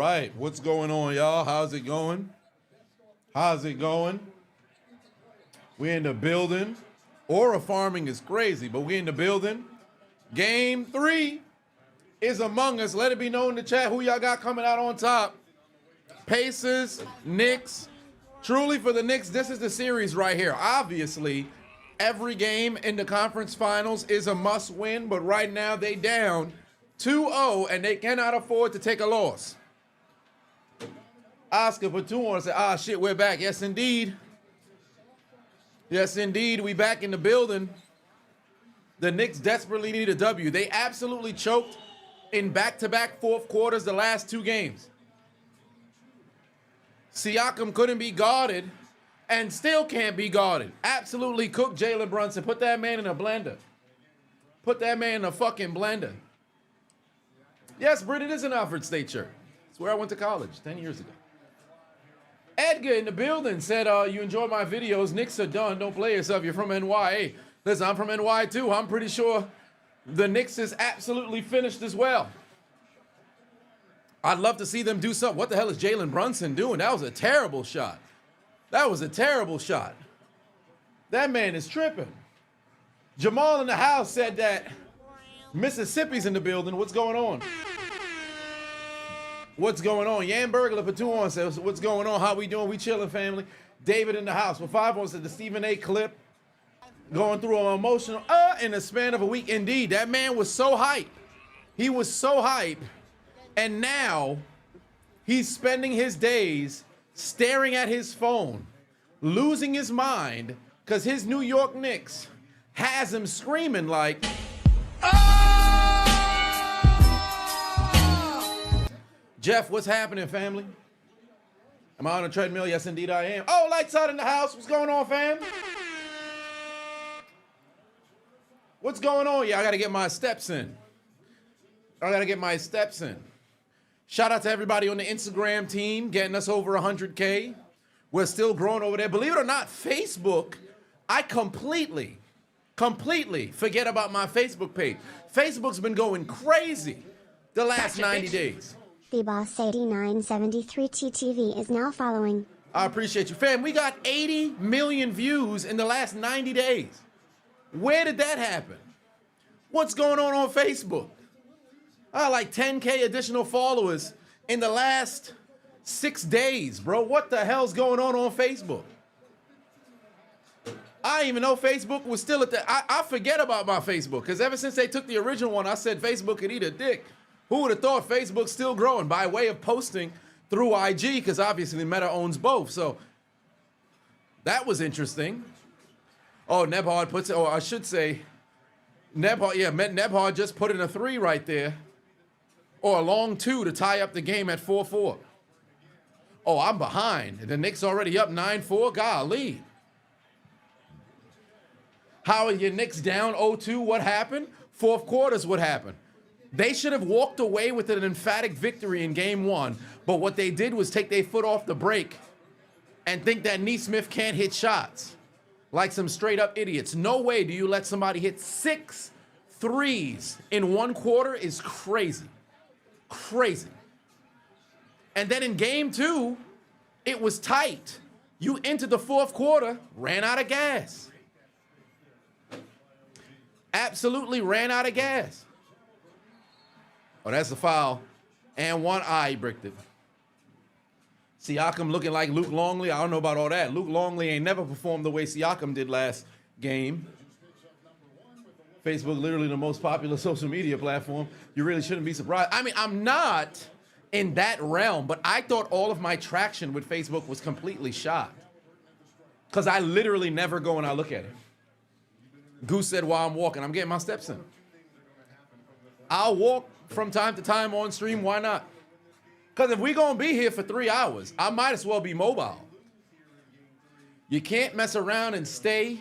right, what's going on, y'all? How's it going? How's it going? We in the building. Aura farming is crazy, but we in the building. Game 3 is among us. Let it be known in the chat who y'all got coming out on top. Pacers, Knicks. Truly for the Knicks, this is the series right here. Obviously, every game in the conference finals is a must win, but right now they down 2-0 and they cannot afford to take a loss. Oscar put 2 on and said, shit, we're back. Yes, indeed. Yes, indeed. We back in the building. The Knicks desperately need a W. They absolutely choked in back-to-back fourth quarters the last 2 games. Siakam couldn't be guarded and still can't be guarded. Absolutely cooked Jalen Brunson. Put that man in a blender. Put that man in a fucking blender. Yes, Britt, it is an Alfred State shirt. It's where I went to college 10 years ago. Edgar in the building said, you enjoy my videos. Knicks are done. Don't play yourself. You're from NY. Hey, listen, I'm from NY too. I'm pretty sure the Knicks is absolutely finished as well. I'd love to see them do something. What the hell is Jalen Brunson doing? That was a terrible shot. That was a terrible shot. That man is tripping. Jamal in the house said that Mississippi's in the building. What's going on? What's going on? Yan Burglar for 2 on says, what's going on? How we doing? We chilling, family. David in the house for 5 on said the Stephen A clip going through an emotional in the span of a week. Indeed, that man was so hype. He was so hype. And now he's spending his days staring at his phone, losing his mind because his New York Knicks has him screaming like, Jeff, what's happening, family? Am I on a treadmill? Yes, indeed I am. Oh, lights out in the house. What's going on, fam? What's going on? Yeah, I got to get my steps in. Shout out to everybody on the Instagram team getting us over 100K. We're still growing over there. Believe it or not, Facebook, I completely forget about my Facebook page. Facebook's been going crazy the last 90 days. The Boss 8973 TTV is now following. I appreciate you. Fam, we got 80 million views in the last 90 days. Where did that happen? What's going on Facebook? I got like 10K additional followers in the last 6 days, bro. What the hell's going on Facebook? I didn't even know Facebook was still at the... I forget about my Facebook, because ever since they took the original one, I said Facebook could eat a dick. Who would have thought Facebook's still growing by way of posting through IG, because obviously Meta owns both. So that was interesting. Oh, Nebhard puts it... Oh, I should say... Nebhard, yeah, Nebhard just put in a 3 right there. Or a long 2 to tie up the game at 4-4. Oh, I'm behind. The Knicks already up 9-4. Golly. How are your Knicks down 0-2? What happened? Fourth quarter's what happened. They should have walked away with an emphatic victory in game 1, but what they did was take their foot off the brake and think that Neesmith can't hit shots like some straight up idiots. No way do you let somebody hit 6 threes in 1 quarter is crazy. Crazy. And then in game 2, it was tight. You entered the fourth quarter, ran out of gas. Absolutely ran out of gas. Oh, that's a foul. And 1 eye bricked it. Siakam looking like Luke Longley. I don't know about all that. Luke Longley ain't never performed the way Siakam did last game. Facebook, literally the most popular social media platform. You really shouldn't be surprised. I mean, I'm not in that realm, but I thought all of my traction with Facebook was completely shot. Because I literally never go and I look at it. Goose said while I'm walking, I'm getting my steps in. I'll walk from time to time on stream, why not? Because if we're going to be here for 3 hours, I might as well be mobile. You can't mess around and stay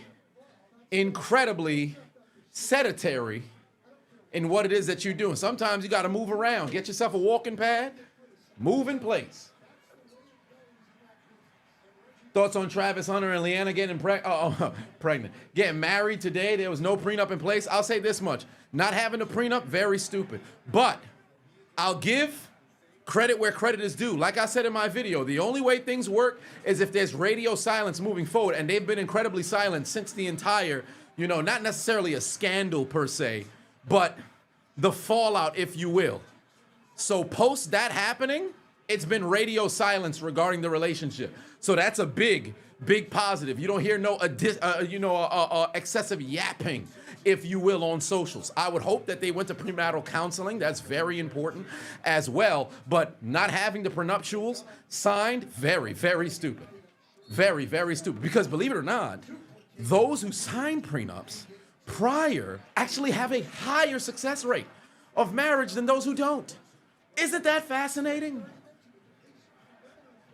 incredibly sedentary in what it is that you're doing. Sometimes you got to move around. Get yourself a walking pad, move in place. Thoughts on Travis Hunter and Leanna getting pregnant? Getting married today, there was no prenup in place. I'll say this much. Not having a prenup, very stupid. But I'll give Credit where credit is due. Like I said in my video, the only way things work is if there's radio silence moving forward, and they've been incredibly silent since the entire, not necessarily a scandal per se, but the fallout, if you will. So post that happening, it's been radio silence regarding the relationship. So that's a big positive. You don't hear no excessive yapping, if you will, on socials. I would hope that they went to premarital counseling. That's very important as well. But not having the prenuptials signed, very, very stupid. Very, very stupid. Because believe it or not, those who sign prenups prior actually have a higher success rate of marriage than those who don't. Isn't that fascinating?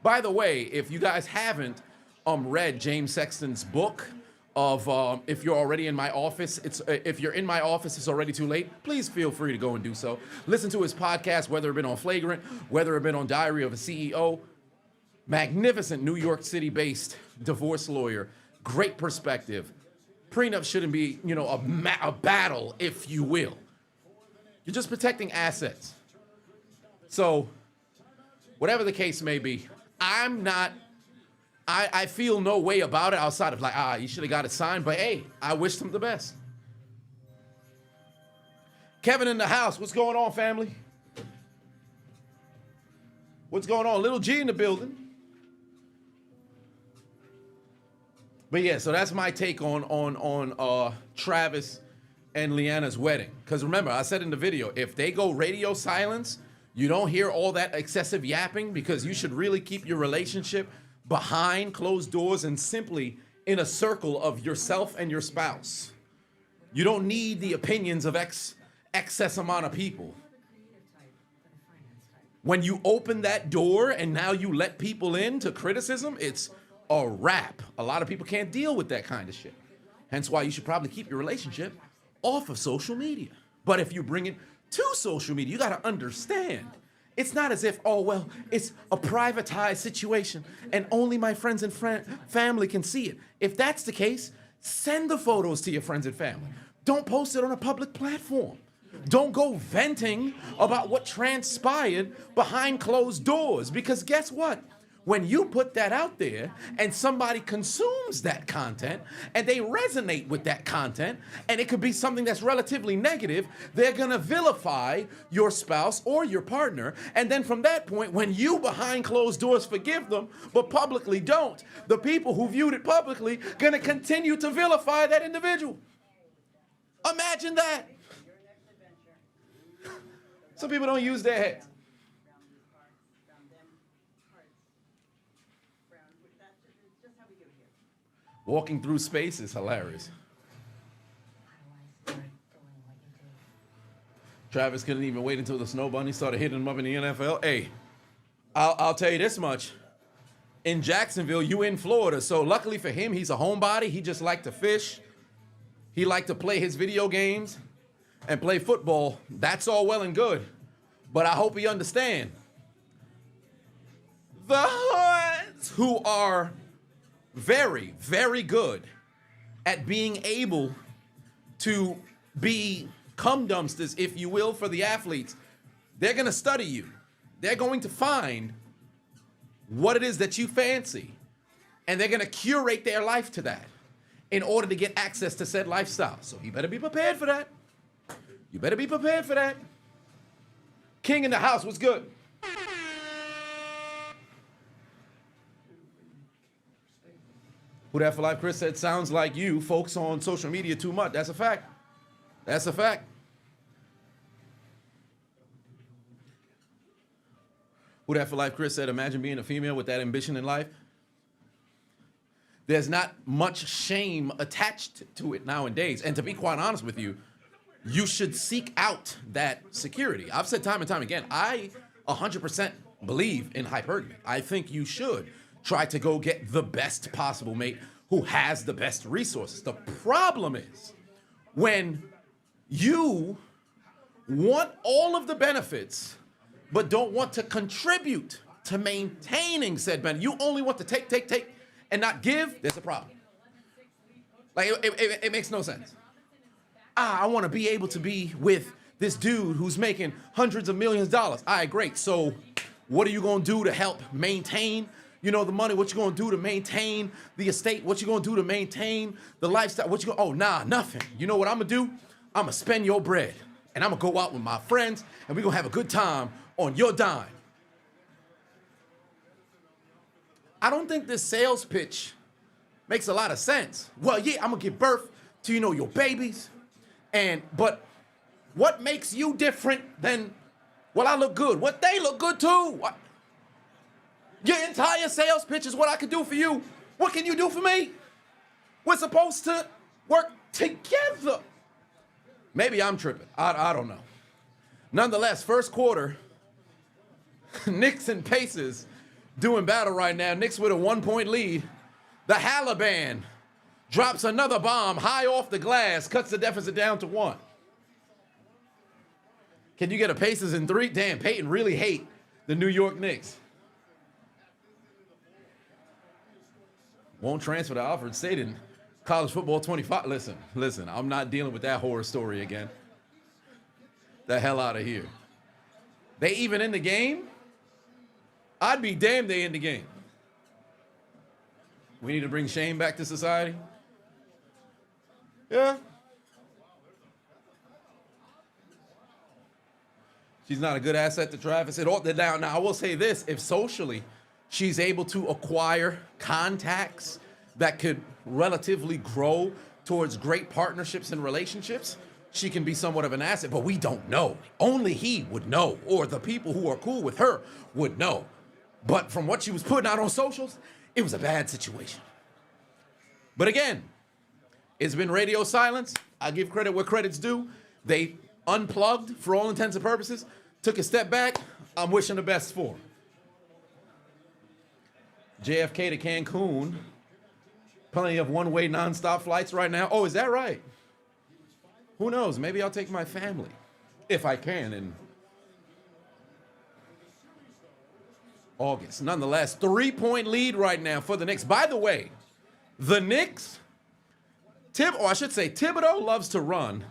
By the way, if you guys haven't read James Sexton's book of If You're Already in My Office, if you're in my office, it's already too late, please feel free to go and do so. Listen to his podcast, whether it been on Flagrant, whether it been on Diary of a CEO. Magnificent New York City-based divorce lawyer. Great perspective. Prenup shouldn't be, a battle, if you will. You're just protecting assets. So, whatever the case may be, I feel no way about it outside of you should have got it signed, but hey, I wish them the best. Kevin in the house, what's going on, family? What's going on? Little G in the building. But yeah, so that's my take on Travis and Leanna's wedding. Because remember, I said in the video, if they go radio silence, you don't hear all that excessive yapping, because you should really keep your relationship behind closed doors and simply in a circle of yourself and your spouse. You don't need the opinions of excess amount of people. When you open that door and now you let people into criticism, it's a wrap. A lot of people can't deal with that kind of shit. Hence why you should probably keep your relationship off of social media. But if you bring it to social media, you got to understand, it's not as if, it's a privatized situation and only my friends and family can see it. If that's the case, send the photos to your friends and family. Don't post it on a public platform. Don't go venting about what transpired behind closed doors, because guess what? When you put that out there and somebody consumes that content and they resonate with that content, and it could be something that's relatively negative, they're gonna vilify your spouse or your partner. And then from that point, when you behind closed doors forgive them, but publicly don't, the people who viewed it publicly gonna continue to vilify that individual. Imagine that. Some people don't use their heads. Walking through space is hilarious. Travis couldn't even wait until the snow bunny started hitting him up in the NFL. Hey, I'll tell you this much. In Jacksonville, you in Florida, so luckily for him, he's a homebody. He just liked to fish. He liked to play his video games and play football. That's all well and good. But I hope he understands. The hoods who are very, very good at being able to be cum dumpsters, if you will, for the athletes, they're going to study you. They're going to find what it is that you fancy, and they're going to curate their life to that in order to get access to said lifestyle. So you better be prepared for that. You better be prepared for that. King in the house, what's good? Who that for life? Chris said, sounds like you folks on social media too much. That's a fact. That's a fact. Who that for life? Chris said, imagine being a female with that ambition in life. There's not much shame attached to it nowadays. And to be quite honest with you, you should seek out that security. I've said time and time again, I 100% believe in hypergamy. I think you should try to go get the best possible mate who has the best resources. The problem is when you want all of the benefits but don't want to contribute to maintaining said benefit. You only want to take, and not give, there's a problem. Like, it makes no sense. I want to be able to be with this dude who's making hundreds of millions of dollars. All right, great. So what are you gonna do to help maintain, the money? What you gonna do to maintain the estate? What you gonna do to maintain the lifestyle? Oh, nah, nothing. You know what I'm gonna do? I'm gonna spend your bread. And I'm gonna go out with my friends and we're gonna have a good time on your dime. I don't think this sales pitch makes a lot of sense. Well, yeah, I'm gonna give birth to, your babies. But what makes you different than, well, I look good. What, they look good too. What? Your entire sales pitch is what I can do for you. What can you do for me? We're supposed to work together. Maybe I'm tripping. I don't know. Nonetheless, first quarter, Knicks and Pacers doing battle right now. Knicks with a 1-point lead. The Hailban drops another bomb high off the glass, cuts the deficit down to 1. Can you get a Pacers in 3? Damn, Peyton really hate the New York Knicks. Won't transfer to Alfred Saden. College football 25. Listen, I'm not dealing with that horror story again. The hell out of here. They even in the game? I'd be damned they in the game. We need to bring shame back to society. Yeah. She's not a good asset to Travis. Now, I will say this. If socially she's able to acquire contacts that could relatively grow towards great partnerships and relationships, she can be somewhat of an asset, but we don't know. Only he would know, or the people who are cool with her would know. But from what she was putting out on socials, it was a bad situation. But again, it's been radio silence. I give credit where credit's due. They unplugged for all intents and purposes, took a step back. I'm wishing the best for them. JFK to Cancun. Plenty of one-way nonstop flights right now. Oh, is that right? Who knows? Maybe I'll take my family, if I can, in August. Nonetheless, 3-point lead right now for the Knicks. By the way, the Knicks, Thibodeau loves to run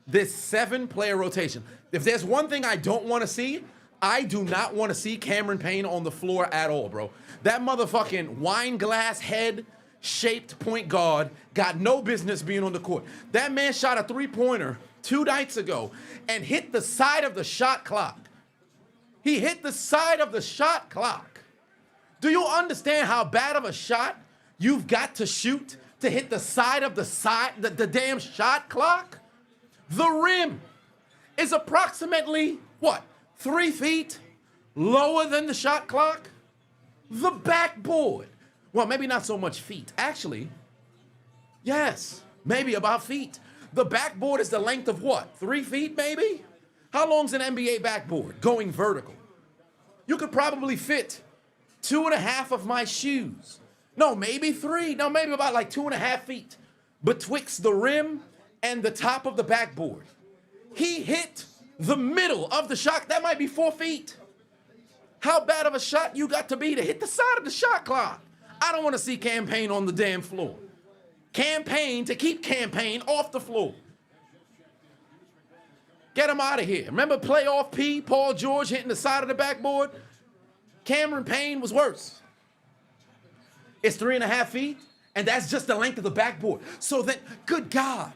this 7-player rotation. If there's one thing I don't want to see, I do not want to see Cameron Payne on the floor at all, bro. That motherfucking wine glass head shaped point guard got no business being on the court. That man shot a 3-pointer 2 nights ago and hit the side of the shot clock. He hit the side of the shot clock. Do you understand how bad of a shot you've got to shoot to hit the side of the damn shot clock? The rim is approximately, 3 feet lower than the shot clock? The backboard. Well, maybe not so much feet. Actually, yes, maybe about feet. The backboard is the length of 3 feet, maybe? How long's an NBA backboard going vertical? You could probably fit 2.5 of my shoes. No, maybe 3. No, maybe about 2.5 feet betwixt the rim and the top of the backboard. He hit the middle of the shot. That might be 4 feet. How bad of a shot you got to be to hit the side of the shot clock? I don't want to see Campaign on the damn floor. Campaign to keep Campaign off the floor. Get him out of here. Remember playoff P, Paul George hitting the side of the backboard? Cameron Payne was worse. It's 3.5 feet, and that's just the length of the backboard. So then, good God,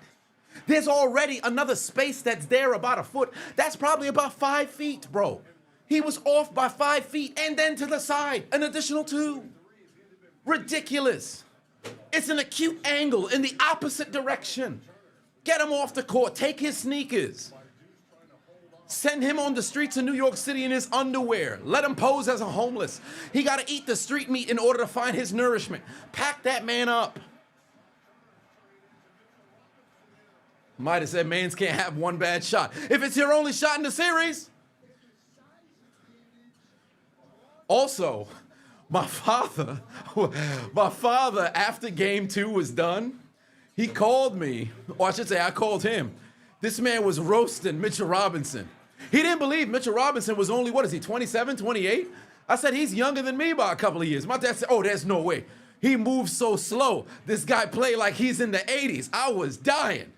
there's already another space that's there about a foot. That's probably about 5 feet, bro. He was off by 5 feet, and then to the side, an additional 2. Ridiculous. It's an acute angle in the opposite direction. Get him off the court. Take his sneakers. Send him on the streets of New York City in his underwear. Let him pose as a homeless. He got to eat the street meat in order to find his nourishment. Pack that man up. Might have said mans can't have one bad shot. If it's your only shot in the series. Also, my father, after game 2 was done, he called me, or I should say I called him. This man was roasting Mitchell Robinson. He didn't believe Mitchell Robinson was only, 27, 28? I said, he's younger than me by a couple of years. My dad said, oh, there's no way. He moves so slow. This guy played like he's in the 80s. I was dying.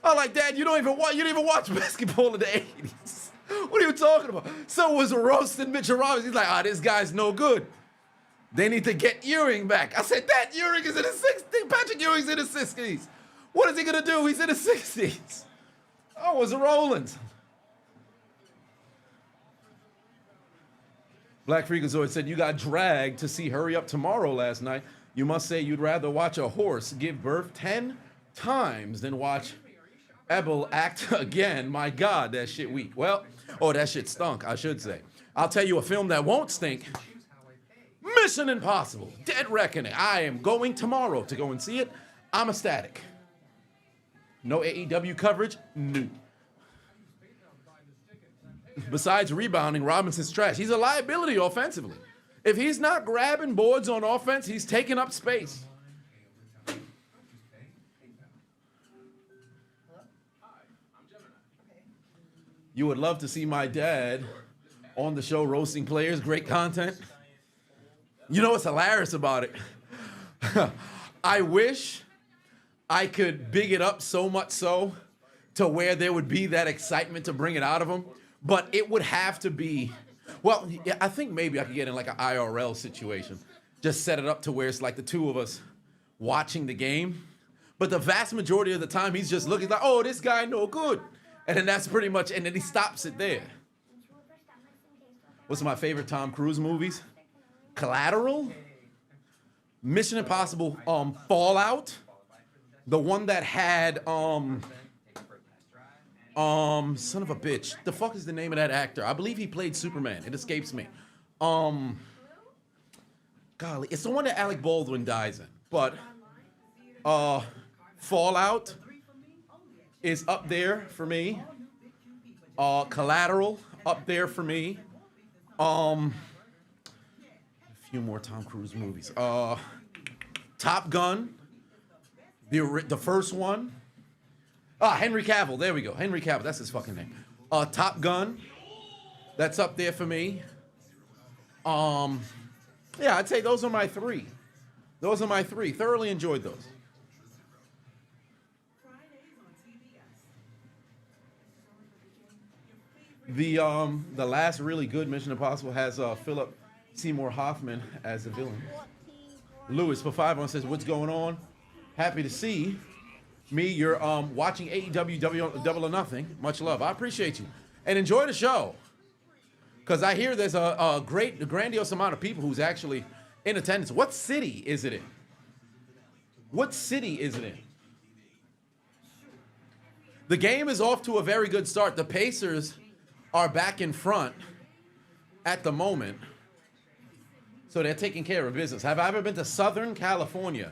I'm like, Dad, you didn't even watch basketball in the 80s. What are you talking about? So was roasting Mitchell Robinson. He's like, this guy's no good. They need to get Ewing back. I said, Dad, Ewing is in his 60s. Patrick Ewing's in his 60s. What is he going to do? He's in his 60s. Oh, it was rolling. Black Freakazoid said, you got dragged to see Hurry Up Tomorrow last night. You must say you'd rather watch a horse give birth 10 times than watch Ebel act again. My God, that shit weak. Well, that shit stunk, I should say. I'll tell you a film that won't stink. Mission Impossible, Dead Reckoning. I am going tomorrow to go and see it. I'm ecstatic. No AEW coverage? No. Besides rebounding, Robinson's trash. He's a liability offensively. If he's not grabbing boards on offense, he's taking up space. You would love to see my dad on the show roasting players. Great content. You know what's hilarious about it? I wish I could big it up so much so to where there would be that excitement to bring it out of him. But it would have to be, well, yeah, I think maybe I could get in like an IRL situation. Just set it up to where it's like the two of us watching the game. But the vast majority of the time, he's just looking like, oh, this guy no good. And then that's pretty much, and then he stops it there. What's my favorite Tom Cruise movies? Collateral, Mission Impossible, Fallout, the one that had, son of a bitch. The fuck is the name of that actor? I believe he played Superman. It escapes me. Golly, it's the one that Alec Baldwin dies in. But Fallout is up there for me. Collateral up there for me. A few more Tom Cruise movies. Top Gun, the first one. Henry Cavill, there we go. Henry Cavill, that's his fucking name. Top Gun, that's up there for me. Yeah, I'd say those are my three. Those are my three. Thoroughly enjoyed those. The last really good Mission Impossible has Philip Seymour Hoffman as the villain. Lewis for 5 says, what's going on? Happy to see me. You're watching AEW Double or Nothing. Much love. I appreciate you. And enjoy the show. Because I hear there's a grandiose amount of people who's actually in attendance. What city is it in? What city is it in? The game is off to a very good start. The Pacers are back in front at the moment. So they're taking care of business. Have I ever been to Southern California?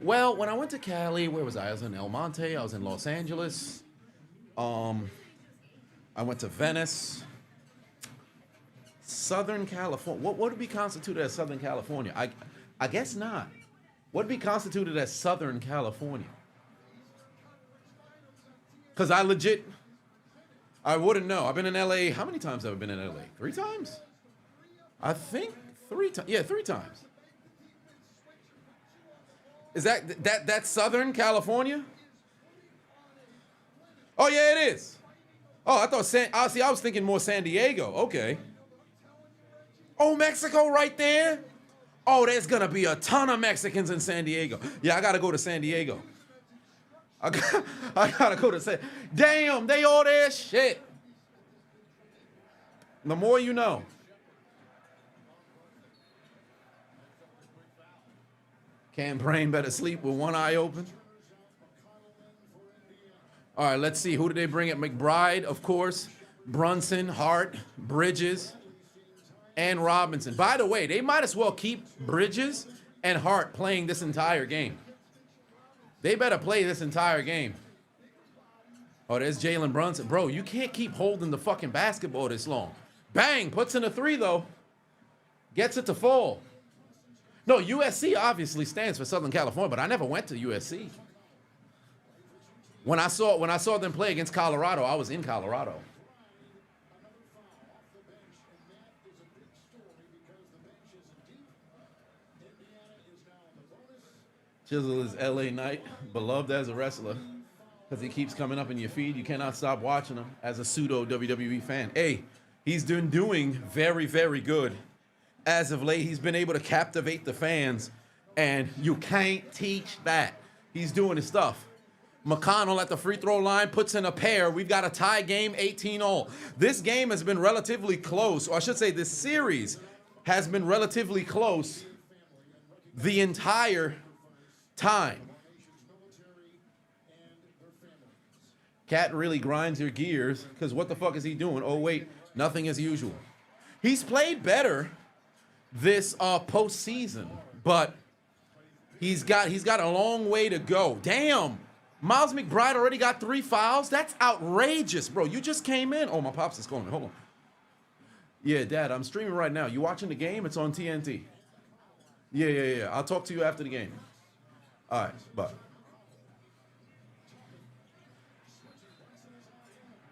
Well, when I went to Cali, where was I? I was in El Monte. I was in Los Angeles. I went to Venice. Southern California. What would be constituted as Southern California? I guess not. What would be constituted as Southern California? Because I wouldn't know. I've been in LA. How many times have I been in LA? 3 times? I think 3 times. Yeah, 3 times. Is that Southern California? Oh, yeah, it is. Oh, I thought I was thinking more San Diego. Okay. Oh, Mexico right there? Oh, there's going to be a ton of Mexicans in San Diego. Yeah, I got to go to San Diego. I got to go to San. Damn, they all there? Shit. The more you know. Cam Brain better sleep with one eye open. All right, let's see. Who did they bring at McBride? Of course, Brunson, Hart, Bridges, and Robinson. By the way, they might as well keep Bridges and Hart playing this entire game. They better play this entire game. Oh, there's Jalen Brunson. Bro, you can't keep holding the fucking basketball this long. Bang, puts in a 3, though. Gets it to fall. No, USC obviously stands for Southern California, but I never went to USC. When I saw them play against Colorado, I was in Colorado. Chiseled is LA Knight, beloved as a wrestler, because he keeps coming up in your feed. You cannot stop watching him as a pseudo WWE fan. Hey, he's been doing very, very good. As of late, he's been able to captivate the fans, and you can't teach that. He's doing his stuff. McConnell at the free throw line puts in a pair. We've got a tie game, 18-all. This game has been relatively close, or I should say this series has been relatively close the entire time. Cat really grinds your gears, because what the fuck is he doing? Oh, wait, nothing as usual. He's played better this postseason, but he's got a long way to go. Damn, Miles McBride already got 3 fouls? That's outrageous, bro. You just came in. Oh, my pops is calling me. Hold on. Yeah, Dad, I'm streaming right now. You watching the game? It's on TNT. Yeah. I'll talk to you after the game. All right, bye.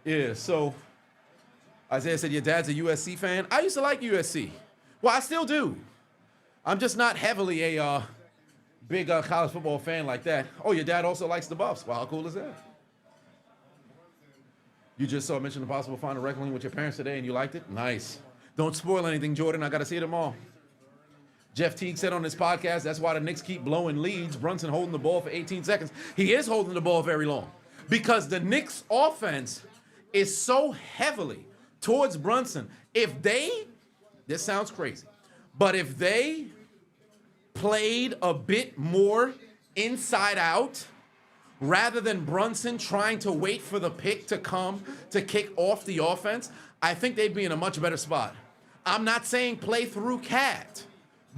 Yeah, so Isaiah said your dad's a USC fan. I used to like USC. Well, I still do. I'm just not heavily a big college football fan like that. Oh, your dad also likes the Buffs. Well, how cool is that? You just saw Mission Impossible Final Reckoning with your parents today and you liked it? Nice. Don't spoil anything, Jordan. I got to see it tomorrow. Jeff Teague said on his podcast, that's why the Knicks keep blowing leads. Brunson holding the ball for 18 seconds. He is holding the ball very long because the Knicks offense is so heavily towards Brunson. If they, this sounds crazy, but if they played a bit more inside out rather than Brunson trying to wait for the pick to come to kick off the offense, I think they'd be in a much better spot. I'm not saying play through Cat,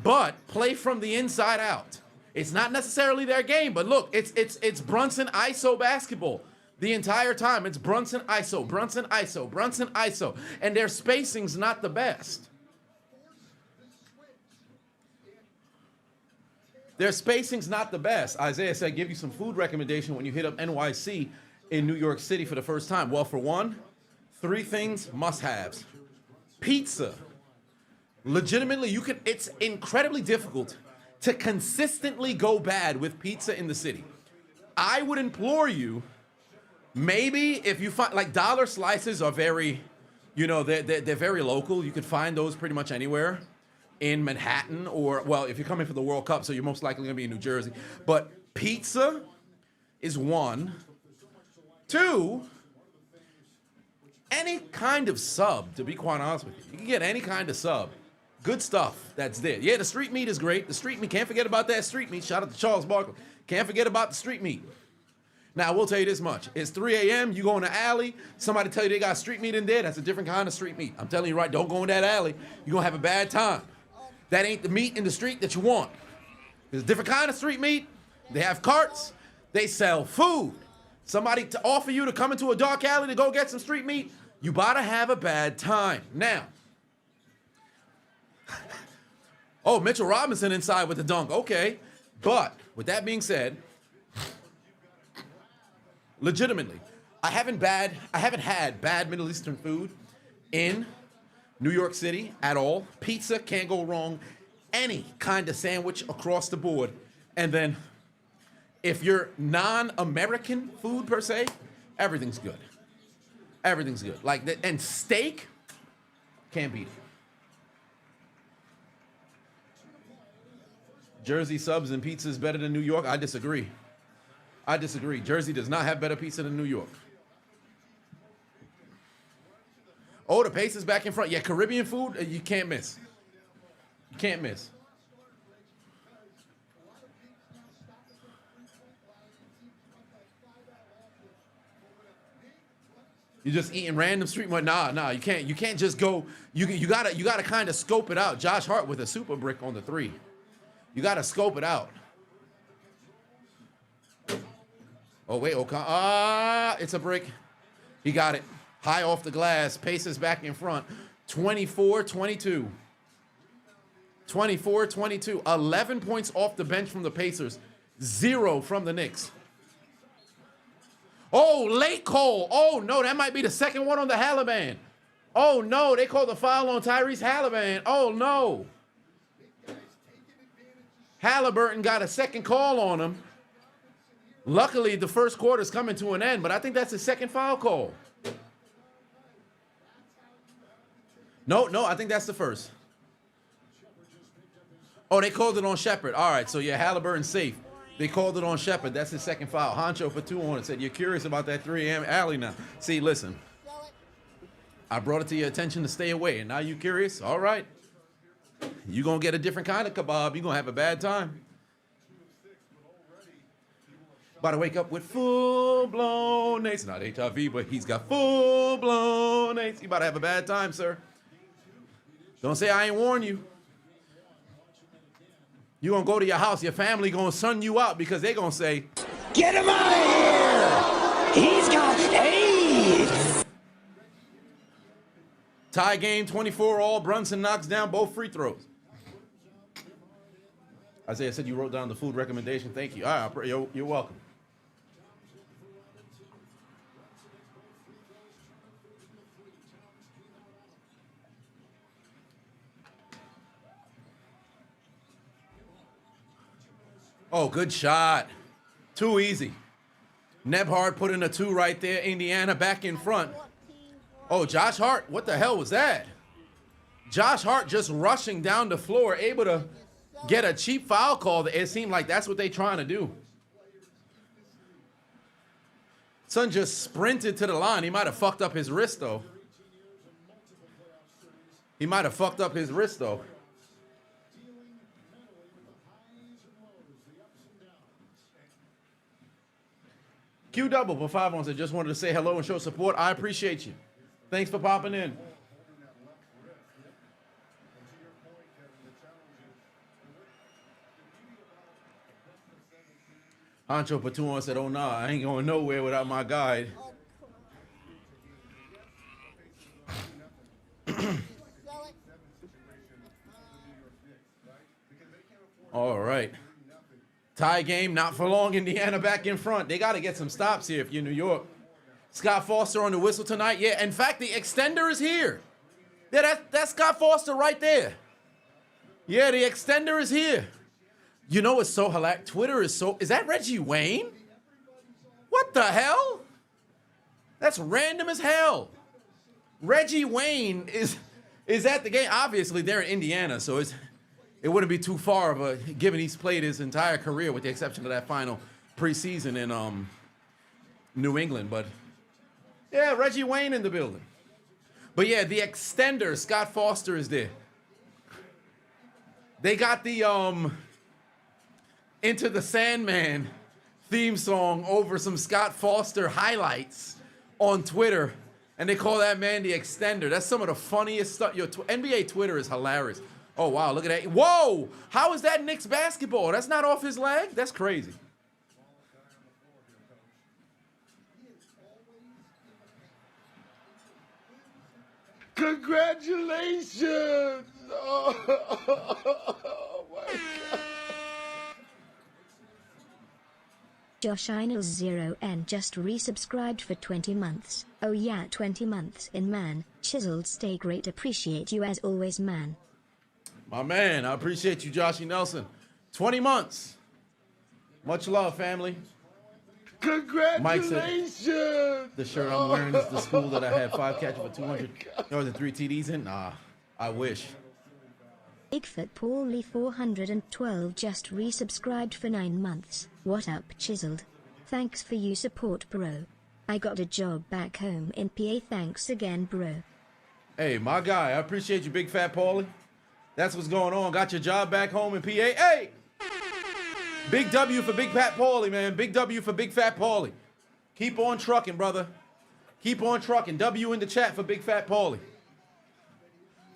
but play from the inside out. It's not necessarily their game, but look, it's Brunson ISO basketball. The entire time, it's Brunson ISO, Brunson ISO, Brunson ISO, and their spacing's not the best. Their spacing's not the best. Isaiah said, give you some food recommendation when you hit up NYC in New York City for the first time. Well, for one, 3 things must-haves. Pizza. Legitimately, it's incredibly difficult to consistently go bad with pizza in the city. I would implore you, maybe if you find, like, dollar slices are very, they're very local. You could find those pretty much anywhere in Manhattan or, well, if you're coming for the World Cup, so you're most likely gonna be in New Jersey. But pizza is 1. 2, any kind of sub, to be quite honest with you. You can get any kind of sub. Good stuff that's there. Yeah, the street meat is great. The street meat, can't forget about that street meat. Shout out to Charles Barkley. Can't forget about the street meat. Now, I will tell you this much. It's 3 a.m., you go in the alley, somebody tell you they got street meat in there, that's a different kind of street meat. I'm telling you right, don't go in that alley. You're gonna have a bad time. That ain't the meat in the street that you want. There's a different kind of street meat. They have carts. They sell food. Somebody to offer you to come into a dark alley to go get some street meat, you about to have a bad time. Now, oh, Mitchell Robinson inside with the dunk. Okay. But with that being said, legitimately, I haven't had bad Middle Eastern food in New York City at all. Pizza, can't go wrong. Any kind of sandwich across the board. And then if you're non-American food per se, everything's good. Everything's good. Like that, and steak, can't beat it. Jersey subs and pizza is better than New York. I disagree. Jersey does not have better pizza than New York. Oh, the Pacers back in front. Yeah, Caribbean food, you can't miss. You can't miss. You're just eating random street food. Nah, you can't. You can't just go. You gotta kind of scope it out. Josh Hart with a super brick on the 3. You gotta scope it out. Oh wait, it's a brick. He got it. High off the glass. Pacers back in front. 24-22. 24-22. 11 points off the bench from the Pacers. 0 from the Knicks. Oh, late call. Oh, no, that might be the second one on the Hailban. Oh, no, they called the foul on Tyrese Hailban. Oh, no. Halliburton got a second call on him. Luckily, the first quarter's coming to an end, but I think that's his second foul call. No, I think that's the first. Oh, they called it on Shepard. All right, so yeah, Halliburton's safe. They called it on Shepard. That's his second foul. Honcho for 2 on it. Said, you're curious about that 3 a.m. alley now. See, listen. I brought it to your attention to stay away, and now you curious? All right. You're going to get a different kind of kebab. You're going to have a bad time. About to wake up with full-blown AIDS. Not HIV, but he's got full-blown AIDS. You about to have a bad time, sir. Don't say I ain't warn you. You're going to go to your house. Your family going to sun you out because they're going to say, get him out of here! He's got AIDS! Tie game, 24 all. Brunson knocks down both free throws. Isaiah said you wrote down the food recommendation. Thank you. All right, you're welcome. Oh, good shot. Too easy. Nebhard put in a 2 right there. Indiana back in front. Oh, Josh Hart. What the hell was that? Josh Hart just rushing down the floor, able to get a cheap foul call. It seemed like that's what they're trying to do. Son just sprinted to the line. He might have fucked up his wrist, though. Q double for 5 on said, just wanted to say hello and show support. I appreciate you. Thanks for popping in. Ancho Patuan said, oh nah, I ain't going nowhere without my guide. All right. Tie game, not for long. Indiana back in front. They got to get some stops here if you're New York. Scott Foster on the whistle tonight. Yeah, in fact, the extender is here. Yeah, that's Scott Foster right there. Yeah, the extender is here. You know what's so hilarious? Twitter is so... Is that Reggie Wayne? What the hell? That's random as hell. Reggie Wayne is at the game. Obviously, they're in Indiana, so it wouldn't be too far of a... Given he's played his entire career, with the exception of that final preseason in New England. But, yeah, Reggie Wayne in the building. But, yeah, the extender, Scott Foster, is there. They got the... Into the Sandman theme song over some Scott Foster highlights on Twitter, and they call that man the extender. That's some of the funniest stuff. Your NBA Twitter is hilarious. Oh, wow, look at that. Whoa, how is that Knicks basketball? That's not off his leg? That's crazy. Congratulations! Oh my God. Josh Inals 0N just resubscribed for 20 months. Oh yeah, 20 months in, man. Chiseled, stay great, appreciate you as always, man. My man, I appreciate you, Joshy Nelson. 20 months. Much love, family. Congratulations! The shirt I'm wearing is the school that I had 5 catches for 200 yards and 3 TDs in. Nah, I wish. Bigfoot Paul Lee 412 just resubscribed for 9 months. What up, Chiseled? Thanks for you support, bro. I got a job back home in PA. Thanks again, bro. Hey, my guy, I appreciate you, Big Fat Paulie. That's what's going on. Got your job back home in PA. Hey! Big W for Big Fat Paulie, man. Big W for Big Fat Paulie. Keep on trucking, brother. Keep on trucking. W in the chat for Big Fat Paulie.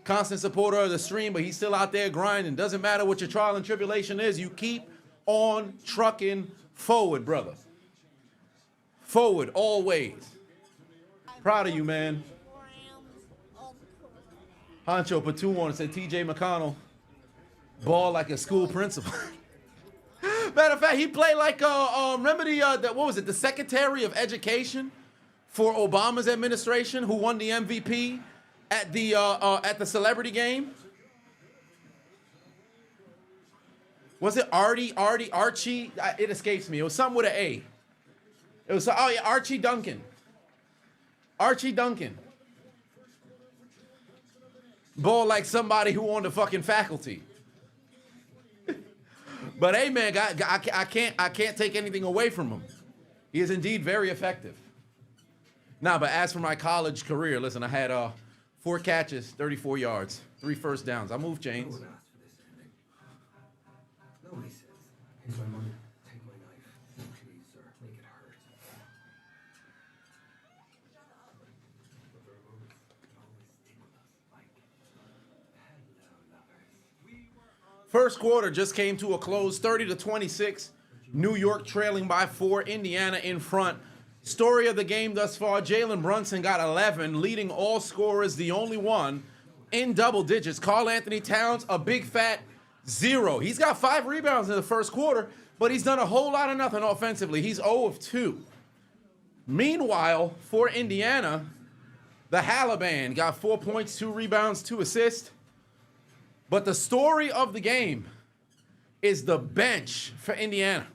Constant supporter of the stream, but he's still out there grinding. Doesn't matter what your trial and tribulation is. You keep on trucking forward, brother. Forward, always. Proud of you, man. Honcho Patuan said TJ McConnell ball like a school principal. Matter of fact, he played like remember the what was it? The Secretary of Education for Obama's administration, who won the MVP at the celebrity game. Was it Archie? It escapes me. It was something with an A. It was, oh yeah, Archie Duncan. Archie Duncan. Ball like somebody who on the fucking faculty. But hey, man, I can't take anything away from him. He is indeed very effective. Nah, but as for my college career, listen, I had 4 catches, 34 yards, 3 first downs. I moved chains. Nobody says, here's my money, take my knife. Please, sir, make it hurt. First quarter just came to a close, 30-26. New York trailing by 4, Indiana in front. Story of the game thus far, Jalen Brunson got 11, leading all scorers, the only one in double digits. Karl Anthony Towns, a big fat 0. He's got 5 rebounds in the first quarter, but he's done a whole lot of nothing offensively. He's 0 of 2. Meanwhile, for Indiana, the Hailban got 4 points, 2 rebounds, 2 assists. But the story of the game is the bench for Indiana.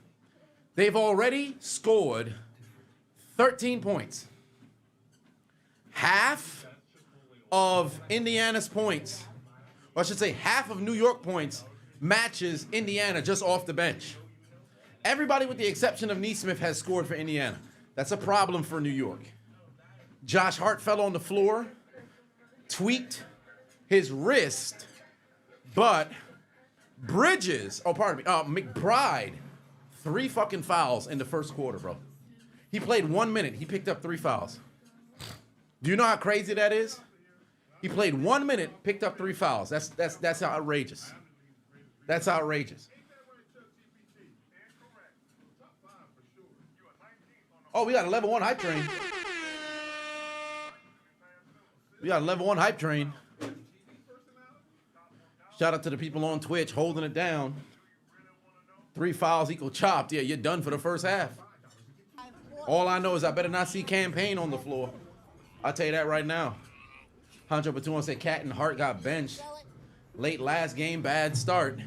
They've already scored 13 points. Half of Indiana's points, or I should say half of New York points, matches Indiana just off the bench. Everybody with the exception of Neesmith has scored for Indiana. That's a problem for New York. Josh Hart fell on the floor, tweaked his wrist, but McBride, 3 fucking fouls in the first quarter, bro. He played 1 minute. He picked up 3 fouls. Do you know how crazy that is? He played 1 minute, picked up 3 fouls. That's outrageous. That's outrageous. Oh, we got a level 1 hype train. We got a level 1 hype train. Shout out to the people on Twitch holding it down. 3 fouls equal chopped. Yeah, you're done for the first half. All I know is I better not see Campaign on the floor. I'll tell you that right now. Hunter Batum said Cat and Hart got benched. Late last game, bad start.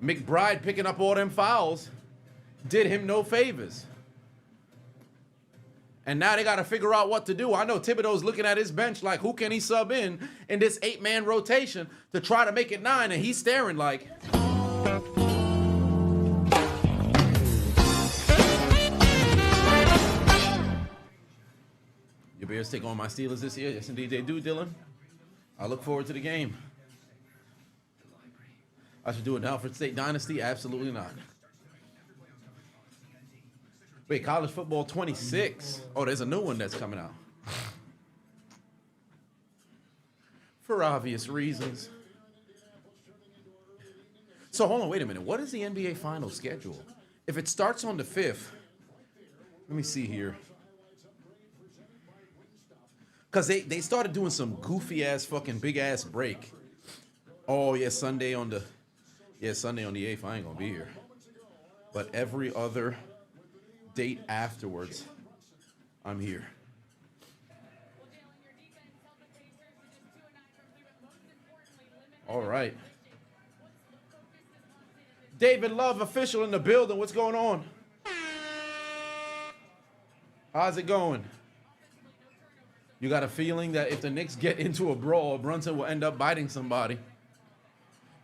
McBride picking up all them fouls did him no favors. And now they got to figure out what to do. I know Thibodeau's looking at his bench like, who can he sub in this 8-man rotation to try to make it 9? And he's staring like... Your Bears take on my Steelers this year? Yes, indeed they do, Dylan. I look forward to the game. I should do an Alfred State Dynasty? Absolutely not. Wait, college football 26. Oh, there's a new one that's coming out. For obvious reasons. So hold on, wait a minute. What is the NBA final schedule? If it starts on the 5th, let me see here. Because they started doing some goofy-ass fucking big-ass break. Oh, yeah, Sunday on the 8th. I ain't going to be here. But every other date afterwards, I'm here. All right. David Love, official in the building. What's going on? How's it going? You got a feeling that if the Knicks get into a brawl, Brunson will end up biting somebody.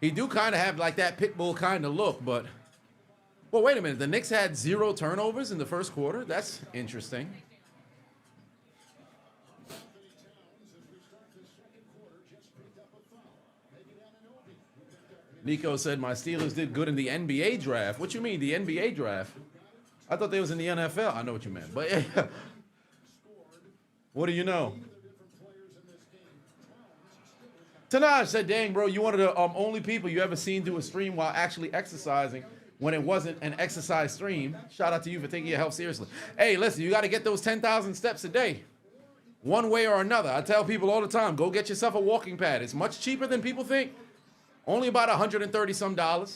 He do kind of have like that pit bull kind of look, but... Well, wait a minute. The Knicks had 0 turnovers in the first quarter? That's interesting. Nico said, my Steelers did good in the NBA draft. What you mean, the NBA draft? I thought they was in the NFL. I know what you meant, but... What do you know? Tanaj said, dang, bro, you one of the only people you ever seen do a stream while actually exercising when it wasn't an exercise stream. Shout out to you for taking your health seriously. Hey, listen, you got to get those 10,000 steps a day. One way or another. I tell people all the time, go get yourself a walking pad. It's much cheaper than people think. Only about $130-some.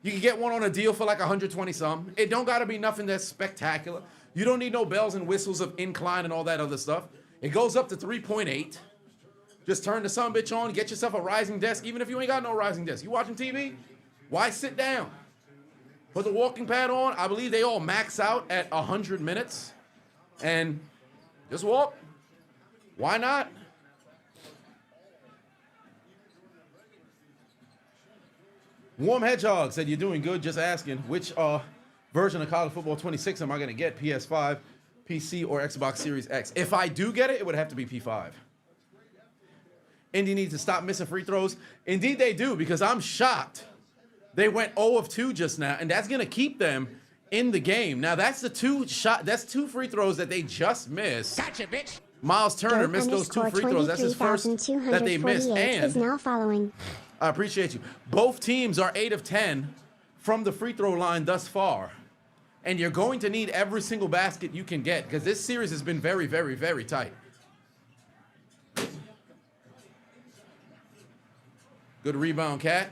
You can get one on a deal for like $120-some. It don't got to be nothing that's spectacular. You don't need no bells and whistles of incline and all that other stuff. It goes up to 3.8. Just turn the sumbitch on, get yourself a rising desk, even if you ain't got no rising desk. You watching TV? Why sit down? Put the walking pad on. I believe they all max out at 100 minutes. And just walk. Why not? Warm Hedgehog said, you're doing good, just asking. Which version of College Football 26 am I going to get? PS5, PC, or Xbox Series X? If I do get it, it would have to be P5. Indy needs to stop missing free throws. Indeed they do, because I'm shocked. They went 0 of 2 just now, and that's going to keep them in the game. Now, that's the that's 2 free throws that they just missed. Gotcha, bitch. Miles Turner missed those 2 free throws. That's his first that they missed. And is now following. I appreciate you. Both teams are 8 of 10 from the free throw line thus far. And you're going to need every single basket you can get, because this series has been very, very, very tight. Good rebound, Cat.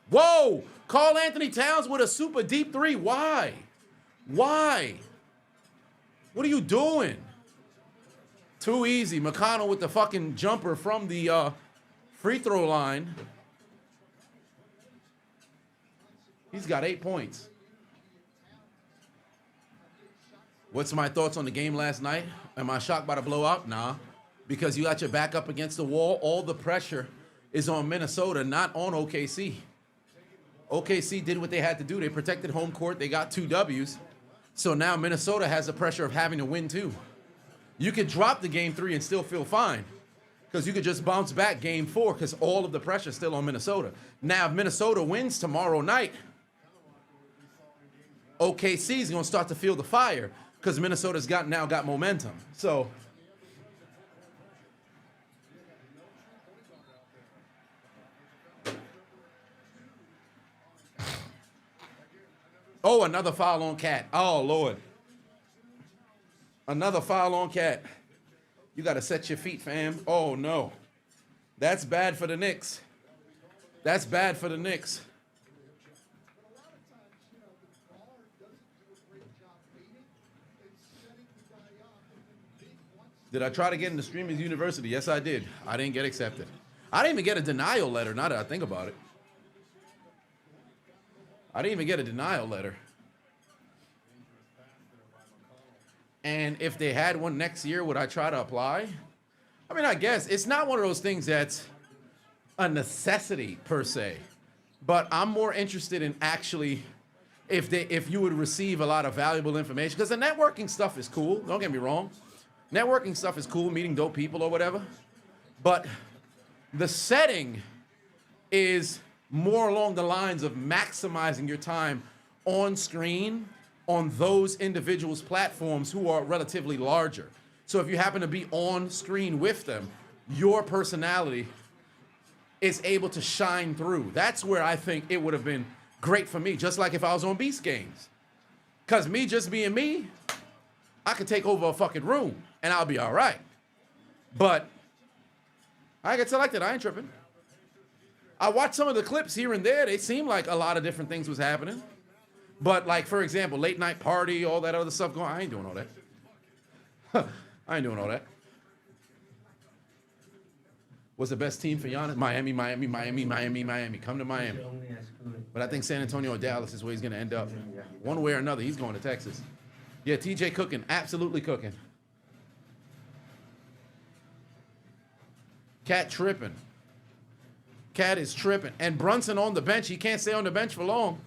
Whoa! Karl Anthony Towns with a super deep 3. Why? Why? What are you doing? Too easy. McConnell with the fucking jumper from the free throw line. He's got 8 points. What's my thoughts on the game last night? Am I shocked by the blowout? Nah. Because you got your back up against the wall. All the pressure is on Minnesota, not on OKC. OKC did what they had to do. They protected home court. They got 2 W's. So now Minnesota has the pressure of having to win too. You could drop the game 3 and still feel fine, because you could just bounce back game 4 because all of the pressure is still on Minnesota. Now, if Minnesota wins tomorrow night, OKC is going to start to feel the fire because Minnesota's now got momentum. So oh, another foul on Cat. Oh, Lord. Another foul on Cat. You got to set your feet, fam. Oh, no. That's bad for the Knicks. That's bad for the Knicks. Did I try to get into Streamers University? Yes, I did. I didn't get accepted. I didn't even get a denial letter, now that I think about it. I didn't even get a denial letter. And if they had one next year, would I try to apply? I mean, I guess it's not one of those things that's a necessity per se, but I'm more interested in actually if you would receive a lot of valuable information, because the networking stuff is cool. Don't get me wrong. Networking stuff is cool, meeting dope people or whatever. But the setting is more along the lines of maximizing your time on screen on those individuals' platforms who are relatively larger. So if you happen to be on screen with them, your personality is able to shine through. That's where I think it would have been great for me, just like if I was on Beast Games. Because me just being me, I could take over a fucking room and I'll be all right. But I get selected, I ain't tripping. I watched some of the clips here and there. They seem like a lot of different things was happening. But like, for example, late night party, all that other stuff going on, I ain't doing all that. I ain't doing all that. What's the best team for Giannis? Miami, Miami, Miami, Miami, Miami. Come to Miami. But I think San Antonio or Dallas is where he's going to end up. One way or another, he's going to Texas. Yeah, TJ cooking, absolutely cooking. Cat tripping. Cat is tripping. And Brunson on the bench. He can't stay on the bench for long.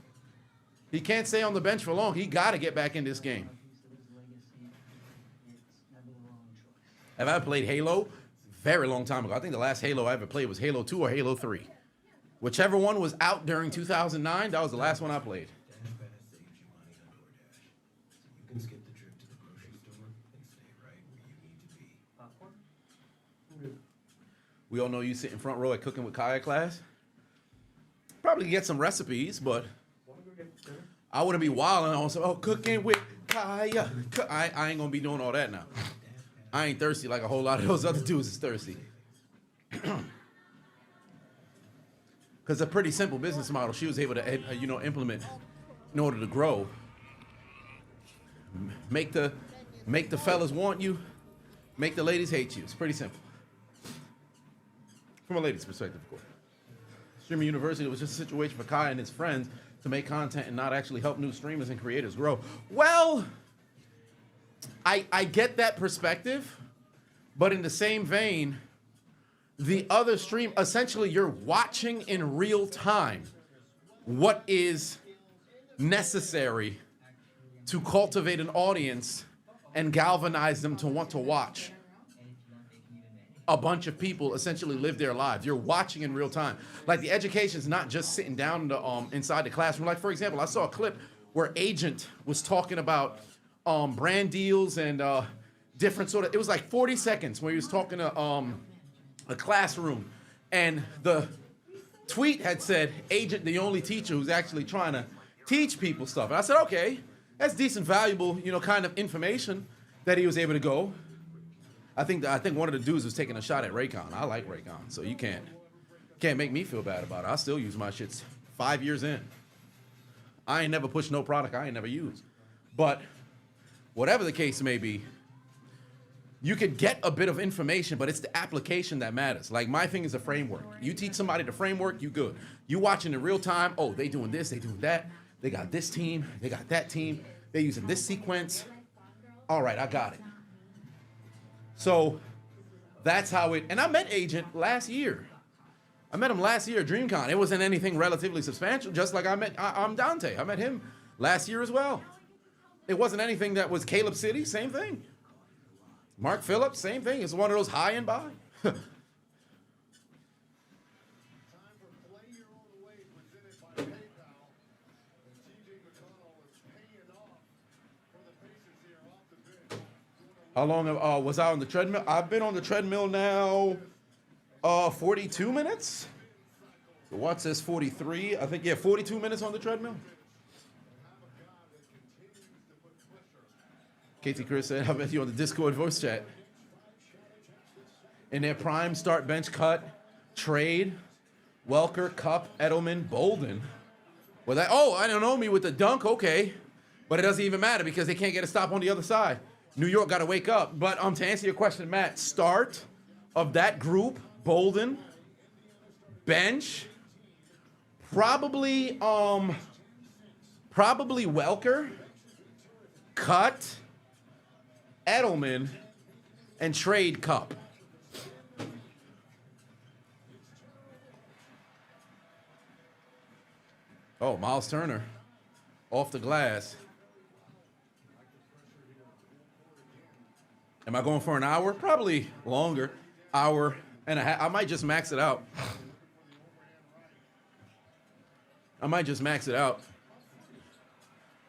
He can't stay on the bench for long. He got to get back in this game. Have I played Halo? Very long time ago. I think the last Halo I ever played was Halo 2 or Halo 3. Whichever one was out during 2009, that was the last one I played. You can skip the trip to the grocery store and stay right where you need to be. We all know you sit in front row at Cooking with Kaya class. Probably get some recipes, but I wouldn't be wilding on some, oh, Cooking with Kaya. I ain't gonna be doing all that now. I ain't thirsty like a whole lot of those other dudes is thirsty. Because a pretty simple business model she was able to, implement in order to grow. Make the Make the fellas want you, make the ladies hate you. It's pretty simple. From a lady's perspective, of course. Streaming University was just a situation for Kai and his friends to make content and not actually help new streamers and creators grow. Well, I get that perspective, but in the same vein, the other stream, essentially you're watching in real time what is necessary to cultivate an audience and galvanize them to want to watch a bunch of people essentially live their lives. You're watching in real time. Like the education is not just sitting down inside the classroom. Like for example, I saw a clip where Agent was talking about brand deals and different sort of, it was like 40 seconds where he was talking to a classroom, and the tweet had said, Agent, the only teacher who's actually trying to teach people stuff. And I said, okay, that's decent, valuable, kind of information that he was able to go. I think one of the dudes was taking a shot at Raycon. I like Raycon, so you can't make me feel bad about it. I still use my shits 5 years in. I ain't never pushed no product I ain't never used. But whatever the case may be, you could get a bit of information, but it's the application that matters. Like my thing is a framework. You teach somebody the framework, you good. You watching in real time, oh, they doing this, they doing that. They got this team, they got that team. They're using this sequence. All right, I got it. So that's how it, and I met Agent last year. I met him last year at DreamCon. It wasn't anything relatively substantial, just like I'm Dante. I met him last year as well. It wasn't anything that was Caleb City, same thing. Mark Phillips, same thing. It's one of those high and by. How long was I on the treadmill? I've been on the treadmill now 42 minutes. The watch says 43. I think, yeah, 42 minutes on the treadmill. KT Chris said, I bet you on the Discord voice chat. In their prime, start, bench, cut, trade, Welker, Cup, Edelman, Bolden. Well, I don't know me with the dunk, okay. But it doesn't even matter because they can't get a stop on the other side. New York got to wake up. But to answer your question, Matt, start of that group, Bolden, bench, probably Welker, cut, Edelman, and trade Cup. Oh, Miles Turner, off the glass. Am I going for an hour? Probably longer, hour and a half. I might just max it out.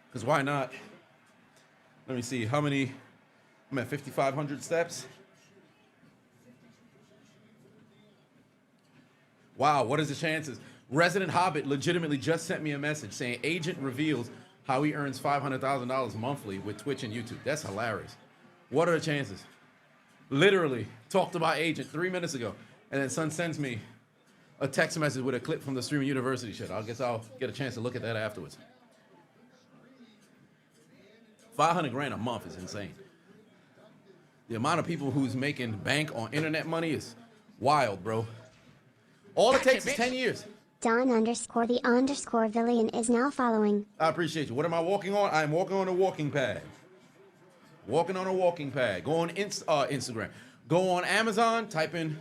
Because why not? Let me see, how many? I'm at 5,500 steps. Wow, what is the chances? Resident Hobbit legitimately just sent me a message saying Agent reveals how he earns $500,000 monthly with Twitch and YouTube. That's hilarious. What are the chances? Literally talked about Agent 3 minutes ago. And then Son sends me a text message with a clip from the Streaming University shit. I guess I'll get a chance to look at that afterwards. 500 grand a month is insane. The amount of people who's making bank on internet money is wild, bro. All it takes is 10 years. Don_the_Villian is now following. I appreciate you. What am I walking on? I'm walking on a walking pad. Walking on a walking pad. Go on Instagram. Go on Amazon, type in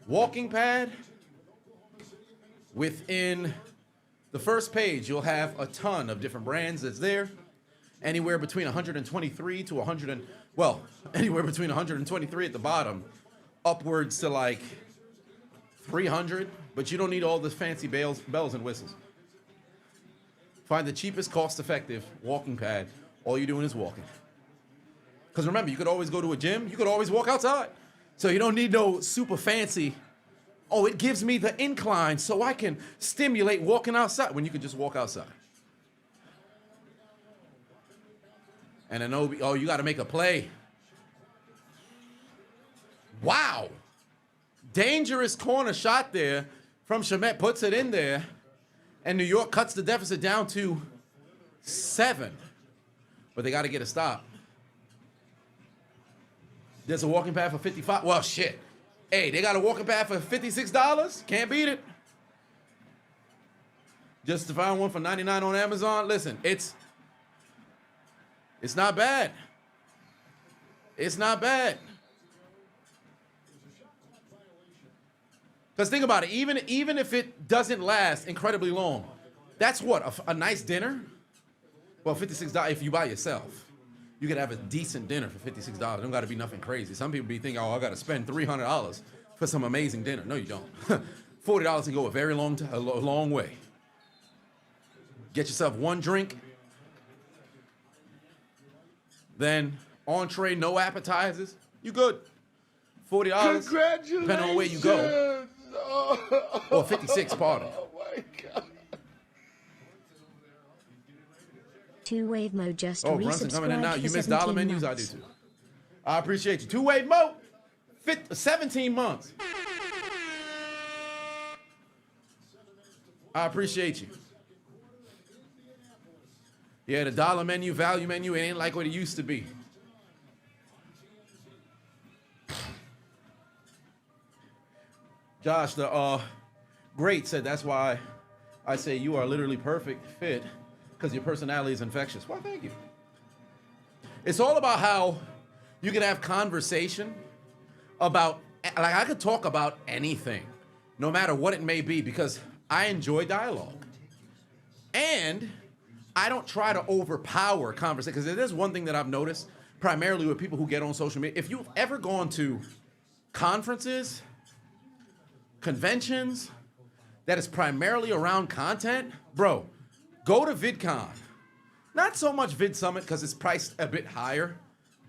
walking pad. Within the first page, you'll have a ton of different brands that's there. Anywhere between 123 to 100 anywhere between 123 at the bottom, upwards to like 300, but you don't need all the fancy bells and whistles. Find the cheapest, cost-effective walking pad. All you're doing is walking. Because remember, you could always go to a gym. You could always walk outside. So you don't need no super fancy, oh, it gives me the incline so I can stimulate walking outside, when you can just walk outside. And an oh, you got to make a play. Wow. Dangerous corner shot there from Shamet, puts it in there, and New York cuts the deficit down to 7. But they got to get a stop. There's a walking pad for $55. Well, shit. Hey, they got a walking pad for $56. Can't beat it. Just to find one for $99 on Amazon. Listen, it's not bad. It's not bad. Because think about it. Even if it doesn't last incredibly long, that's what, a nice dinner? Well, $56 if you buy yourself. You could have a decent dinner for $56. It don't got to be nothing crazy. Some people be thinking, oh, I got to spend $300 for some amazing dinner. No, you don't. $40 can go a long way. Get yourself one drink. Then entree, no appetizers. You good. $40. Congratulations. Depending on where you go. Or 56, pardon. Oh my God. Two-Wave Mo just Oh, Brunson coming in now. resubscribed You for miss dollar 17 menus? months. I do too. I appreciate you. Two-Wave Mo, 17 months. I appreciate you. Yeah, the dollar menu, value menu, it ain't like what it used to be. Josh, the great said that's why I say you are literally perfect fit because your personality is infectious. Well, thank you. It's all about how you can have conversation about, like I could talk about anything, no matter what it may be, because I enjoy dialogue. And I don't try to overpower conversation, because there's one thing that I've noticed, primarily with people who get on social media. If you've ever gone to conferences, conventions, that is primarily around content, bro, go to VidCon. Not so much Vid Summit because it's priced a bit higher,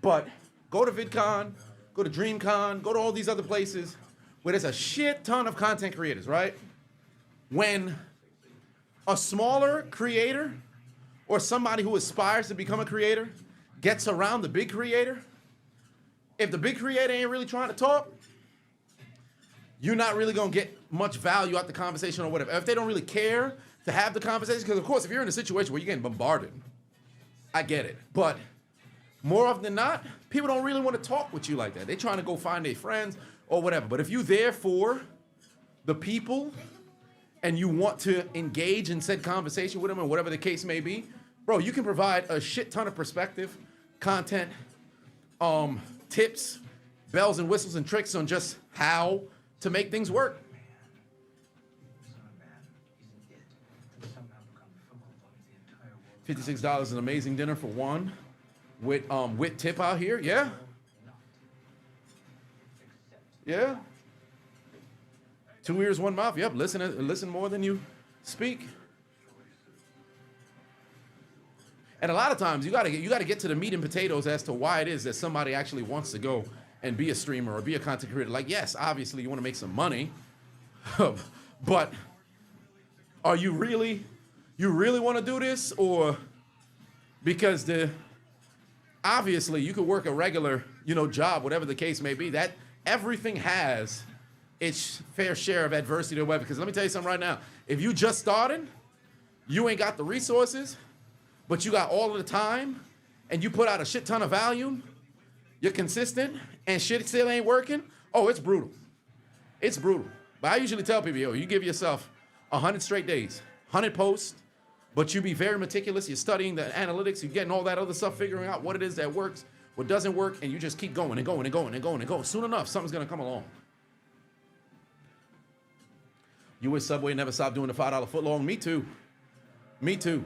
but go to VidCon, go to DreamCon, go to all these other places where there's a shit ton of content creators, right? When a smaller creator or somebody who aspires to become a creator gets around the big creator, if the big creator ain't really trying to talk, you're not really gonna get much value out the conversation or whatever. If they don't really care to have the conversation, because of course, if you're in a situation where you're getting bombarded, I get it. But more often than not, people don't really want to talk with you like that. They're trying to go find their friends or whatever. But if you're there for the people and you want to engage in said conversation with them or whatever the case may be, bro, you can provide a shit ton of perspective, content, tips, bells and whistles and tricks on just how to make things work. $56 is an amazing dinner for one with tip out here. Yeah. Yeah. 2 ears, one mouth. Yep. Listen more than you speak. And a lot of times you gotta get to the meat and potatoes as to why it is that somebody actually wants to go and be a streamer or be a content creator. Like, yes, obviously you want to make some money, but are you really want to do this, or because obviously you could work a regular, job, whatever the case may be, that everything has its fair share of adversity or whatever. Because let me tell you something right now. If you just started, you ain't got the resources, but you got all of the time, and you put out a shit ton of volume, you're consistent, and shit still ain't working, oh, it's brutal. It's brutal. But I usually tell people, you give yourself 100 straight days, 100 posts, but you be very meticulous. You're studying the analytics, you're getting all that other stuff, figuring out what it is that works, what doesn't work, and you just keep going and going and going and going and going. Soon enough, something's gonna come along. You wish Subway never stopped doing the $5 footlong? Me too. Me too.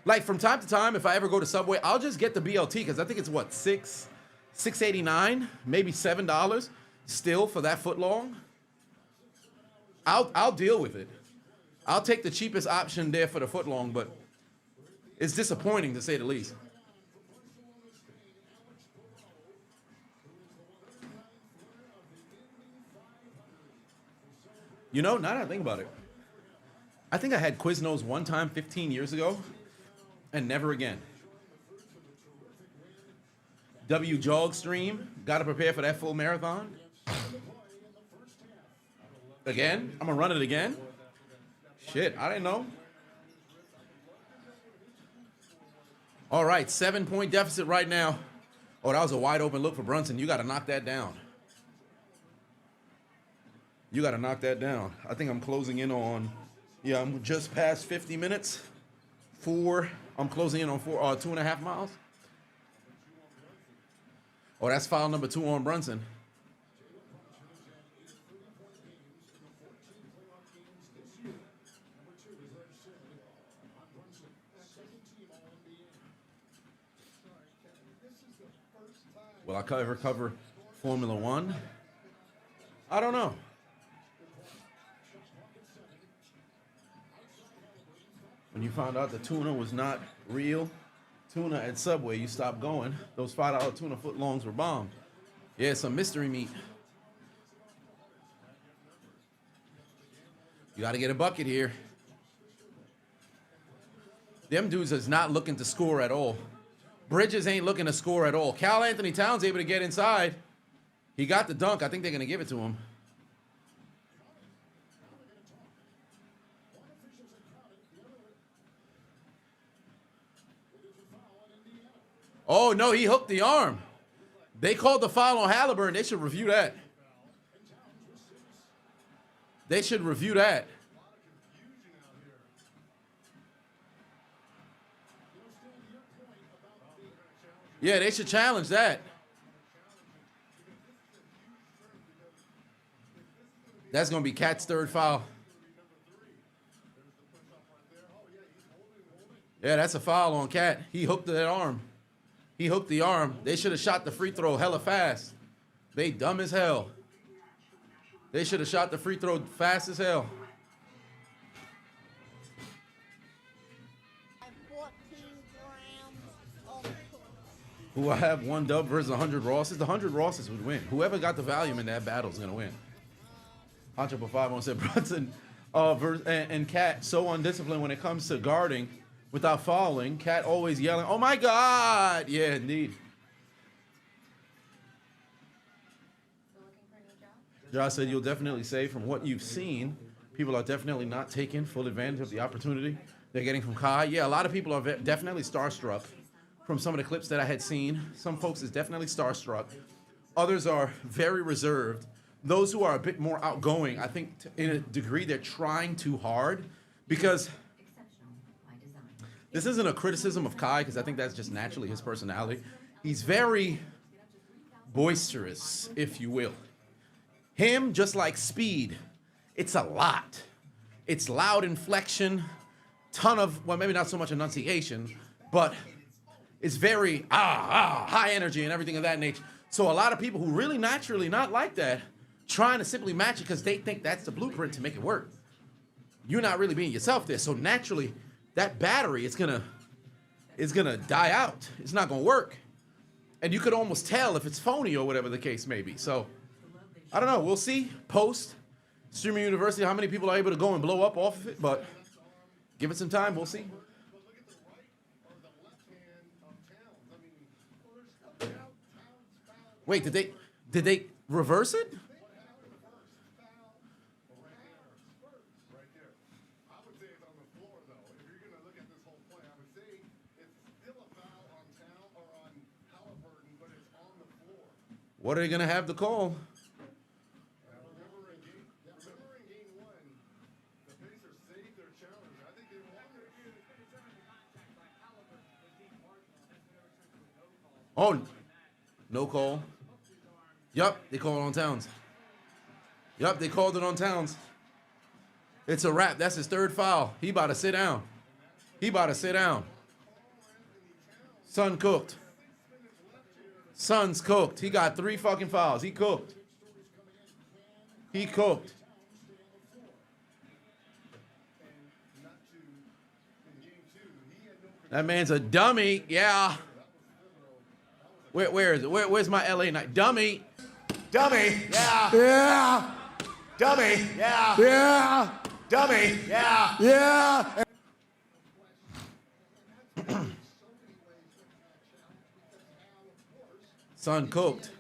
Like from time to time, if I ever go to Subway, I'll just get the BLT because I think it's what, $6.89, maybe $7 still for that footlong. I'll deal with it. I'll take the cheapest option there for the footlong, but it's disappointing to say the least. Now that I think about it, I think I had Quiznos one time 15 years ago and never again. W jog stream, gotta prepare for that full marathon. Again? I'm gonna run it again? Shit, I didn't know. All right, 7-point deficit right now Oh, that was a wide open look for Brunson. You got to knock that down. You got to knock that down. I think I'm closing in on, yeah, I'm just past 50 minutes. I'm closing in on 2.5 miles. Oh, that's foul number 2 on Brunson. Will I ever cover Formula One? I don't know. When you found out the tuna was not real tuna at Subway, you stopped going. Those $5 tuna footlongs were bombed. Yeah, some mystery meat. You got to get a bucket here. Them dudes is not looking to score at all. Bridges ain't looking to score at all. Cal Anthony Towns able to get inside. He got the dunk. I think they're going to give it to him. Oh, no, he hooked the arm. They called the foul on Hailban. They should review that. They should review that. Yeah, they should challenge that. That's going to be Cat's 3rd foul. Yeah, that's a foul on Cat. He hooked that arm. He hooked the arm. They should have shot the free throw hella fast. They dumb as hell. They should have shot the free throw fast as hell. Who I have 1 dub versus 100 Rosses. The 100 Rosses would win. Whoever got the volume in that battle is going to win. Honcho for 5 on said Brunson and Cat so undisciplined when it comes to guarding without fouling. Cat always yelling, "Oh my God!" Yeah, indeed. Josh said you'll definitely say from what you've seen, people are definitely not taking full advantage of the opportunity they're getting from Kai. Yeah, a lot of people are definitely starstruck from some of the clips that I had seen. Some folks is definitely starstruck. Others are very reserved. Those who are a bit more outgoing, I think in a degree they're trying too hard, because this isn't a criticism of Kai, because I think that's just naturally his personality. He's very boisterous, if you will. Him, just like Speed, it's a lot. It's loud inflection, ton of, well, maybe not so much enunciation, but it's very high energy and everything of that nature. So a lot of people who really naturally not like that, trying to simply match it because they think that's the blueprint to make it work. You're not really being yourself there. So naturally, that battery is gonna die out. It's not gonna work. And you could almost tell if it's phony or whatever the case may be. So I don't know. We'll see. Post Streaming University, how many people are able to go and blow up off of it, but give it some time. We'll see. Wait, did they reverse it? What are they gonna have to call? Remember in game 1, the Pacers saved their challenge. I think they won their Oh, no call. Yup, they called it on Towns. Yup, they called it on Towns. It's a wrap. That's his 3rd foul. He about to sit down. He about to sit down. Son cooked. Son's cooked. He got 3 fucking fouls. He cooked. He cooked. That man's a dummy. Yeah. Where is it? Where's my LA night? Dummy. Dummy, yeah. Yeah. Dummy, yeah. Yeah. Dummy, yeah. Yeah. Son cooked.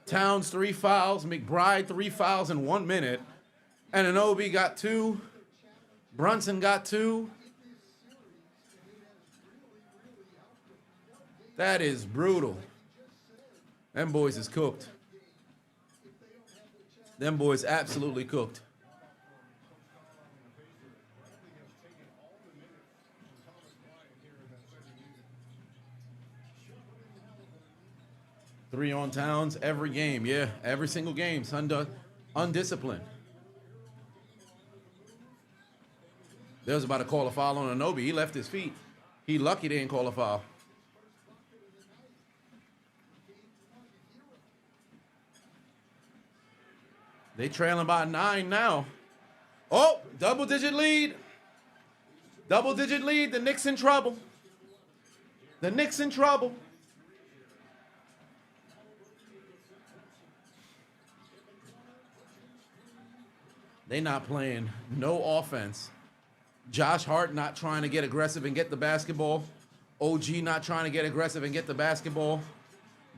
Towns 3 fouls. McBride 3 fouls in 1 minute. Anunoby got 2. Brunson got 2. That is brutal. Them boys is cooked. Them boys absolutely cooked. Three on Towns every game. Yeah, every single game. Undisciplined. They was about to call a foul on Anobi. He left his feet. He lucky they didn't call a foul. They trailing by 9 now. Oh, double-digit lead. Double-digit lead. The Knicks in trouble. The Knicks in trouble. They not playing no offense. Josh Hart not trying to get aggressive and get the basketball. OG not trying to get aggressive and get the basketball.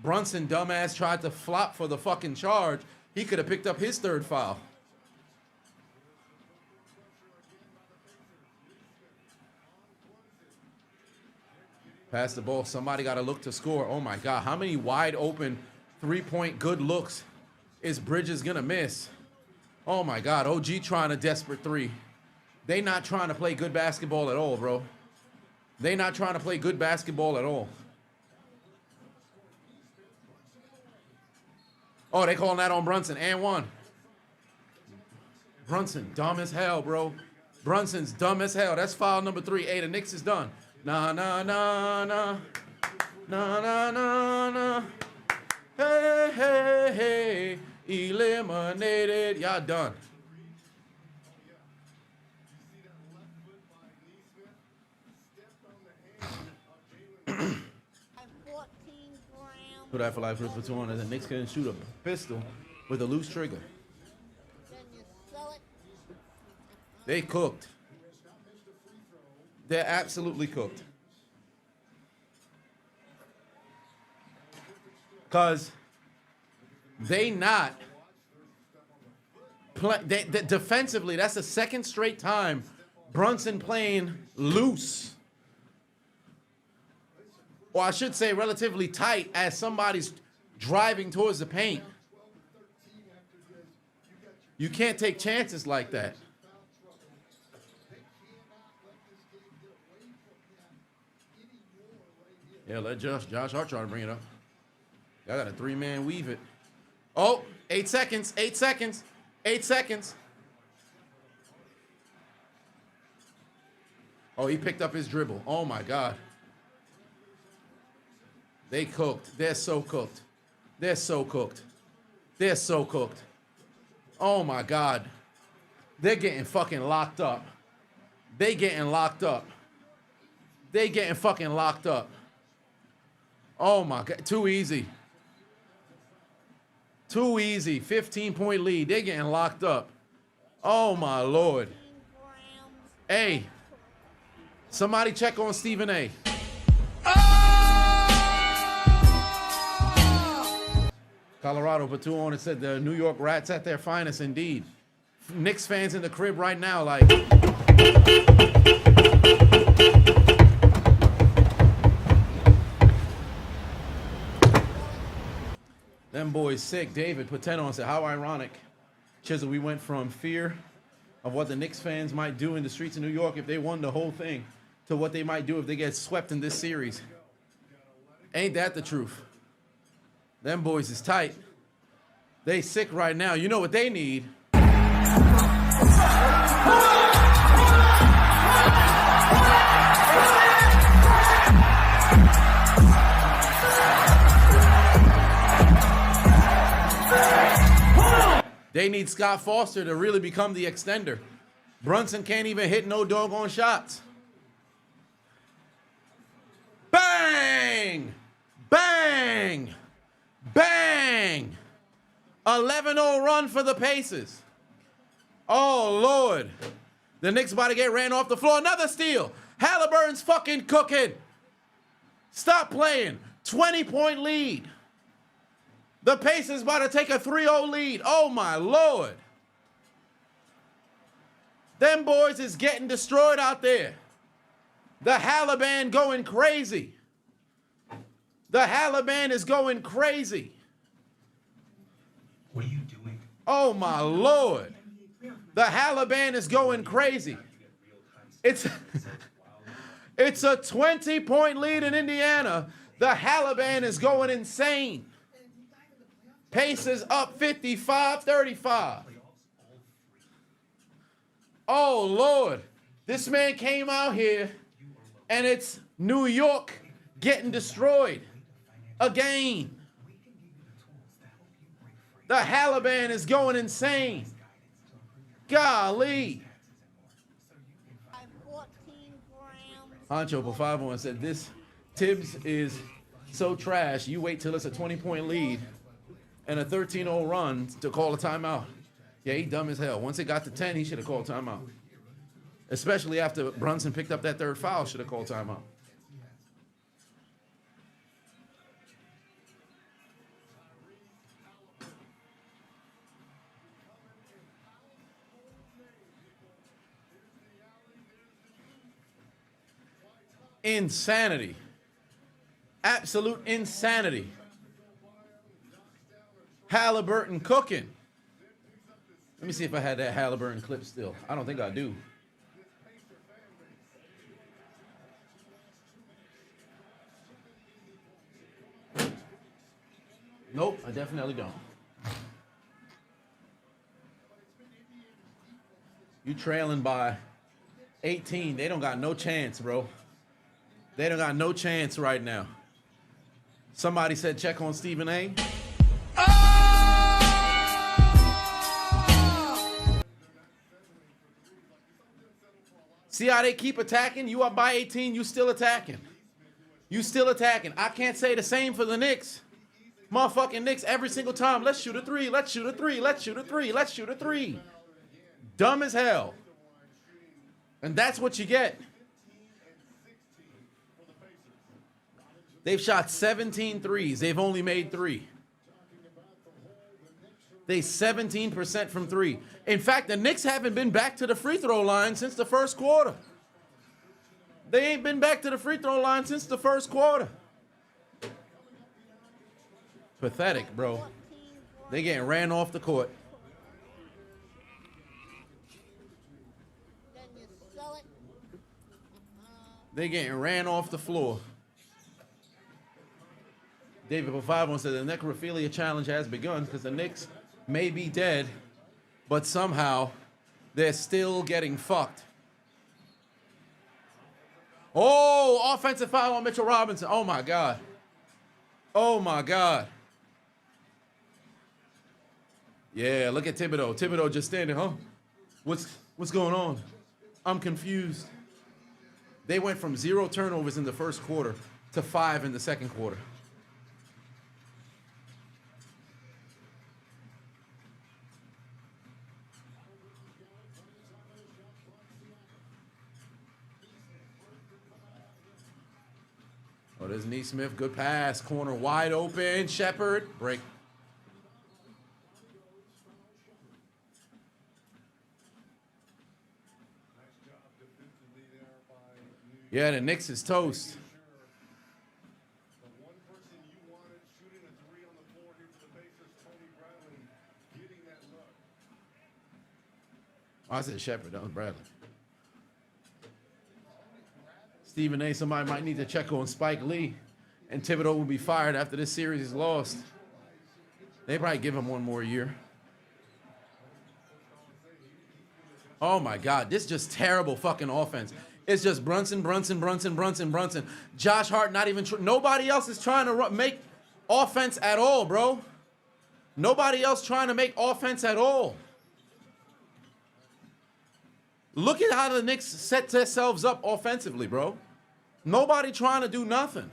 Brunson, dumbass, tried to flop for the fucking charge. He could have picked up his third foul. Pass the ball. Somebody got to look to score. Oh, my God. How many wide open three-point good looks is Bridges going to miss? Oh, my God. OG trying a desperate three. They not trying to play good basketball at all, bro. They not trying to play good basketball at all. Oh, they calling that on Brunson. And one. Brunson, dumb as hell, bro. Brunson's dumb as hell. That's foul number 3. Hey, the Knicks is done. Nah, nah, nah, nah. Nah, nah, nah, nah. Hey, hey, hey. Eliminated. Y'all done. Put that for life for 200. The Knicks can shoot a pistol with a loose trigger. They cooked. They're absolutely cooked. Because they not play. Defensively, that's the second straight time Brunson playing loose. Or I should say relatively tight as somebody's driving towards the paint. You can't take chances like that. Yeah, let Josh Hart try to bring it up. I got a 3-man weave it. Oh, 8 seconds, 8 seconds, 8 seconds. Oh, he picked up his dribble. Oh, my God. They cooked. They're so cooked. They're so cooked. They're so cooked. Oh, my God. They're getting fucking locked up. They getting locked up. They getting fucking locked up. Oh, my God. Too easy. Too easy. 15-point lead. They're getting locked up. Oh, my Lord. Hey, somebody check on Stephen A. Colorado put 2 on and said the New York Rats at their finest indeed. Knicks fans in the crib right now like... Them boys sick. David put 10 on and said, how ironic. Chiseled, we went from fear of what the Knicks fans might do in the streets of New York if they won the whole thing to what they might do if they get swept in this series. Ain't that the truth? Them boys is tight. They sick right now. You know what they need? They need Scott Foster to really become the extender. Brunson can't even hit no doggone shots. Bang! Bang! Bang! 11-0 run for the Pacers. Oh, Lord. The Knicks about to get ran off the floor. Another steal. Halliburton's fucking cooking. Stop playing. 20-point lead. The Pacers about to take a 3-0 lead. Oh, my Lord. Them boys is getting destroyed out there. The Hailban going crazy. The Hailban is going crazy. What are you doing? Oh my Lord. The Hailban is going crazy. It's it's a 20-point lead in Indiana. The Hailban is going insane. Pacers up 55-35. Oh Lord. This man came out here and it's New York getting destroyed again. The Hailban is going insane. Golly. Honcho for 5-1 said this Tibbs is so trash. You wait till it's a 20-point lead and a 13-0 run to call a timeout. Yeah, he dumb as hell. Once it got to 10, he should have called timeout. Especially after Brunson picked up that third foul, should have called timeout. Insanity. Absolute insanity. Halliburton cooking. Let me see if I had that Halliburton clip still. I don't think I do. Nope, I definitely don't. You trailing by 18. They don't got no chance, bro. They don't got no chance right now. Somebody said check on Stephen A. See how they keep attacking? You up by 18, you still attacking. You still attacking. I can't say the same for the Knicks. Motherfucking Knicks every single time. Let's shoot a three. Let's shoot a three. Let's shoot a three. Let's shoot a three. Dumb as hell. And that's what you get. They've shot 17 threes. They've only made 3. They 17% from 3. In fact, the Knicks haven't been back to the free throw line since the first quarter. They ain't been back to the free throw line since the first quarter. Pathetic, bro. They getting ran off the court. They getting ran off the floor. David Pavavon said the necrophilia challenge has begun because the Knicks may be dead, but somehow they're still getting fucked. Oh, offensive foul on Mitchell Robinson. Oh my God. Oh my God. Yeah, look at Thibodeau. Thibodeau just standing, huh? What's going on? I'm confused. They went from 0 turnovers in the first quarter to 5 in the second quarter. Oh, there's Neesmith. Good pass. Corner wide open. Shepard. Break. Yeah, the Knicks is toast. The one person you wanted shooting a 3 on the floor here for the Pacers, Tony Bradley, getting that look. Oh, I said Shepard. That was Bradley. Stephen A. Somebody might need to check on Spike Lee, and Thibodeau will be fired after this series is lost. They probably give him one more year. Oh my God, this is just terrible fucking offense. It's just Brunson. Josh Hart not even. Nobody else is trying to make offense at all, bro. Nobody else trying to make offense at all. Look at how the Knicks set themselves up offensively, bro. Nobody trying to do nothing.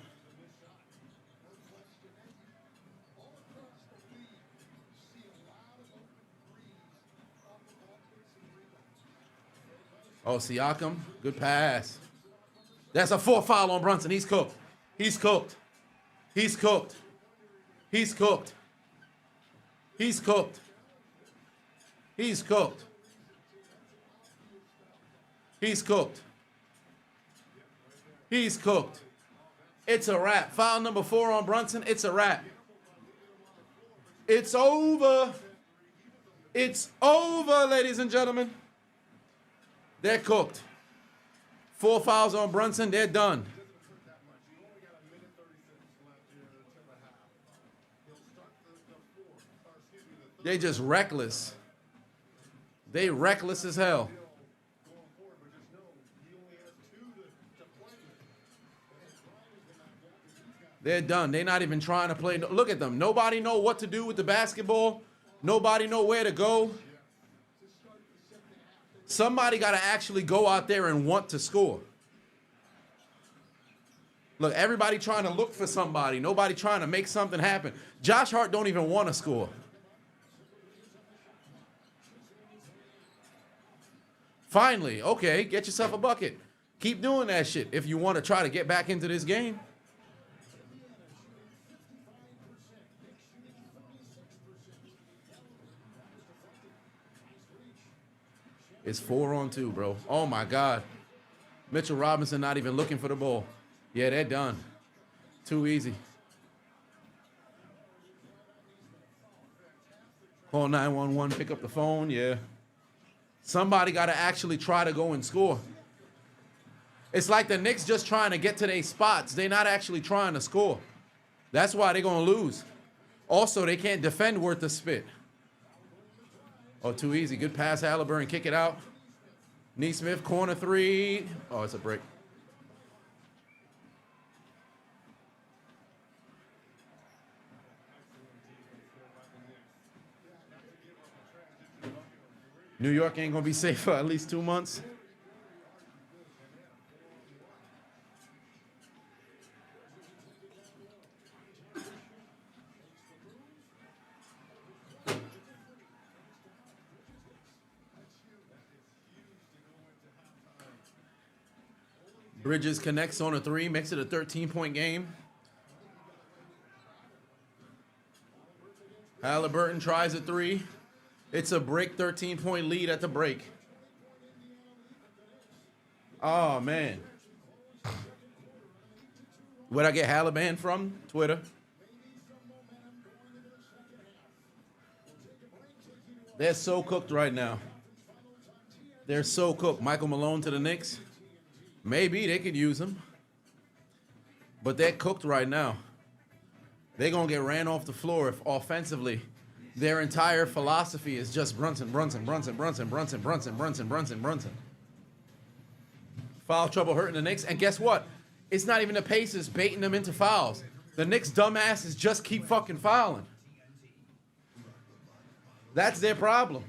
Oh, Siakam, good pass. That's a 4th foul on Brunson. He's cooked. He's cooked. He's cooked. He's cooked. He's cooked. He's cooked. He's cooked. He's cooked. It's a wrap. Foul number 4 on Brunson. It's a wrap. It's over. It's over, ladies and gentlemen. They're cooked. 4 fouls on Brunson. They're done. They just reckless. They reckless as hell. They're done. They're not even trying to play. Look at them. Nobody know what to do with the basketball. Nobody know where to go. Somebody got to actually go out there and want to score. Look, everybody trying to look for somebody. Nobody trying to make something happen. Josh Hart don't even want to score. Finally, okay, get yourself a bucket. Keep doing that shit if you want to try to get back into this game. It's 4 on 2, bro. Oh, my God. Mitchell Robinson not even looking for the ball. Yeah, they're done. Too easy. Call 911, pick up the phone, yeah. Somebody got to actually try to go and score. It's like the Knicks just trying to get to their spots. They're not actually trying to score. That's why they're going to lose. Also, they can't defend worth a spit. Oh, too easy. Good pass, Hailban, kick it out. Neesmith, corner 3. Oh, it's a break. New York ain't going to be safe for at least 2 months. Bridges connects on a 3, makes it a 13-point game. Hailban tries a 3. It's a break, 13-point lead at the break. Oh, man. Where'd I get Hailban from? Twitter. They're so cooked right now. They're so cooked. Michael Malone to the Knicks. Maybe they could use him. But they're cooked right now. They're going to get ran off the floor if offensively their entire philosophy is just Brunson, Brunson, Brunson, Brunson, Brunson, Brunson, Brunson, Brunson, Brunson. Foul trouble hurting the Knicks. And guess what? It's not even the Pacers baiting them into fouls. The Knicks dumbasses just keep fucking fouling. That's their problem.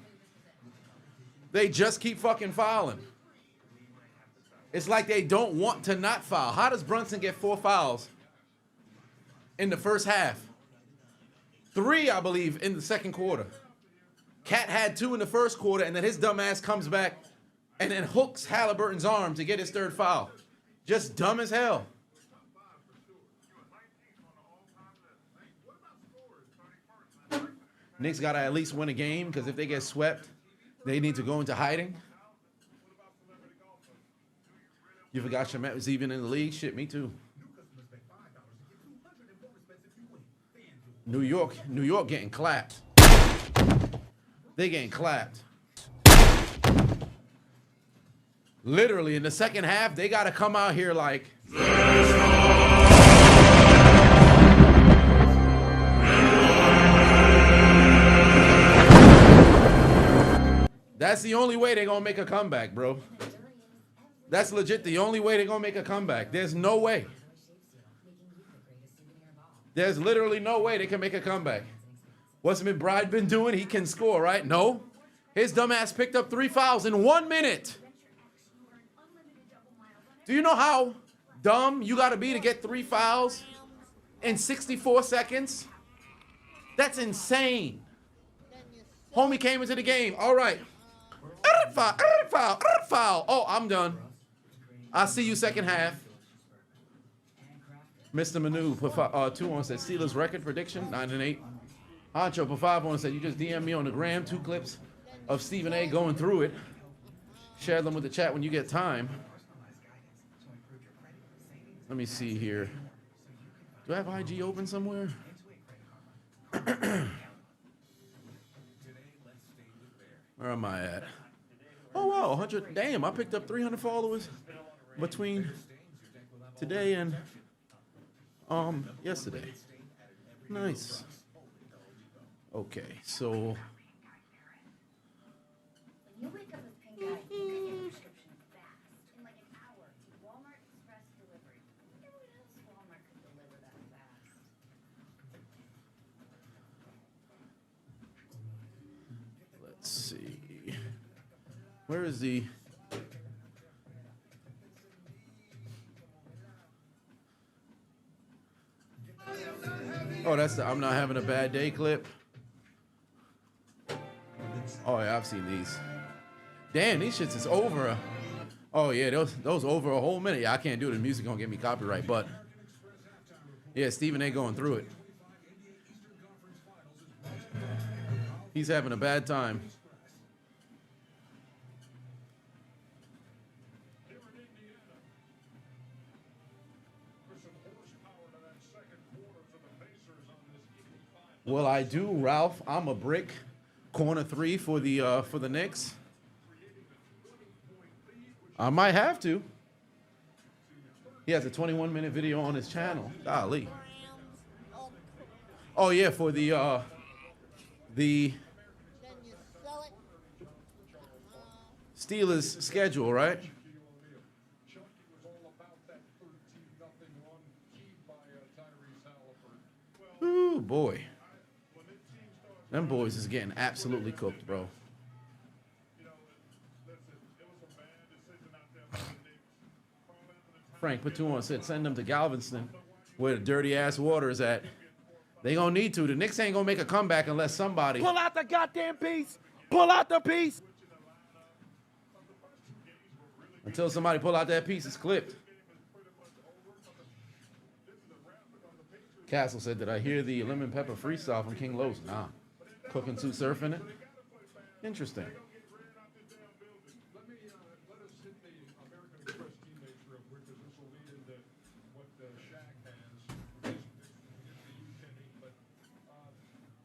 They just keep fucking fouling. It's like they don't want to not foul. How does Brunson get 4 fouls in the first half? 3, I believe, in the second quarter. Cat had 2 in the first quarter, and then his dumb ass comes back and then hooks Hailban's arm to get his 3rd foul. Just dumb as hell. Knicks got to at least win a game, because if they get swept, they need to go into hiding. You forgot Shamet was even in the league? Shit, me too. New York getting clapped. They getting clapped. Literally, in the second half, they got to come out here like... That's the only way they're going to make a comeback, bro. That's legit the only way they're going to make a comeback. There's no way. There's literally no way they can make a comeback. What's McBride been doing? He can score, right? No. His dumbass picked up 3 fouls in 1 minute. Do you know how dumb you got to be to get 3 fouls in 64 seconds? That's insane. Homie came into the game. All right. Foul. Oh, I'm done. I'll see you second half. Mr. Manu put 2 on, said Steelers record prediction 9-8. Ancho put 5 on, said you just DM me on the gram 2 clips of Stephen A going through it. Share them with the chat when you get time. Let me see here. Do I have IG open somewhere? Where am I at? Oh wow, 100. Damn, I picked up 300 followers between today and yesterday. Nice. Okay, so When you wake up with pink eye, you can get your prescription fast. In like an hour. Walmart Express delivery. I wonder what else Walmart could deliver that fast. let's see. Where is the? Oh, that's the I'm not having a bad day clip. Oh yeah, I've seen these. Damn, these shits is over. Oh yeah, those over a whole minute. Yeah, I can't do it. The music gonna get me copyright, but yeah, Stephen A going through it. He's having a bad time. Here in Indiana, there's some horsepower to that second quarter for the Pacers on this evening final. Well, I do, Ralph. I'm a brick. Corner 3 for the Knicks. I might have to. He has a 21-minute video on his channel. Golly. Oh yeah, for the Steelers schedule, right? Chucky was all about that 13-0 run keyed by Tyrese Halliburton. Well, Ooh boy, when this team starts, them boys is getting absolutely cooked, bro. you know, listen, it was a bad decision out there by the Knicks. Carl Anthony Frank Patuan said send them to Galveston, where the dirty ass water is at. They gonna need to. The Knicks ain't gonna make a comeback unless somebody. Pull out the goddamn piece. Pull out the piece. Until somebody pull out that piece, it's clipped. Castle said, did I hear the lemon pepper freestyle from King Los? Nah. Cooking Two surfing it? Interesting. Let us hit the American Express teammates real quick, because this will lead into what Shaq has. But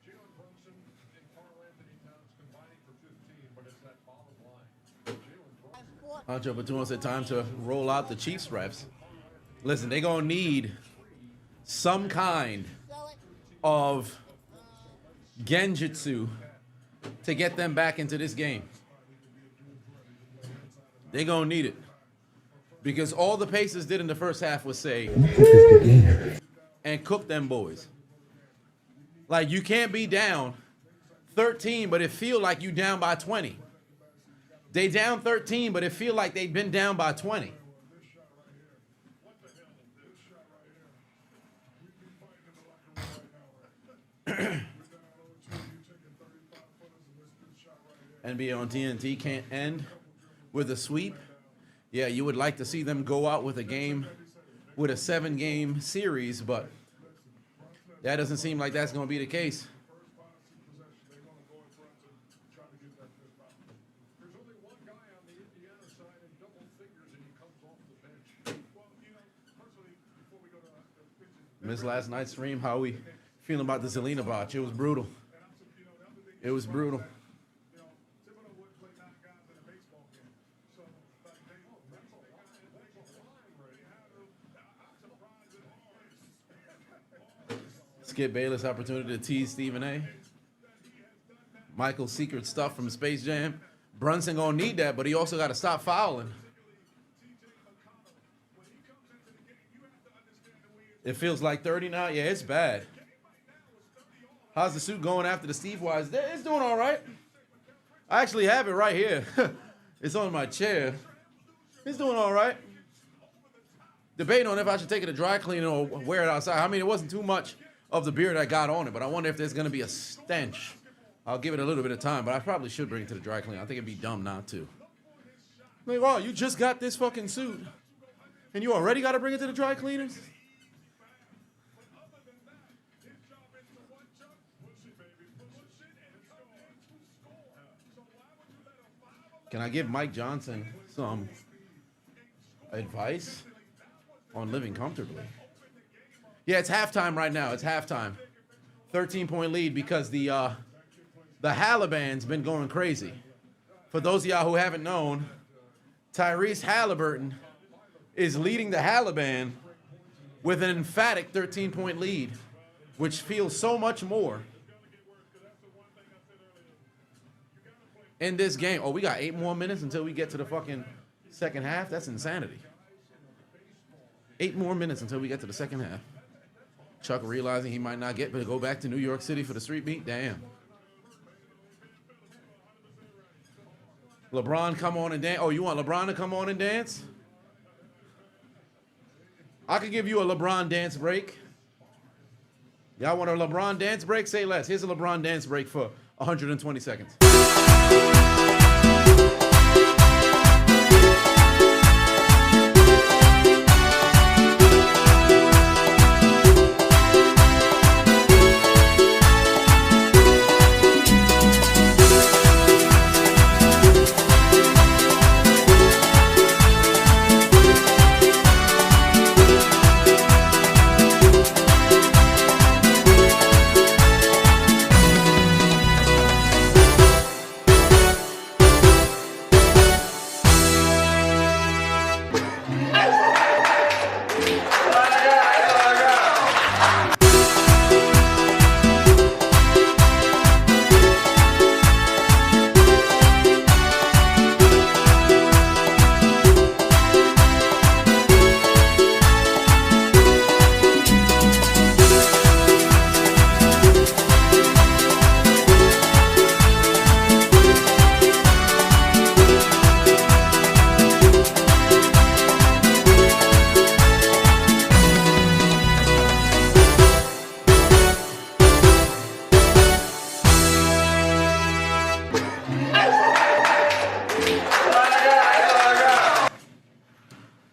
Jalen Brunson and Carl Anthony Towns combining for 15, but it's that bottom line. Jalen Brunson. Hunter Patuan said, time to roll out the Chiefs refs. Listen, they gonna need some kind of genjutsu to get them back into this game. They gonna need it. Because all the Pacers did in the first half was say, and cook them boys. Like, you can't be down 13, but it feel like you down by 20. They down 13, but it feel like they've been down by 20. NBA on TNT can't end with a sweep. Yeah, you would like to see them go out with a game, with a 7-game series, but that doesn't seem like that's going to be the case. There's only one guy on the Indiana side in double figures, and he comes off the bench. Well, you know, personally, before we go to the pitches, Missed last night's stream. How we feeling about the Zelina botch? It was brutal. It was brutal. you know, Thibodeau would play 9 guys in a baseball game. So, like, that's a line right now. I'm surprised at Skip Bayless opportunity to tease Stephen A. Michael's secret stuff from Space Jam. Brunson gonna need that, but he also got to stop fouling. It feels like 30 now. Yeah, it's bad. How's the suit going after the Steve Wise? It's doing all right. I actually have it right here. It's on my chair. It's doing all right. Debating on if I should take it to dry cleaning or wear it outside. I mean, it wasn't too much of the beard I got on it, but I wonder if there's going to be a stench. I'll give it a little bit of time, but I probably should bring it to the dry cleaner. I think it'd be dumb not to. Like, oh, you just got this fucking suit, and you already got to bring it to the dry cleaners? Can I give Mike Johnson some advice on living comfortably? Yeah, it's halftime right now. It's halftime. 13-point lead because the Hailban's been going crazy. For those of y'all who haven't known, Tyrese Halliburton is leading the Hailban with an emphatic 13-point lead, which feels so much more in this game. Oh, we got 8 more minutes until we get to the fucking second half? That's insanity. 8 more minutes until we get to the second half. Chuck realizing he might not get to go back to New York City for the street meet. Damn. LeBron come on and dance. Oh, you want LeBron to come on and dance? I could give you a LeBron dance break. Y'all want a LeBron dance break? Say less. Here's a LeBron dance break for 120 seconds.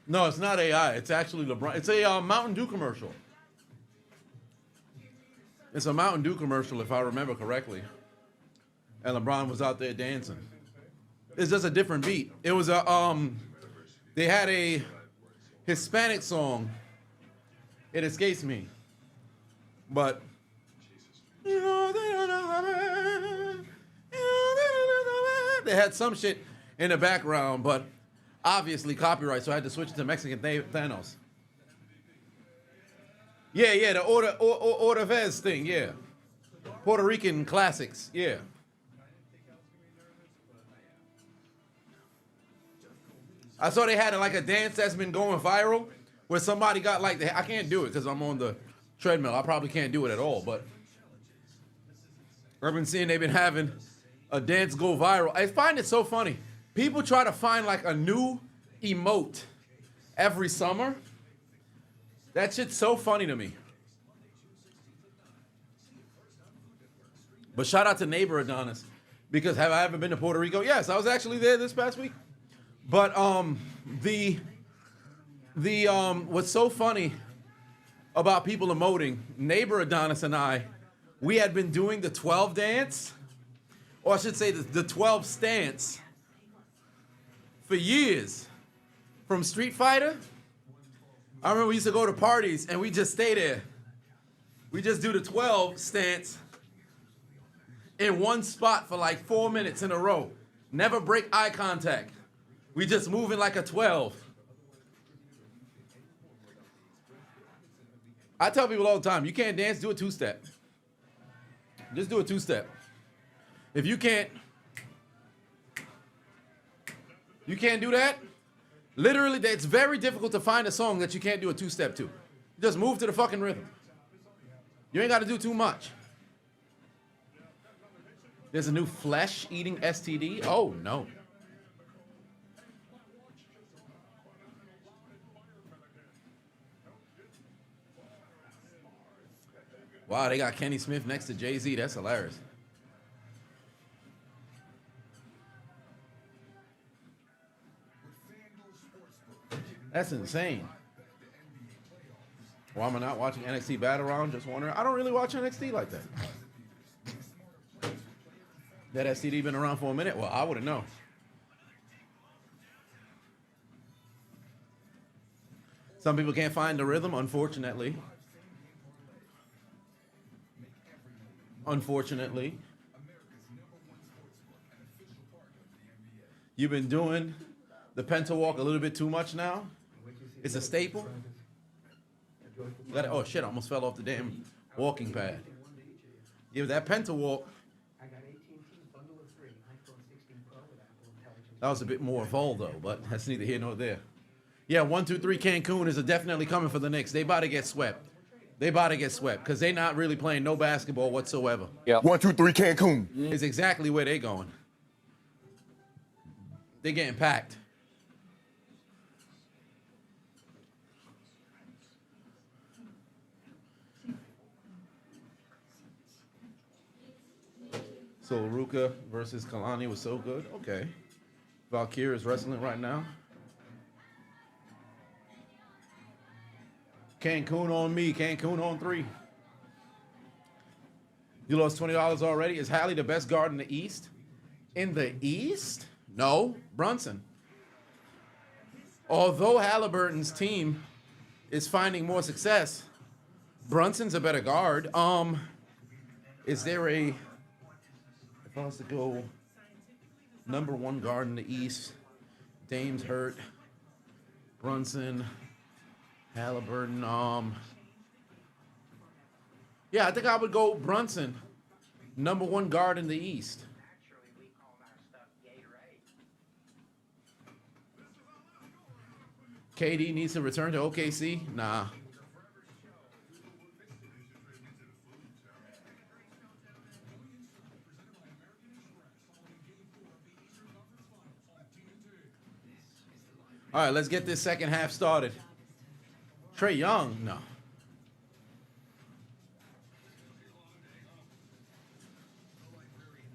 No, it's not AI. It's actually LeBron. It's a Mountain Dew commercial. It's a Mountain Dew commercial, if I remember correctly. And LeBron was out there dancing. It's just a different beat. It was a they had a Hispanic song. It escapes me, but they had some shit in the background, but obviously copyright, so I had to switch it to Mexican Thanos. Yeah, the Order Vez thing, yeah. Puerto Rican classics, yeah. I saw they had like a dance that's been going viral where somebody got like, I can't do it because I'm on the treadmill. I probably can't do it at all, but I've been seeing they've been having a dance go viral. I find it so funny. People try to find like a new emote every summer. That shit's so funny to me. But shout out to neighbor Adonis, because have I ever been to Puerto Rico? Yes, I was actually there this past week. But what's so funny about people emoting, neighbor Adonis and I, we had been doing the 12 dance, or I should say the 12 stance for years. From Street Fighter, I remember we used to go to parties and we just stay there. We just do the 12 stance in one spot for like 4 minutes in a row. Never break eye contact. We just moving like a 12. I tell people all the time, you can't dance, do a 2-step. Just do a 2-step. If you can't do that, literally, it's very difficult to find a song that you can't do a 2-step to. Just move to the fucking rhythm. You ain't got to do too much. There's a new flesh-eating STD. Oh, no. Wow, they got Kenny Smith next to Jay-Z. That's hilarious. That's insane. Why am I not watching NXT Battleground? Just wondering. I don't really watch NXT like that. That STD been around for a minute? Well, I wouldn't know. Some people can't find the rhythm, unfortunately. unfortunately. You've been doing the Penta walk a little bit too much now. It's a staple. Oh shit, I almost fell off the damn walking pad. Yeah, that Penta walk. That was a bit more vol though, but that's neither here nor there. Yeah, 1, 2, 3 Cancun is definitely coming for the Knicks. They about to get swept. They about to get swept because they not really playing no basketball whatsoever. Yeah. 1, 2, 3 Cancun. Is exactly where they going. They getting packed. So Ruka versus Kalani was so good. Okay. Valkyrie is wrestling right now. Cancun on me. Cancun on 3. You lost $20 already. Is Hallie the best guard in the East? In the East? No. Brunson. Although Halliburton's team is finding more success, Brunson's a better guard. Is there a... If I was to go number 1 guard in the East, Dame's hurt, Brunson, Halliburton. Yeah, I think I would go Brunson, number 1 guard in the East. KD needs to return to OKC? Nah. All right, let's get this second half started. Trae Young, no.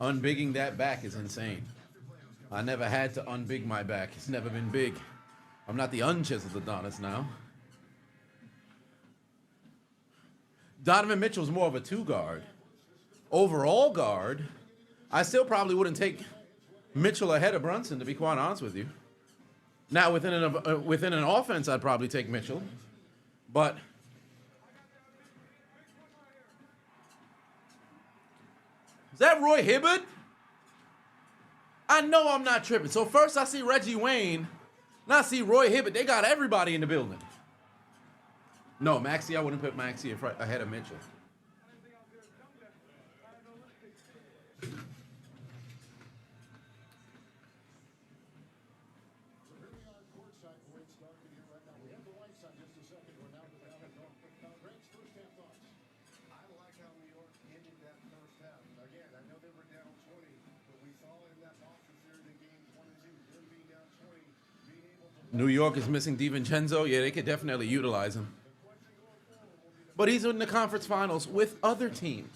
Unbigging that back is insane. I never had to unbig my back. It's never been big. I'm not the unchiseled Adonis now. Donovan Mitchell's more of a 2 guard. Overall guard, I still probably wouldn't take Mitchell ahead of Brunson, to be quite honest with you. Now, within an offense, I'd probably take Mitchell. But is that Roy Hibbert? I know I'm not tripping. So first I see Reggie Wayne, now I see Roy Hibbert. They got everybody in the building. No, Maxey, I wouldn't put Maxey ahead of Mitchell. New York is missing DiVincenzo. Yeah, they could definitely utilize him. But he's in the conference finals with other teams.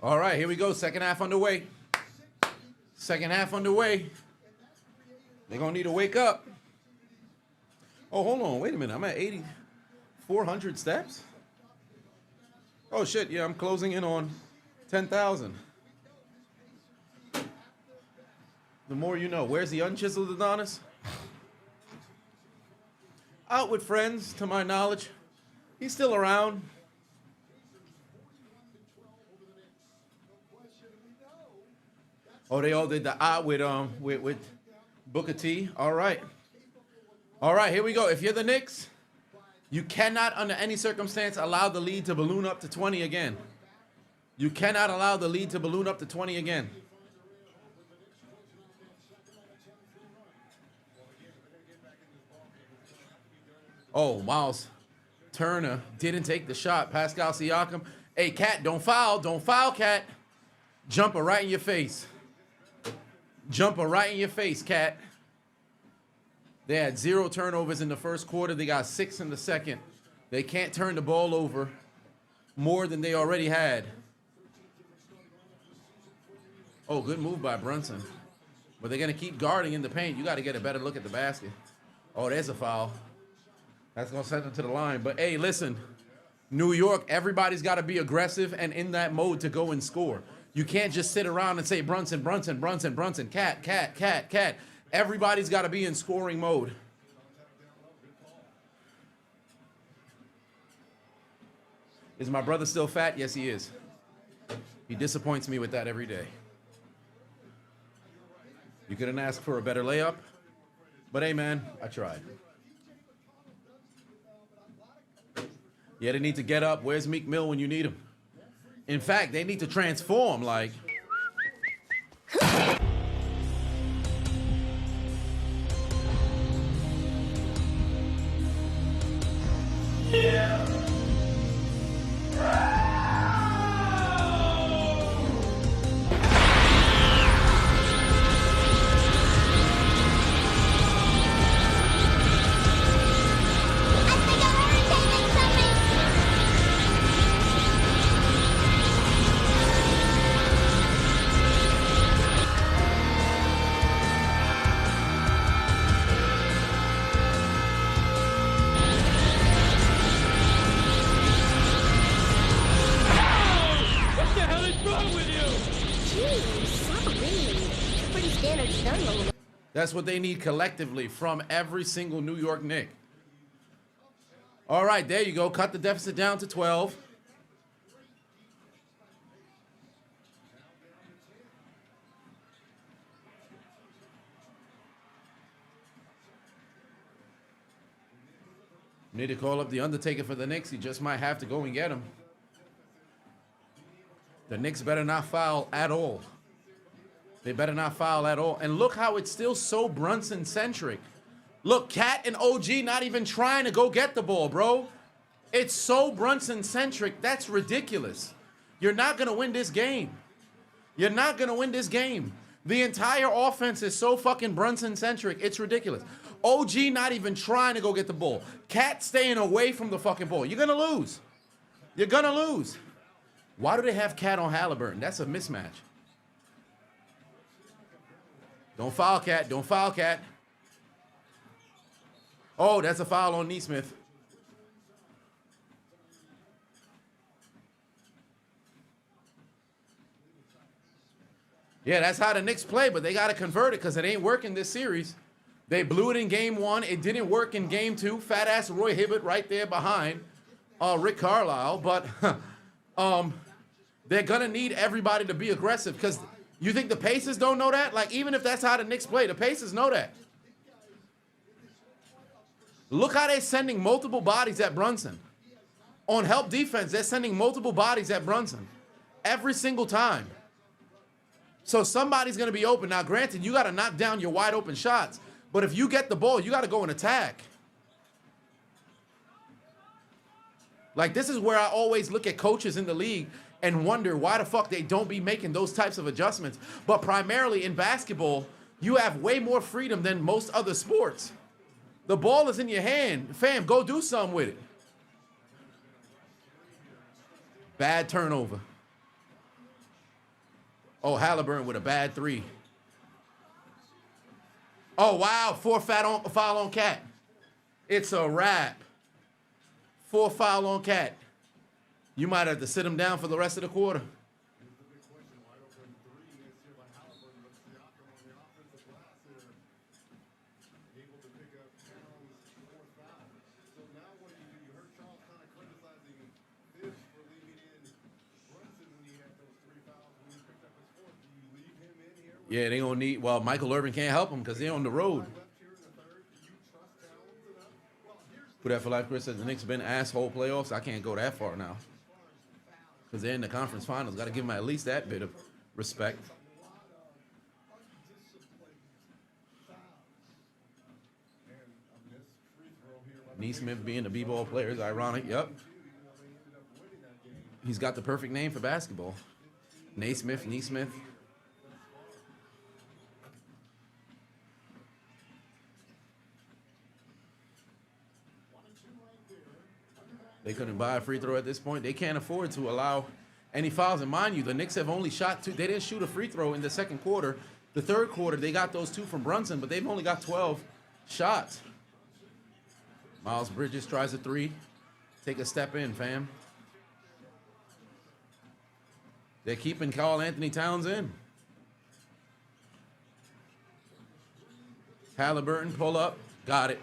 All right, here we go. Second half underway. Second half underway. They're going to need to wake up. Oh, hold on. Wait a minute. I'm at 8,400 steps? Oh, shit. Yeah, I'm closing in on 10,000. The more you know. Where's the unchiseled Adonis? Out with friends, to my knowledge. He's still around. Oh, they all did the out with Booker T. All right. All right, here we go. If you're the Knicks, you cannot, under any circumstance, allow the lead to balloon up to 20 again. You cannot allow the lead to balloon up to 20 again. Oh, Miles Turner didn't take the shot. Pascal Siakam. Hey, Cat, don't foul. Don't foul, Cat. Jumper right in your face. Jumper right in your face, Cat. They had 0 turnovers in the first quarter. They got 6 in the second. They can't turn the ball over more than they already had. Oh, good move by Brunson. But they're going to keep guarding in the paint. You got to get a better look at the basket. Oh, there's a foul. That's going to send them to the line. But, hey, listen, New York, everybody's got to be aggressive and in that mode to go and score. You can't just sit around and say Brunson, Brunson, Brunson, Brunson, Cat, Cat, Cat, Cat. Everybody's got to be in scoring mode. Is my brother still fat? Yes, he is. He disappoints me with that every day. You couldn't ask for a better layup, but hey, man, I tried. Yeah, they need to get up. Where's Meek Mill when you need him? In fact, they need to transform, like... That's what they need collectively from every single New York Knick. All right, there you go. Cut the deficit down to 12. Need to call up the Undertaker for the Knicks. He just might have to go and get him. The Knicks better not foul at all. They better not foul at all. And look how it's still so Brunson-centric. Look, Cat and OG not even trying to go get the ball, bro. It's so Brunson-centric. That's ridiculous. You're not going to win this game. You're not going to win this game. The entire offense is so fucking Brunson-centric. It's ridiculous. OG not even trying to go get the ball. Cat staying away from the fucking ball. You're going to lose. You're going to lose. Why do they have Cat on Halliburton? That's a mismatch. Don't foul, Cat. Don't foul, Cat. Oh, that's a foul on Nesmith. Yeah, that's how the Knicks play, but they got to convert it because it ain't working this series. They blew it in game one. It didn't work in game two. Fat-ass Roy Hibbert right there behind Rick Carlisle. But they're going to need everybody to be aggressive because you think the Pacers don't know that? Like, even if that's how the Knicks play, the Pacers know that. Look how they're sending multiple bodies at Brunson. On help defense, they're sending multiple bodies at Brunson every single time. So somebody's going to be open. Now, granted, you got to knock down your wide open shots. But if you get the ball, you got to go and attack. Like, this is where I always look at coaches in the league and wonder why the fuck they don't be making those types of adjustments. But primarily in basketball, you have way more freedom than most other sports. The ball is in your hand. Fam, go do something with it. Bad turnover. Oh, Halliburton with a bad three. Oh, wow. Foul on Cat. It's a wrap. 4 foul on Cat. You might have to sit him down for the rest of the quarter. Yeah, they gonna need. Well, Michael Irvin can't help them because they're on the road. Put that for life, Chris. Says the Knicks have been asshole playoffs. I can't go that far now because they're in the conference finals. Got to give them at least that bit of respect. Nesmith being the b-ball player is ironic. Yep. He's got the perfect name for basketball. Nesmith. They couldn't buy a free throw at this point. They can't afford to allow any fouls. And mind you, the Knicks have only shot 2. They didn't shoot a free throw in the second quarter. The third quarter, they got those 2 from Brunson, but they've only got 12 shots. Miles Bridges tries a 3. Take a step in, fam. They're keeping Karl Anthony Towns in. Halliburton, pull up. Got it.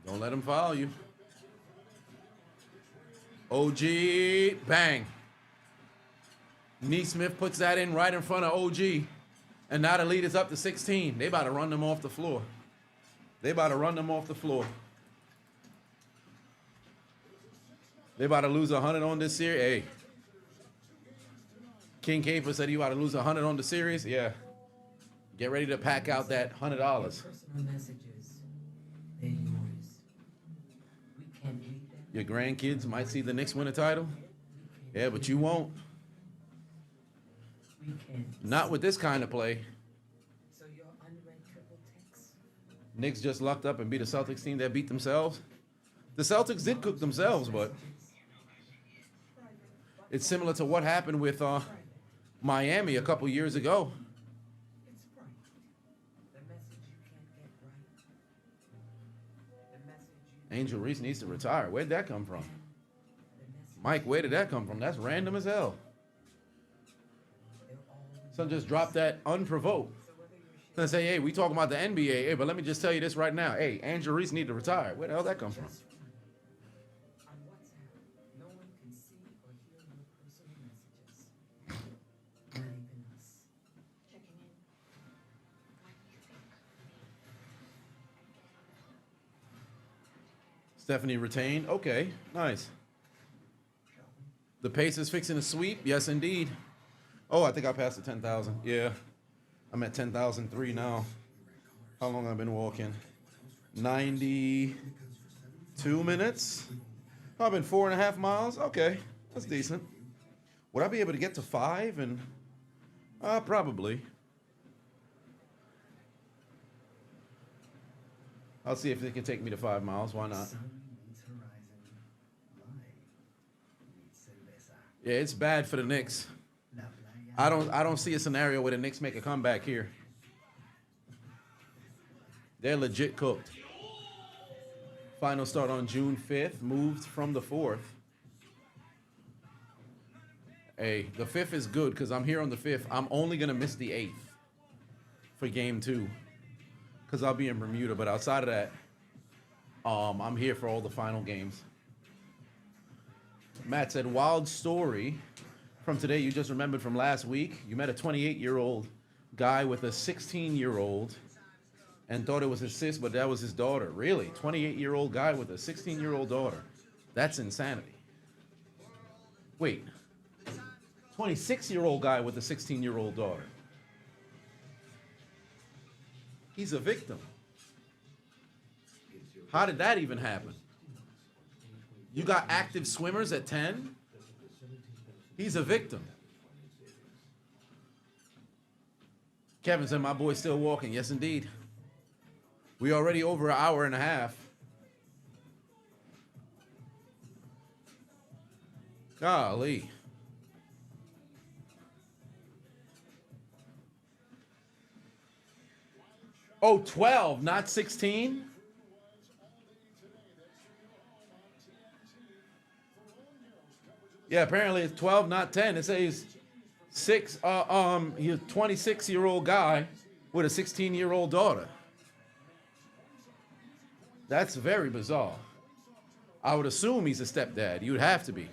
Don't let him foul you. OG, bang. Neesmith puts that in right in front of OG. And now the lead is up to 16. They about to run them off the floor. They about to run them off the floor. They about to lose 100 on this series. Hey. King Caper said he about to lose 100 on the series. Yeah. Get ready to pack out that $100. Personal messages, they're yours. We can't read them. Your grandkids might see the Knicks win a title. Yeah, but you won't. We can't. Not with this kind of play. So your unread triple text. Knicks just lucked up and beat a Celtics team that beat themselves. The Celtics did cook themselves, but it's similar to what happened with Miami a couple years ago. It's right. The message you can't get right. The message you. Angel Reese needs to retire. Where'd that come from? The message. Mike, where did that come from? That's random as hell. They're all. Son just dropped that unprovoked. And say, hey, we talking about the NBA. Hey, but let me just tell you this right now. Hey, Angel Reese need to retire. Where the hell that come from? On WhatsApp, no one can see or hear your personal messages. Not even us. Checking in. What do you think? Stephanie retained. Okay, nice. The Pacers fixing a sweep. Yes, indeed. Oh, I think I passed the 10,000. Yeah. I'm at 10,003 now. How long I've been walking? 92 minutes. I've been 4.5 miles. Okay, that's decent. Would I be able to get to 5? And probably. I'll see if they can take me to 5 miles. Why not? Sun meets horizon. Life meets cerveza. Yeah, it's bad for the Knicks. La playa. I don't see a scenario where the Knicks make a comeback here. They're legit cooked. Final start on June 5th, moved from the 4th. Hey, the 5th is good because I'm here on the 5th. I'm only going to miss the 8th for game 2 because I'll be in Bermuda. But outside of that, I'm here for all the final games. Matt said, wild story from today you just remembered from last week. You met a 28-year-old guy with a 16-year-old and thought it was his sis, but that was his daughter. Really? 28-year-old guy with a 16-year-old daughter. That's insanity. Wait. 26-year-old guy with a 16-year-old daughter. He's a victim. How did that even happen? You got active swimmers at 10? He's a victim. Kevin said, my boy's still walking. Yes, indeed. We already over an hour and a half. Golly. Oh, 12, not 16? Yeah, apparently it's 12, not 10. It says he's a 26-year-old guy with a 16-year-old daughter. That's very bizarre. I would assume he's a stepdad. You'd have to be.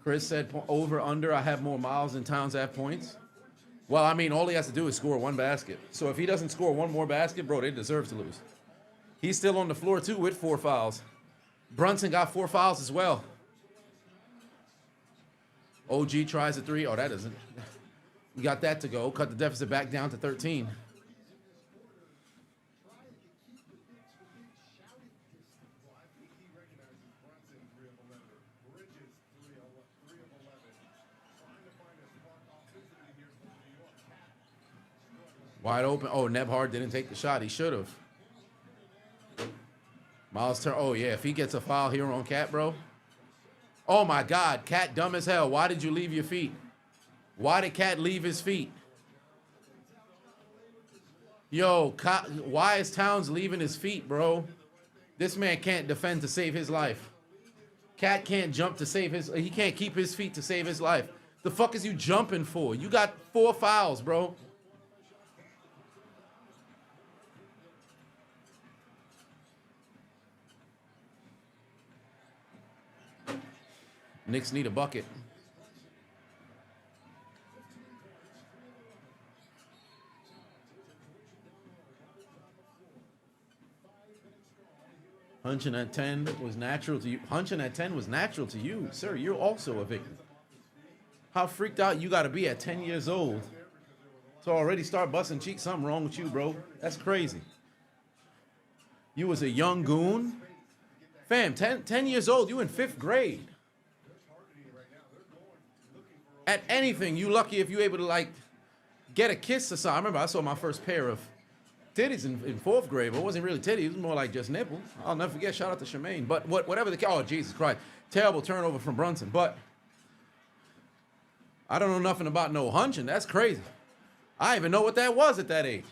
Chris said over, under, I have more miles than Towns have points. Well, I mean, all he has to do is score one basket. So if he doesn't score one more basket, bro, they deserve to lose. He's still on the floor, too, with 4 fouls. Brunson got 4 fouls as well. OG tries a 3. Oh, that isn't. We got that to go. Cut the deficit back down to 13. Wide open. Oh, Nebhard didn't take the shot. He should have. Miles turn. Oh, yeah. If he gets a foul here on Cat, bro. Oh, my God. Cat dumb as hell. Why did you leave your feet? Why did Cat leave his feet? Yo, why is Towns leaving his feet, bro? This man can't defend to save his life. Cat can't jump to save his... He can't keep his feet to save his life. The fuck is you jumping for? You got 4 fouls, bro. Knicks need a bucket. Hunching at 10 was natural to you. Hunching at 10 was natural to you, sir. You're also a victim. How freaked out you got to be at 10 years old to already start busting cheeks? Something wrong with you, bro. That's crazy. You was a young goon. Fam, 10 years old, you in 5th grade. At anything, you lucky if you able to, like, get a kiss or something. I remember I saw my first pair of titties in 4th grade, but it wasn't really titties. It was more like just nipples. I'll never forget. Shout out to Shemaine. But whatever the... Oh, Jesus Christ. Terrible turnover from Brunson. But I don't know nothing about no hunching. That's crazy. I didn't even know what that was at that age.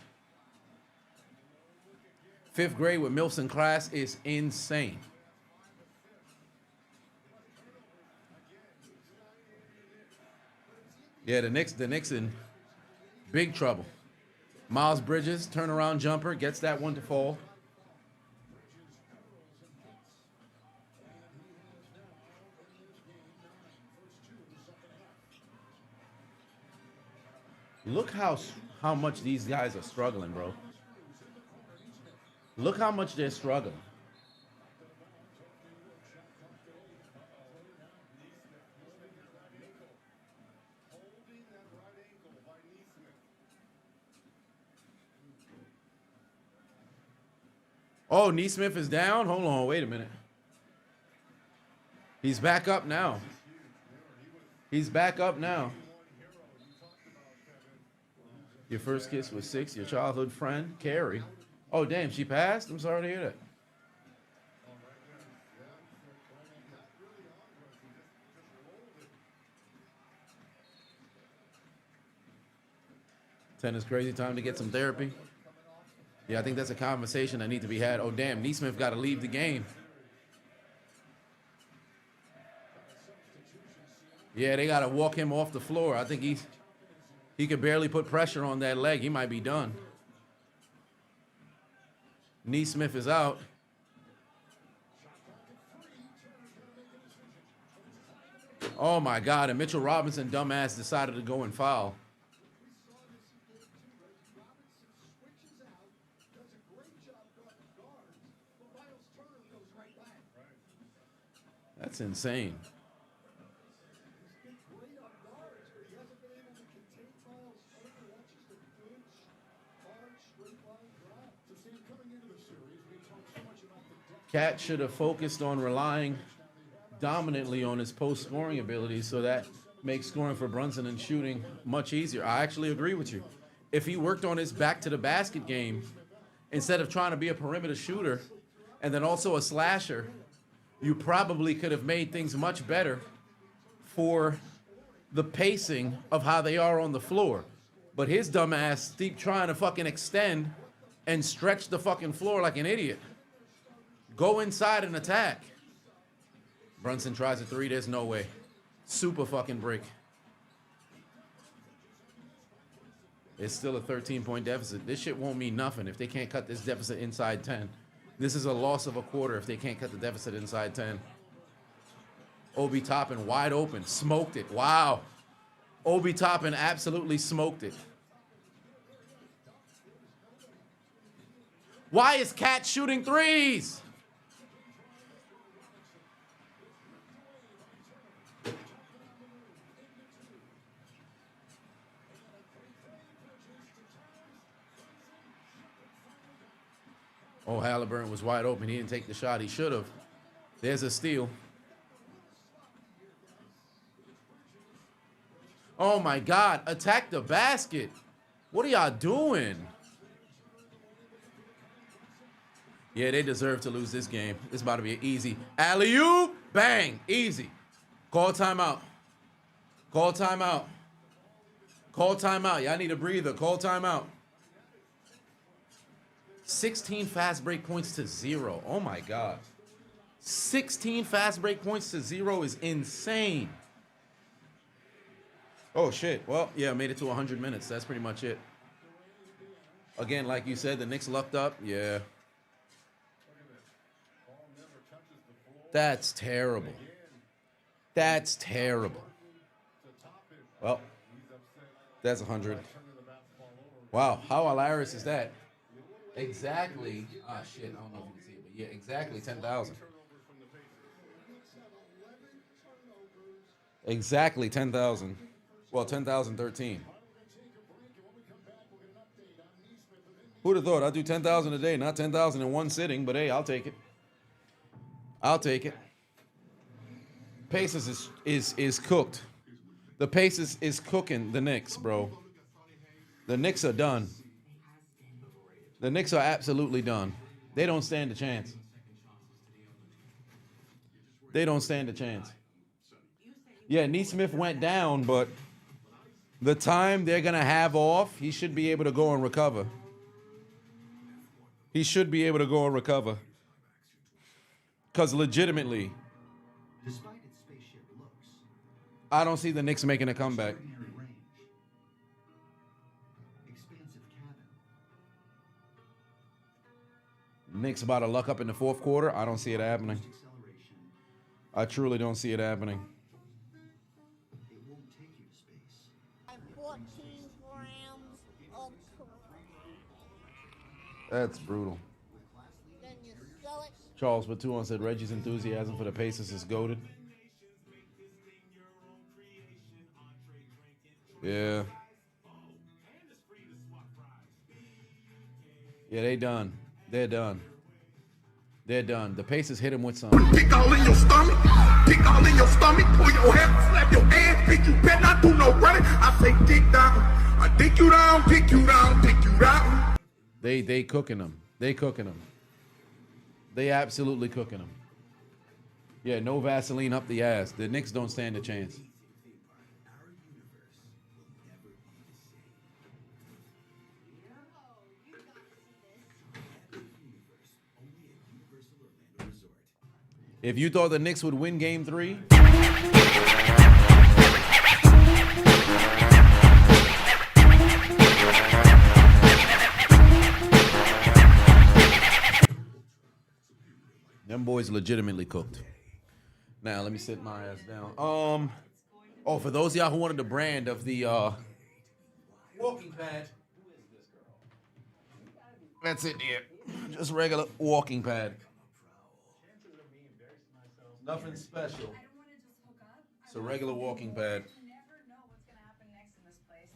5th grade with MILFs in class is insane. Yeah, the Knicks in big trouble. Miles Bridges, turnaround jumper, gets that one to fall. Look how much these guys are struggling, bro. Look how much they're struggling. Oh, Neesmith is down? Hold on, wait a minute. He's back up now. He's back up now. Your first kiss was 6, your childhood friend, Carrie. Oh, damn, she passed? I'm sorry to hear that. Tennis crazy, time to get some therapy. Yeah, I think that's a conversation that needs to be had. Oh, damn, Neesmith got to leave the game. Yeah, they got to walk him off the floor. I think he could barely put pressure on that leg. He might be done. Neesmith is out. Oh, my God, and Mitchell Robinson, dumbass, decided to go and foul. That's insane. Cat should have focused on relying dominantly on his post-scoring abilities, so that makes scoring for Brunson and shooting much easier. I actually agree with you. If he worked on his back-to-the-basket game, instead of trying to be a perimeter shooter and then also a slasher, you probably could have made things much better for the pacing of how they are on the floor. But his dumb ass keep trying to fucking extend and stretch the fucking floor like an idiot. Go inside and attack. Brunson tries a 3. There's no way. Super fucking break. It's still a 13-point deficit. This shit won't mean nothing if they can't cut this deficit inside 10. This is a loss of a quarter if they can't cut the deficit inside 10. Obi Toppin wide open. Smoked it. Wow. Obi Toppin absolutely smoked it. Why is Cat shooting 3s? Oh, Hailban was wide open. He didn't take the shot. He should have. There's a steal. Oh, my God. Attack the basket. What are y'all doing? Yeah, they deserve to lose this game. It's about to be an easy alley-oop. Bang. Easy. Call timeout. Call timeout. Call timeout. Y'all need a breather. Call timeout. 16 fast break points to 0. Oh, my God. 16 fast break points to 0 is insane. Oh, shit. Well, yeah, made it to 100 minutes. That's pretty much it. Again, like you said, the Knicks lucked up. Yeah. That's terrible. That's terrible. Well, that's 100. Wow, how hilarious is that? Exactly. Ah, shit. I don't know if you can see it, but yeah, exactly 10,000. Exactly 10,000. Well, 10,013. Who'd have thought? I'd do 10,000 a day, not 10,000 in one sitting, but hey, I'll take it. I'll take it. Pacers is cooked. The Pacers is cooking the Knicks, bro. The Knicks are done. The Knicks are absolutely done. They don't stand a chance. They don't stand a chance. Yeah, Neesmith went down, but the time they're going to have off, he should be able to go and recover. He should be able to go and recover. Because legitimately, Despite its spaceship looks, I don't see the Knicks making a comeback. extraordinary range, expansive cabin, Knicks about to luck up in the fourth quarter. I don't see it happening. acceleration, I truly don't see it happening. it won't take you to space. 14 grams of coke. That's brutal. Then you sell it. Charles Batuan said Reggie's enthusiasm for the Pacers is goated. Yeah. Yeah, they done. They're done. They're done. The Pacers hit him with some. Pick all in your stomach, pick all in your stomach, pull your hair, slap your ass, bitch, you better not do no running. I say dick down, I dick you down, dick you down, dick you down. They cooking them. They cooking them. They absolutely cooking them. Yeah, no Vaseline up the ass. The Knicks don't stand a chance. If you thought the Knicks would win Game 3, them boys legitimately cooked. Now let me sit my ass down. Oh, for those of y'all who wanted the brand of the walking pad, that's it there. Just regular walking pad. Nothing special. It's a regular walking pad. You never know what's gonna happen next in this place.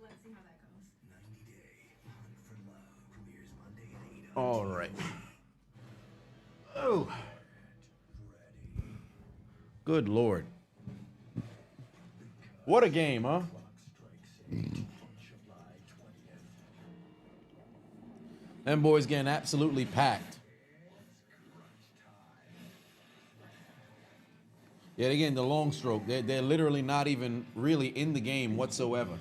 Let's see how that goes. All right. Oh. Good Lord. What a game, huh? Them boys getting absolutely packed. Yeah, they're getting the long stroke. They're literally not even really in the game whatsoever.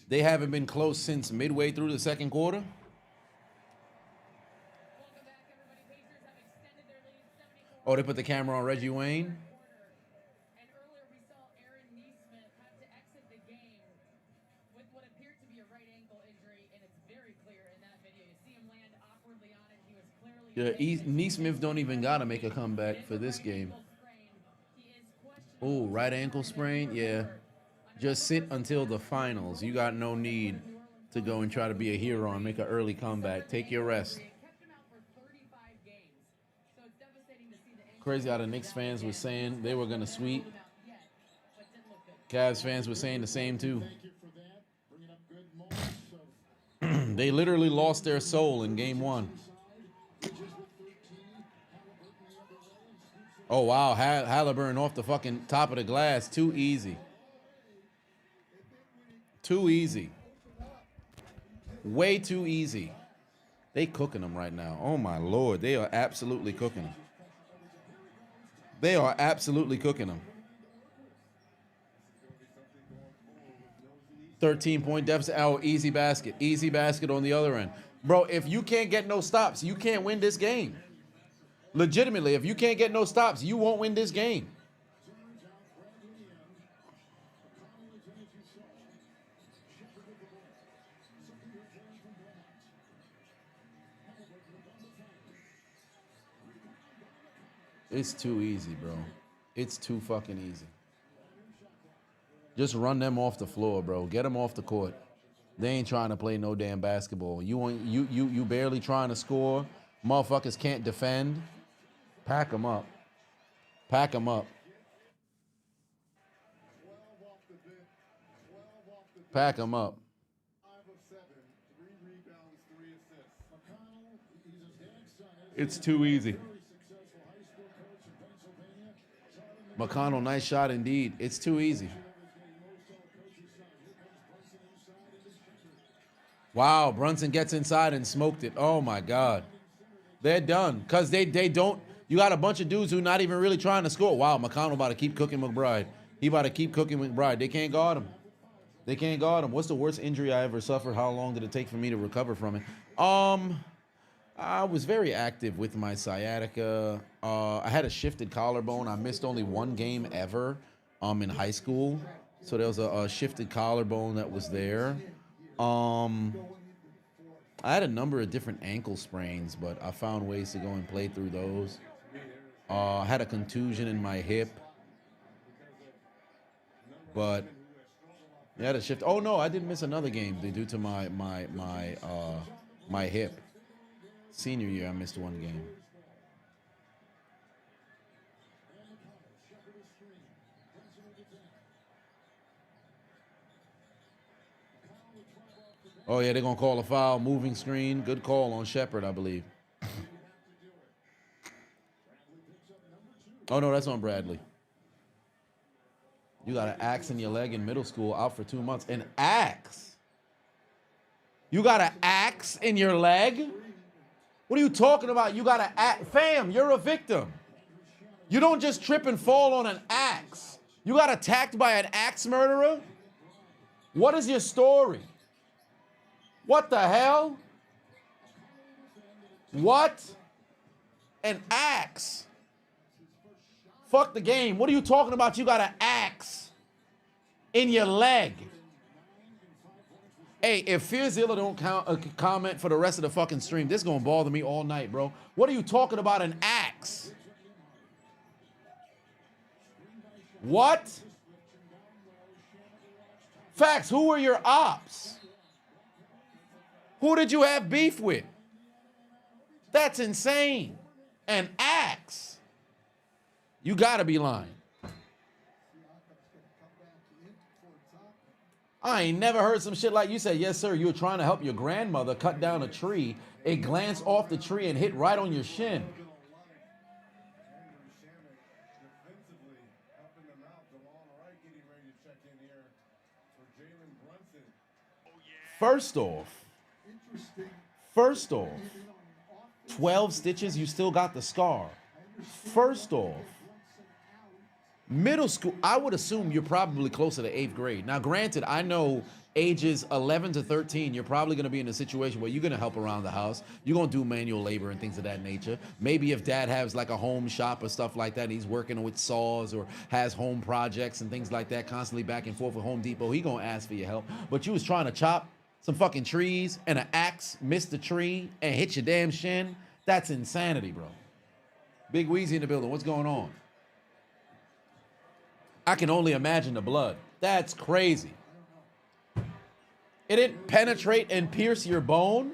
They haven't been close since midway through the second quarter. Oh, they put the camera on Reggie Wayne. And earlier we saw Aaron Neesmith have to exit the game with what appeared to be a right ankle injury, and it's very clear in that video. You see him land awkwardly on it. He was clearly... Yeah, Neesmith don't even got to make a comeback for this game. Oh, right ankle sprain? Yeah. Just sit until the finals. You got no need to go and try to be a hero and make an early comeback. Take your rest. Crazy how the Knicks fans were saying they were going to sweep. Cavs fans were saying the same too. They literally lost their soul in game 1. Oh, wow. Hailban off the fucking top of the glass. Too easy. Too easy. Way too easy. They cooking them right now. Oh, my Lord. They are absolutely cooking them. They are absolutely cooking them. 13-point deficit. Oh, easy basket. Easy basket on the other end. Bro, if you can't get no stops, you can't win this game. Legitimately, if you can't get no stops, you won't win this game. It's too easy, bro. It's too fucking easy. Just run them off the floor, bro. Get them off the court. They ain't trying to play no damn basketball. You barely trying to score. Motherfuckers can't defend. Pack them up. Pack them up. Pack them up. It's too easy. McConnell, nice shot indeed. It's too easy. Wow, Brunson gets inside and smoked it. Oh my God. They're done. Because they don't, you got a bunch of dudes who not even really trying to score. Wow, McConnell about to keep cooking McBride. He about to keep cooking McBride. They can't guard him. They can't guard him. What's the worst injury I ever suffered? How long did it take for me to recover from it? I was very active with my sciatica. I had a shifted collarbone. I missed only one game ever in high school. So there was a shifted collarbone that was there. I had a number of different ankle sprains, but I found ways to go and play through those. I had a contusion in my hip. But I had a shift. Oh no, I didn't miss another game due to my hip. Senior year, I missed one game. Oh yeah, they're gonna call a foul. Moving screen. Good call on Shepard, I believe. Oh no, that's on Bradley. You got an axe in your leg in middle school, out for 2 months. An axe? You got an axe in your leg? What are you talking about? You got an axe. Fam, you're a victim. You don't just trip and fall on an axe. You got attacked by an axe murderer? What is your story? What the hell? What? An axe. Fuck the game. What are you talking about? You got an axe in your leg. Hey, if Fearzilla don't comment for the rest of the fucking stream, this is gonna bother me all night, bro. What are you talking about, an axe? What? Facts, who were your ops? Who did you have beef with? That's insane. An axe. You gotta be lying. I ain't never heard some shit like you said, yes, sir, you were trying to help your grandmother cut down a tree. It glanced off the tree and hit right on your shin. First off, 12 stitches, you still got the scar. First off, middle school, I would assume you're probably closer to 8th grade. Now, granted, I know ages 11 to 13, you're probably going to be in a situation where you're going to help around the house. You're going to do manual labor and things of that nature. Maybe if dad has like a home shop or stuff like that, and he's working with saws or has home projects and things like that, constantly back and forth with Home Depot, he going to ask for your help. But you was trying to chop some fucking trees and an axe missed the tree and hit your damn shin. That's insanity, bro. Big Weezy in the building. What's going on? I can only imagine the blood. That's crazy. It didn't penetrate and pierce your bone?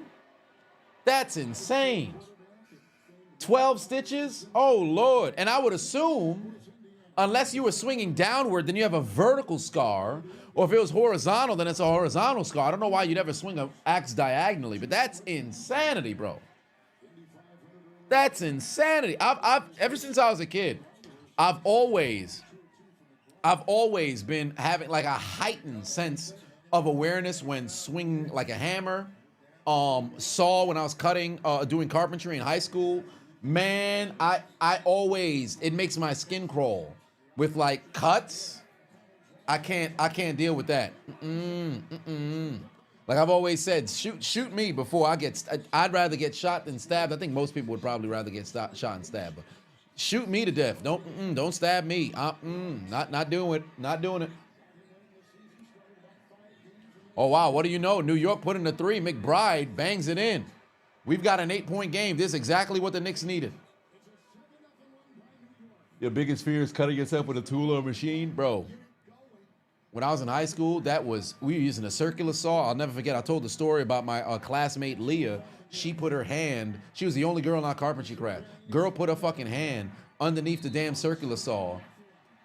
That's insane. 12 stitches? Oh, Lord. And I would assume, unless you were swinging downward, then you have a vertical scar. Or if it was horizontal, then it's a horizontal scar. I don't know why you'd ever swing an axe diagonally, but that's insanity, bro. That's insanity. I've ever since I was a kid, I've always been having like a heightened sense of awareness when swinging like a hammer. Saw when I was cutting, doing carpentry in high school. Man, I always, it makes my skin crawl with like cuts. I can't deal with that. Like I've always said, shoot me before I get. I'd rather get shot than stabbed. I think most people would probably rather get shot and stabbed. But shoot me to death. Don't stab me. Not doing it. Not doing it. Oh wow, what do you know? New York put in the 3. McBride bangs it in. We've got an 8-point game. This is exactly what the Knicks needed. Your biggest fear is cutting yourself with a tool or a machine, bro. When I was in high school, we were using a circular saw. I'll never forget. I told the story about my classmate Leah. She put her hand. She was the only girl in our carpentry craft. Girl put her fucking hand underneath the damn circular saw,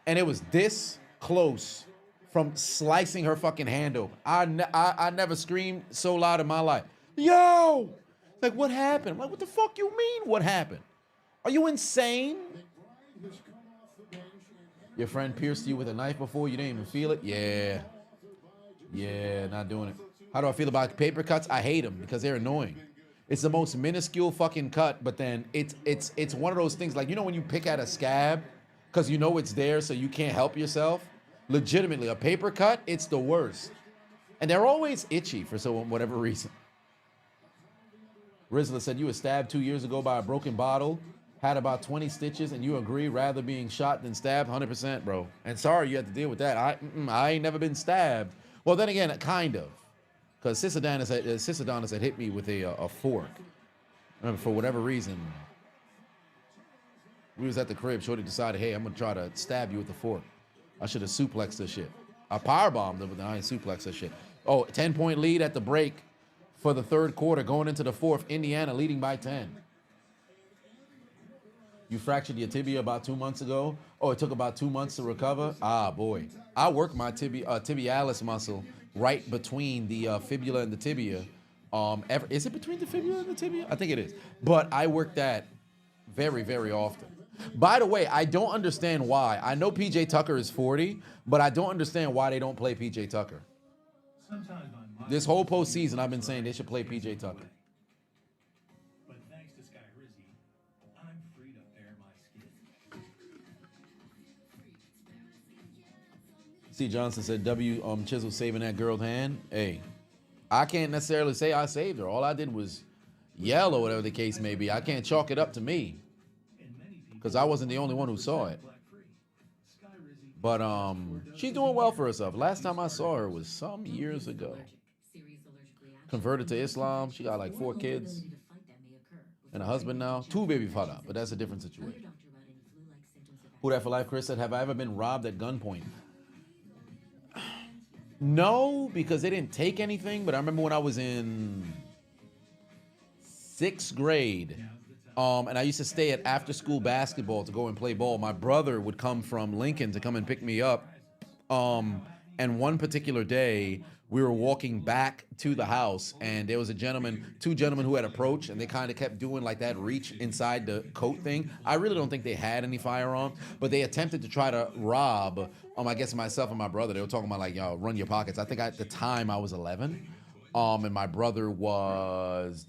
and it was this close from slicing her fucking hand open. I never screamed so loud in my life. Yo! Like, what happened? I'm like, what the fuck you mean, what happened? Are you insane? Your friend pierced you with a knife before, you didn't even feel it? Yeah. Yeah, not doing it. How do I feel about paper cuts? I hate them because they're annoying. It's the most minuscule fucking cut, but then it's one of those things, like, you know when you pick at a scab because you know it's there so you can't help yourself? Legitimately, a paper cut, it's the worst. And they're always itchy for whatever reason. Rizla said you were stabbed 2 years ago by a broken bottle, had about 20 stitches, and you agree rather being shot than stabbed? 100%, bro. And sorry you had to deal with that. I ain't never been stabbed. Well, then again, kind of. Because Sis Adonis had hit me with a fork. Remember, for whatever reason, we was at the crib. Shorty decided, hey, I'm going to try to stab you with a fork. I should have suplexed this shit. I powerbombed her, but then I ain't suplexed this shit. Oh, 10-point lead at the break for the third quarter, going into the fourth. Indiana leading by 10. You fractured your tibia about 2 months ago. Oh, it took about 2 months to recover. Ah, boy. I worked my tibialis muscle right between the fibula and the tibia. Is it between the fibula and the tibia? I think it is. But I work that very, very often. By the way, I don't understand why. I know PJ Tucker is 40, but I don't understand why they don't play PJ Tucker. This whole postseason, I've been saying they should play PJ Tucker. But thanks to Sky Rizzy, I'm free to bare my skin. C. Johnson said, Chisel saving that girl's hand. Hey, I can't necessarily say I saved her. All I did was yell or whatever the case may be. I can't chalk it up to me because I wasn't the only one who saw it. But she's doing well for herself. Last time I saw her was some years ago. Converted to Islam. She got like 4 kids and a husband now. 2 baby father, but that's a different situation. Who that for life? Chris said, have I ever been robbed at gunpoint? No, because they didn't take anything. But I remember when I was in 6th grade, and I used to stay at after-school basketball to go and play ball. My brother would come from Lincoln to come and pick me up. And one particular day, we were walking back to the house, and there was a gentleman, 2 gentlemen who had approached, and they kind of kept doing like that reach inside the coat thing. I really don't think they had any firearm, but they attempted to try to rob, I guess myself and my brother. They were talking about like, yo, run your pockets. I think at the time I was 11. And my brother it was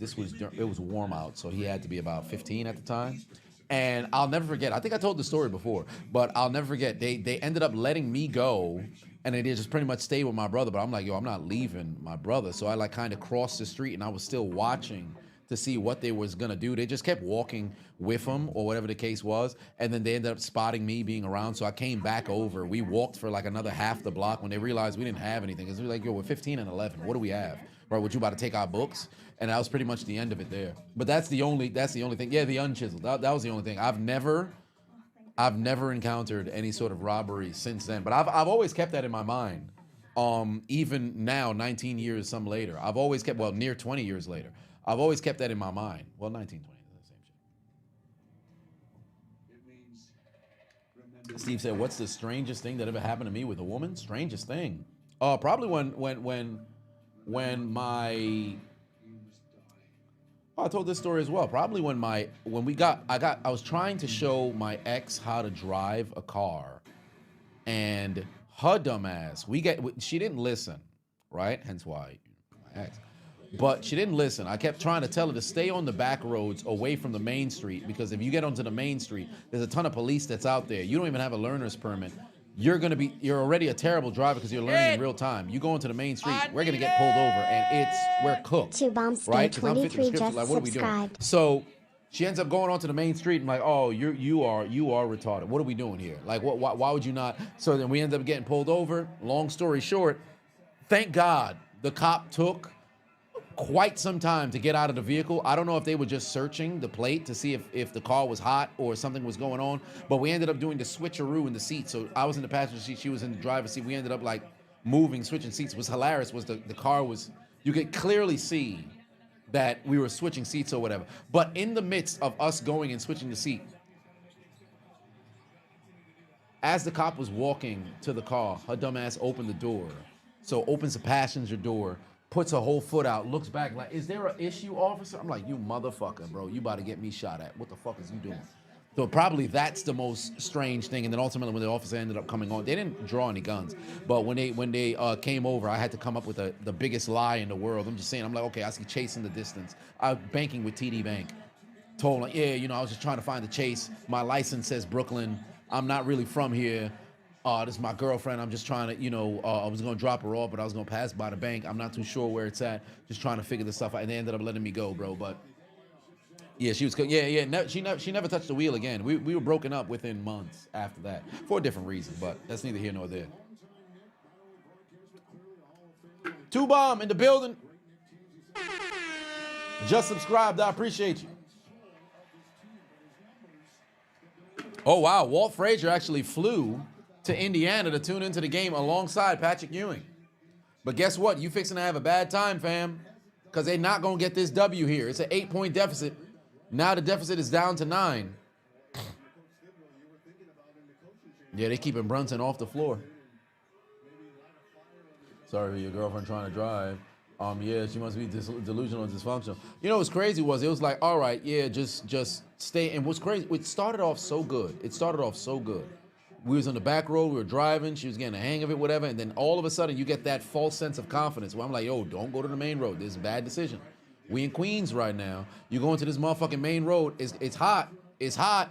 warm out, so he had to be about 15 at the time. And I'll never forget, I think I told the story before, but I'll never forget, they ended up letting me go, and they just pretty much stayed with my brother. But I'm like, yo, I'm not leaving my brother. So I like kind of crossed the street, and I was still watching to see what they was gonna do. They just kept walking with him or whatever the case was, and then they ended up spotting me being around. So I came back over. We walked for like another half the block when they realized we didn't have anything. Cause we were like, yo, we're 15 and 11. What do we have? Right? What, you about to take our books? And that was pretty much the end of it there. But that's the only thing. Yeah, the unchiseled. That was the only thing. I've never encountered any sort of robbery since then. But I've always kept that in my mind. Even now, 19 years some later, I've always kept, well, near 20 years later, I've always kept that in my mind. Well, 19, 20, the same shit. Steve said, "What's the strangest thing that ever happened to me with a woman?" Strangest thing? Probably when my. Oh, I told this story as well. Probably when I was trying to show my ex how to drive a car, and her dumbass, she didn't listen, right? Hence why my ex. But she didn't listen. I kept trying to tell her to stay on the back roads away from the main street, because if you get onto the main street, there's a ton of police that's out there. You don't even have a learner's permit. You're already a terrible driver because you're learning in real time. You go into the main street, we're gonna get pulled over, and we're cooked. 2 bombs right? 23 just like, what are we doing? subscribed. So she ends up going onto the main street and like, oh, you are retarded. What are we doing here? Like, why would you not? So then we end up getting pulled over. Long story short, thank God the cop took quite some time to get out of the vehicle. I don't know if they were just searching the plate to see if the car was hot or something was going on, but we ended up doing the switcheroo in the seat. So I was in the passenger seat, she was in the driver's seat. We ended up like moving, switching seats. It was hilarious. Was the car was, you could clearly see that we were switching seats or whatever. But in the midst of us going and switching the seat, as the cop was walking to the car, her dumb ass opened the door. So opens the passenger door, puts her whole foot out, looks back like, is there an issue, officer? I'm like, you motherfucker, bro. You about to get me shot at. What the fuck is you doing? So probably that's the most strange thing. And then ultimately when the officer ended up coming on, they didn't draw any guns. But when they came over, I had to come up with the biggest lie in the world. I'm just saying, I'm like, okay, I see Chase in the distance. I'm banking with TD Bank. Told him, like, yeah, you know, I was just trying to find the Chase. My license says Brooklyn. I'm not really from here. This is my girlfriend. I'm just trying to, you know, I was going to drop her off, but I was going to pass by the bank. I'm not too sure where it's at. Just trying to figure this stuff out. And they ended up letting me go, bro. But yeah, she was, she never touched the wheel again. We were broken up within months after that for a different reason, but that's neither here nor there. Two Bomb in the building. Just subscribed. I appreciate you. Oh, wow. Walt Frazier actually flew to Indiana to tune into the game alongside Patrick Ewing. But guess what? You fixing to have a bad time, fam, because they're not going to get this W here. It's an 8-point deficit. Now the deficit is down to 9. Yeah, they keeping Brunson off the floor. Sorry, your girlfriend trying to drive. Yeah, she must be delusional and dysfunctional. You know what's crazy was, it was like, all right, yeah, just stay. And what's crazy, it started off so good. We was on the back road, we were driving, she was getting the hang of it, whatever, and then all of a sudden you get that false sense of confidence where I'm like, yo, don't go to the main road. This is a bad decision. We in Queens right now. You go into this motherfucking main road, it's hot. It's hot.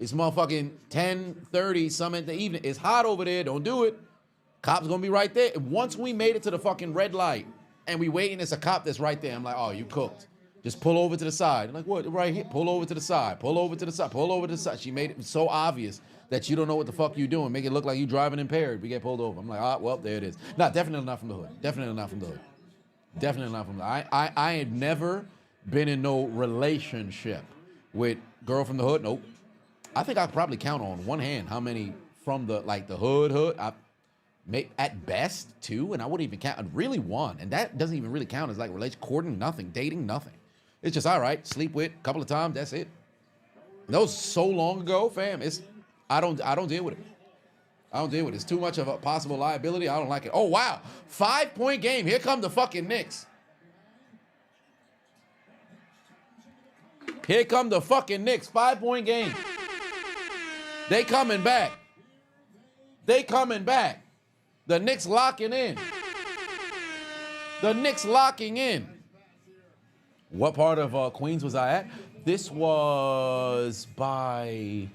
It's motherfucking 10:30, some in the evening. It's hot over there, don't do it. Cop's gonna be right there. Once we made it to the fucking red light, and we waiting, it's a cop that's right there. I'm like, oh, you cooked. Just pull over to the side. I'm like, what? Right here. Pull over to the side. Pull over to the side. Pull over to the side. She made it so obvious that you don't know what the fuck you doing. Make it look like you driving impaired. We get pulled over. I'm like, ah, well, there it is. No, definitely not from the hood. Definitely not from the hood. Definitely not from the hood. I had never been in no relationship with girl from the hood. Nope. I think I probably count on one hand how many from the hood. At best 2, and I wouldn't even count, really 1, and that doesn't even really count as like relation, courting, nothing, dating, nothing. It's just, all right, sleep with a couple of times, that's it. And that was so long ago, fam. I don't deal with it. I don't deal with it. It's too much of a possible liability. I don't like it. Oh wow, 5-point game. Here come the fucking Knicks. Here come the fucking Knicks. 5-point game. They coming back. They coming back. The Knicks locking in. The Knicks locking in. What part of Queens was I at? This was by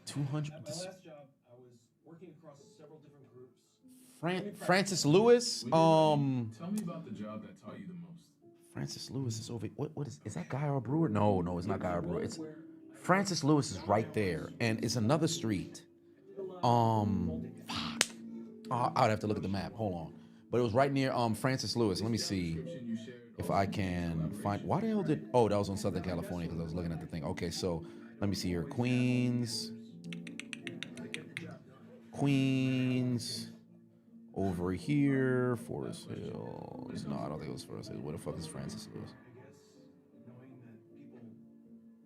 200. My last job, I was working across several different groups. Francis Lewis. Tell me about the job that taught you the most. Francis Lewis is over. What is that? Guy or Brewer? No, it's not Guy or Brewer. It's Francis Lewis is right there, and it's another street. Fuck. I'd have to look at the map. Hold on. But it was right near Francis Lewis. Let me see if I can find. Why the hell did? Oh, that was on Southern California because I was looking at the thing. Okay, so let me see here. Queens. Over here. Forest Hills. No, I don't think it was Forest Hills. Where the fuck is Francis Lewis? Knowing that people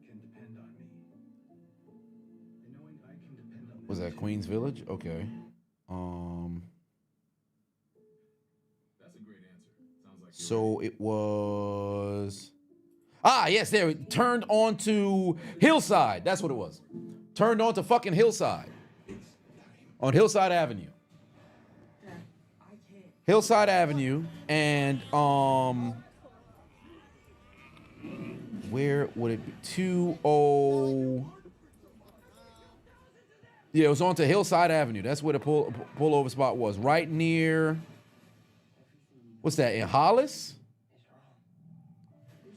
can depend on me. And knowing I can depend on them. Was that Queens Village? Okay. That's a great answer. Sounds like So it was. Yes, there. Turned onto Hillside. That's what it was. Turned onto fucking Hillside. On Hillside Avenue. Hillside Avenue, and where would it be? 20. Yeah, it was onto Hillside Avenue. That's where the pullover spot was. Right near, what's that, in Hollis?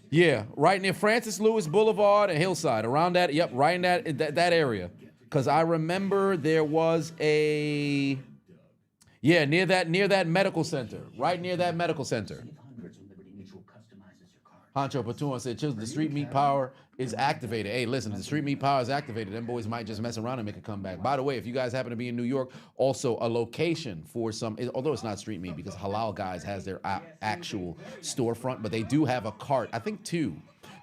Yeah, right near Francis Lewis Boulevard and Hillside. Around that, yep, right in that area. Because I remember there was a, yeah, near that medical center. Right near that medical center. Honcho Patuna said, Chiseled, the street meat power is activated. Hey, listen, the street meat power is activated. Them boys might just mess around and make a comeback. By the way, if you guys happen to be in New York, also a location for some, although it's not street meat because Halal Guys has their actual storefront, but they do have a cart, I think 2,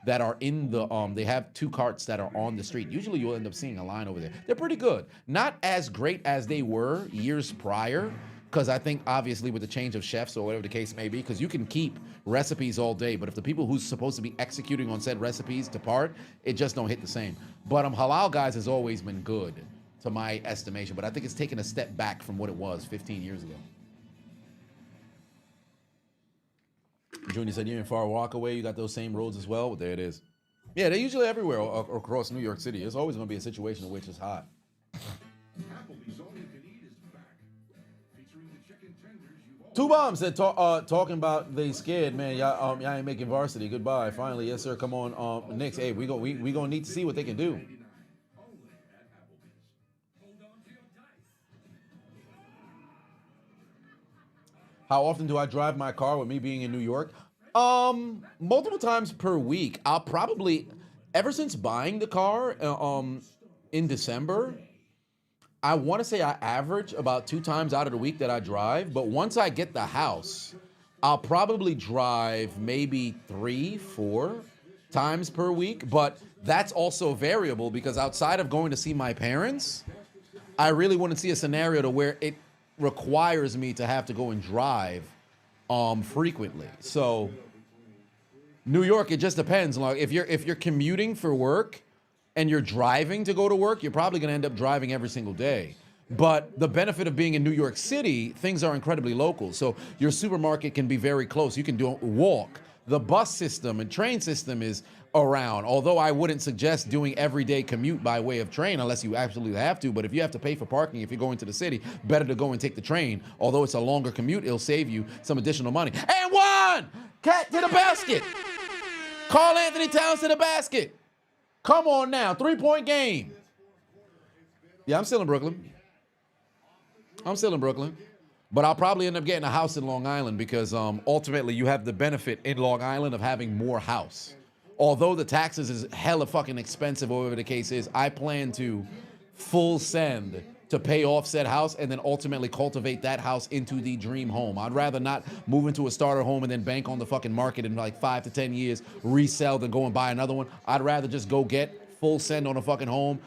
that are in the, they have 2 carts that are on the street. Usually you'll end up seeing a line over there. They're pretty good. Not as great as they were years prior, because I think obviously with the change of chefs or whatever the case may be, because you can keep recipes all day, but if the people who's supposed to be executing on said recipes depart, it just don't hit the same. But Halal Guys has always been good to my estimation, but I think it's taken a step back from what it was 15 years ago. Junior said, you're in Far Rockaway, you got those same roads as well? Well, there it is. Yeah, they're usually everywhere across New York City. There's always going to be a situation in which it's hot. Applebee's all you can eat is back. Featuring the chicken tenders you've Two Bombs said, talking about they scared, man. Y'all ain't making varsity. Goodbye. Finally, yes, sir. Come on, Knicks. Hey, we gonna need to see what they can do. How often do I drive my car with me being in New York? Multiple times per week. I'll probably, ever since buying the car in December, I want to say I average about 2 times out of the week that I drive. But once I get the house, I'll probably drive maybe 3, 4 times per week. But that's also variable because outside of going to see my parents, I really wouldn't see a scenario to where it requires me to have to go and drive frequently. So New York, it just depends. Like if you're commuting for work and you're driving to go to work, you're probably going to end up driving every single day. But the benefit of being in New York City, things are incredibly local. So your supermarket can be very close. You can walk. The bus system and train system is around. Although I wouldn't suggest doing everyday commute by way of train unless you absolutely have to. But if you have to pay for parking, if you're going to the city, better to go and take the train. Although it's a longer commute, it'll save you some additional money. And one! Cat to the basket! Carl Anthony Towns to the basket. Come on now, 3-point game. Yeah, I'm still in Brooklyn. But I'll probably end up getting a house in Long Island because ultimately you have the benefit in Long Island of having more house. Although the taxes is hella fucking expensive, or whatever the case is, I plan to full send to pay off said house and then ultimately cultivate that house into the dream home. I'd rather not move into a starter home and then bank on the fucking market in like 5 to 10 years, resell, than go and buy another one. I'd rather just go get full send on a fucking home.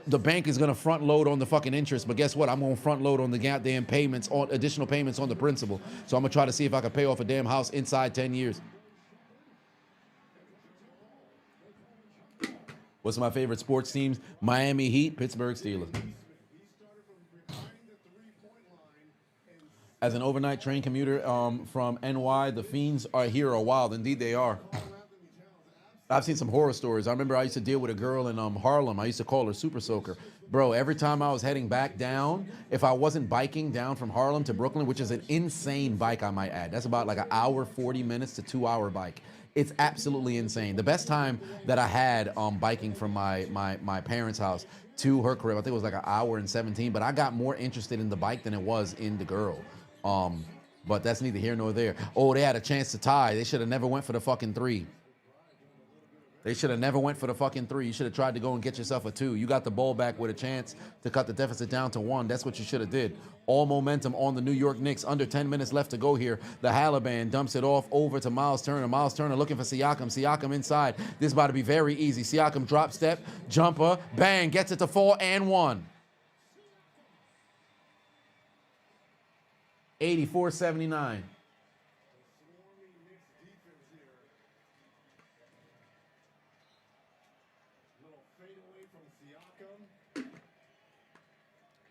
The bank is gonna front load on the fucking interest, but guess what? I'm gonna front load on the goddamn payments, on additional payments on the principal. So I'm gonna try to see if I can pay off a damn house inside 10 years. What's my favorite sports teams? Miami Heat, Pittsburgh Steelers. As an overnight train commuter from NY, the fiends are here a while. Indeed, they are. I've seen some horror stories. I remember I used to deal with a girl in Harlem. I used to call her Super Soaker. Bro, every time I was heading back down, if I wasn't biking down from Harlem to Brooklyn, which is an insane bike, I might add. That's about like an hour, 40 minutes to 2-hour bike. It's absolutely insane. The best time that I had biking from my parents' house to her crib, I think it was like an hour and 17, but I got more interested in the bike than it was in the girl. But that's neither here nor there. Oh, they had a chance to tie. They should have never went for the fucking 3. They should have never went for the fucking 3. You should have tried to go and get yourself a 2. You got the ball back with a chance to cut the deficit down to 1. That's what you should have did. All momentum on the New York Knicks. Under 10 minutes left to go here. The Hailban dumps it off over to Miles Turner. Miles Turner looking for Siakam. Siakam inside. This is about to be very easy. Siakam drop step, jumper, bang, gets it to 4 and 1. 84-79.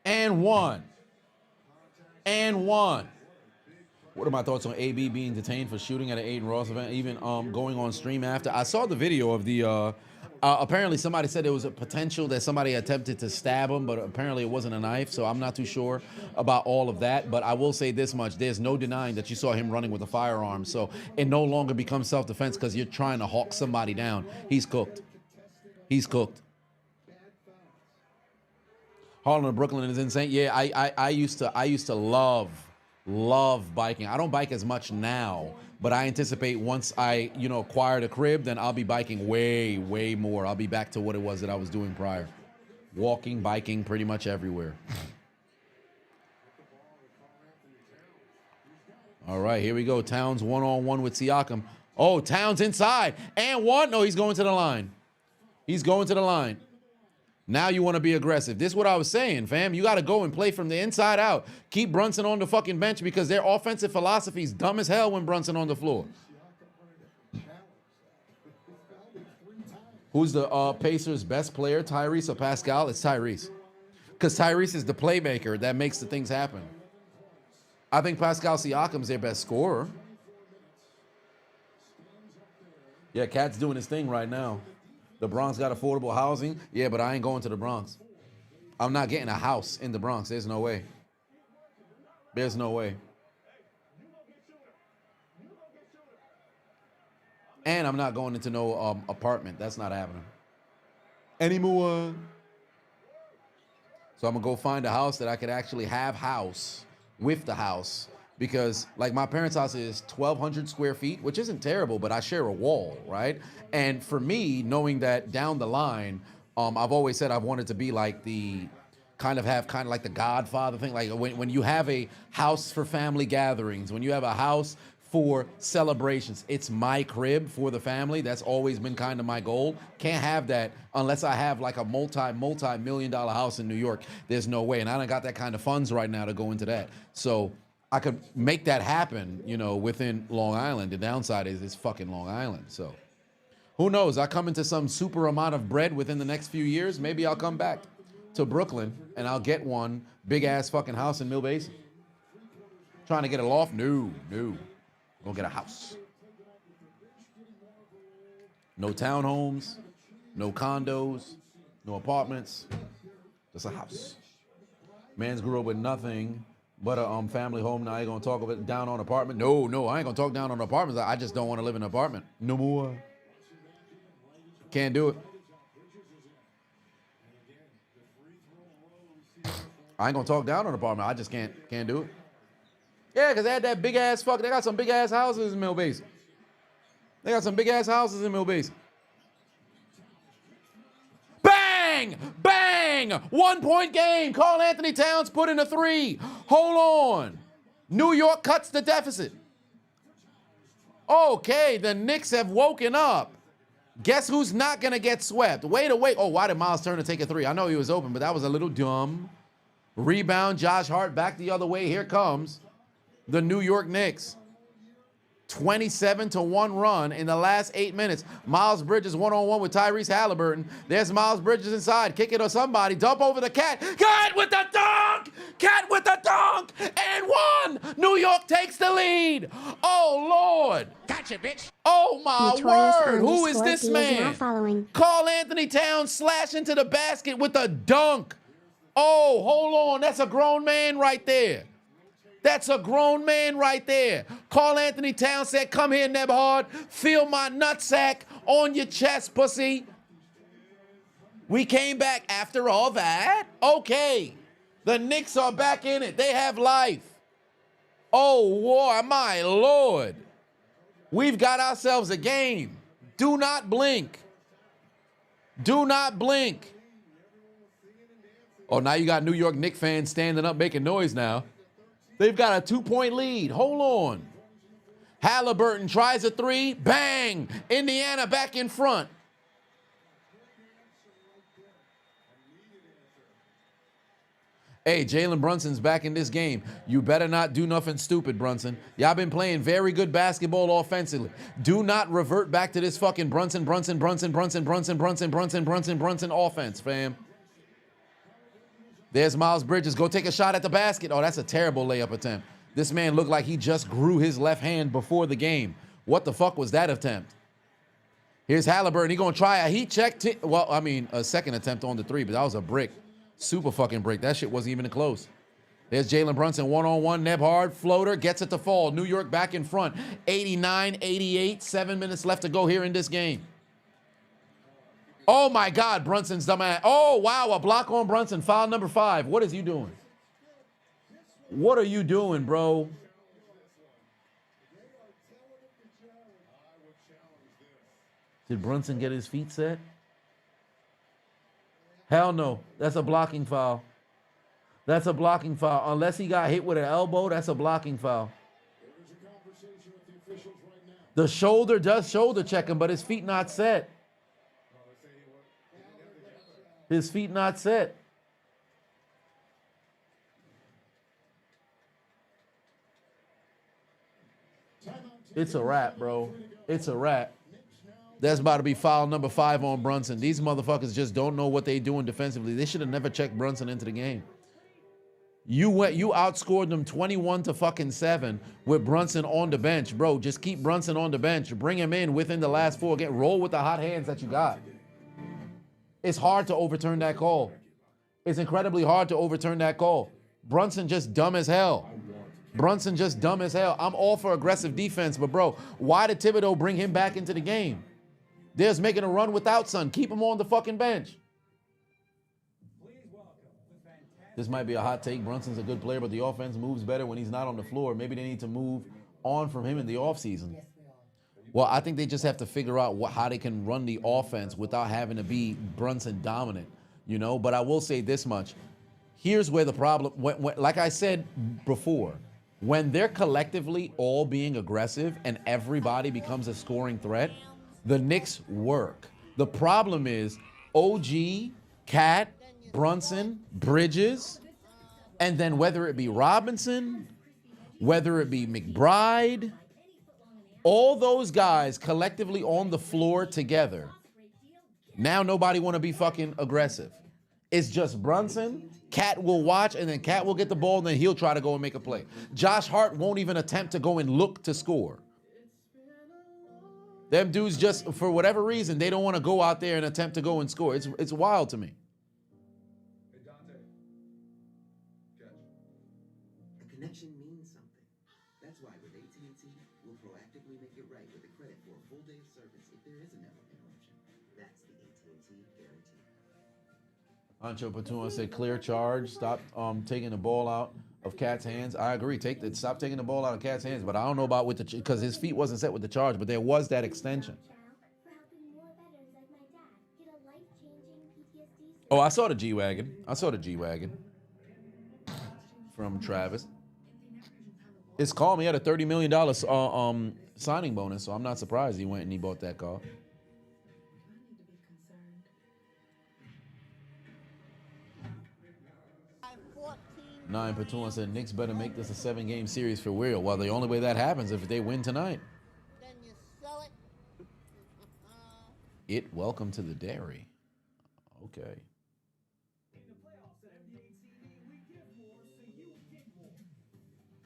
And 1. And 1. What are my thoughts on AB being detained for shooting at an Aiden Ross event, even going on stream after? I saw the video of the, apparently somebody said there was a potential that somebody attempted to stab him, but apparently it wasn't a knife, so I'm not too sure about all of that. But I will say this much, there's no denying that you saw him running with a firearm, so it no longer becomes self-defense because you're trying to hawk somebody down. He's cooked. He's cooked. Harlem and Brooklyn is insane. Yeah, I used to love biking. I don't bike as much now But I anticipate once I, you know, acquire the crib, then I'll be biking way, way more. I'll be back to what it was that I was doing prior. Walking, biking, pretty much everywhere. All right, here we go. Towns one-on-one with Siakam. Oh, Towns inside. And one. No, he's going to the line. He's going to the line. Now you want to be aggressive. This is what I was saying, fam. You got to go and play from the inside out. Keep Brunson on the fucking bench because their offensive philosophy is dumb as hell when Brunson on the floor. Who's the Pacers' best player, Tyrese or Pascal? It's Tyrese. Because Tyrese is the playmaker that makes the things happen. I think Pascal Siakam's their best scorer. Yeah, Cat's doing his thing right now. The Bronx got affordable housing. Yeah, but I ain't going to the Bronx. I'm not getting a house in the Bronx. There's no way. There's no way. And I'm not going into no apartment. That's not happening anymore. So I'm going to go find a house that I could actually have house with the house. Because, like, my parents' house is 1,200 square feet, which isn't terrible, but I share a wall, right? And for me, knowing that down the line, I've always said I've wanted to be like the, kind of like the Godfather thing. Like, when you have a house for family gatherings, when you have a house for celebrations, it's my crib for the family. That's always been kind of my goal. Can't have that unless I have like a multi-million-dollar house in New York. There's no way. And I don't got that kind of funds right now to go into that. So I could make that happen, you know, within Long Island. The downside is it's fucking Long Island. So who knows? I come into some super amount of bread within the next few years. Maybe I'll come back to Brooklyn and I'll get one big ass fucking house in Mill Basin. Trying to get a loft? No. Gonna get a house. No townhomes, no condos, no apartments. Just a house. Man's grew up with nothing but a family home. Now you gonna talk about down on apartment? No, I ain't gonna talk down on apartments. I just don't want to live in an apartment no more. Can't do it. I ain't gonna talk down on an apartment. I just can't do it. Yeah, because they had that big ass they got some big ass houses in Mill Basin. They got some big ass houses in Mill Basin. Bang! Bang! 1 point game. Karl Anthony Towns put in a 3. Hold on. New York cuts the deficit. Okay, the Knicks have woken up. Guess who's not going to get swept? Wait. Oh, why did Miles Turner take a 3? I know he was open, but that was a little dumb. Rebound, Josh Hart back the other way. Here comes the New York Knicks. 27-1 run in the last 8 minutes. Miles Bridges one-on-one with Tyrese Halliburton. There's Miles Bridges inside. Kick it to somebody. Dump over the Cat. Cat with the dunk! Cat with the dunk! And one! New York takes the lead. Oh, Lord. Gotcha, bitch. Oh, my word. Who is this man? Following. Karl Anthony Towns slash into the basket with a dunk. Oh, hold on. That's a grown man right there. That's a grown man right there. Karl Anthony Towns said, come here, Nebhard. Feel my nutsack on your chest, pussy. We came back after all that. Okay. The Knicks are back in it. They have life. Oh, war, my Lord. We've got ourselves a game. Do not blink. Do not blink. Oh, now you got New York Knicks fans standing up making noise now. They've got a 2-point lead. Hold on. Halliburton tries a 3. Bang! Indiana back in front. Hey, Jalen Brunson's back in this game. You better not do nothing stupid, Brunson. Y'all been playing very good basketball offensively. Do not revert back to this fucking Brunson offense, fam. There's Miles Bridges. Go take a shot at the basket. Oh, that's a terrible layup attempt. This man looked like he just grew his left hand before the game. What the fuck was that attempt? Here's Halliburton. He going to try a heat check. A second attempt on the 3, but that was a brick. Super fucking brick. That shit wasn't even close. There's Jalen Brunson one-on-one. Nebhard floater. Gets it to fall. New York back in front. 89-88. 7 minutes left to go here in this game. Oh, my God, Brunson's dumbass. Oh, wow, a block on Brunson. Foul number 5. What is he doing? What are you doing, bro? Did Brunson get his feet set? Hell no. That's a blocking foul. That's a blocking foul. Unless he got hit with an elbow, that's a blocking foul. The shoulder does shoulder check him, but his feet not set. His feet not set. It's a wrap, bro. It's a wrap. That's about to be foul number 5 on Brunson. These motherfuckers just don't know what they doing defensively. They should have never checked Brunson into the game. You outscored them 21-7 with Brunson on the bench, bro. Just keep Brunson on the bench. Bring him in within the last 4. Roll with the hot hands that you got. It's hard to overturn that call. It's incredibly hard to overturn that call. Brunson just dumb as hell. Brunson just dumb as hell. I'm all for aggressive defense, but bro, why did Thibodeau bring him back into the game? They're just making a run without Son. Keep him on the fucking bench. This might be a hot take. Brunson's a good player, but the offense moves better when he's not on the floor. Maybe they need to move on from him in the offseason. Well, I think they just have to figure out how they can run the offense without having to be Brunson dominant, you know? But I will say this much. Here's where the problem, like I said before, when they're collectively all being aggressive and everybody becomes a scoring threat, the Knicks work. The problem is OG, Cat, Brunson, Bridges, and then whether it be Robinson, whether it be McBride, all those guys collectively on the floor together. Now nobody want to be fucking aggressive. It's just Brunson. Cat will watch, and then Cat will get the ball, and then he'll try to go and make a play. Josh Hart won't even attempt to go and look to score. Them dudes just, for whatever reason, they don't want to go out there and attempt to go and score. It's wild to me. A connection means something. That's why with AT&T, we'll proactively make it right with a credit for a full day of service if there is a network interruption. That's the AT&T guarantee. Ancho Patuna said clear charge. Stop taking the ball out of Cat's hands. I agree. Stop taking the ball out of Cat's hands. But I don't know about with the, because his feet wasn't set with the charge, but there was that extension. Oh, I saw the G-Wagon. I saw the G-Wagon from Travis. It's calm. He had a $30 million signing bonus, so I'm not surprised he went and he bought that car. Nine Patuna said Knicks better make this a 7-game series for real. Well, the only way that happens is if they win tonight. Then you sell it. Welcome to the dairy. Okay.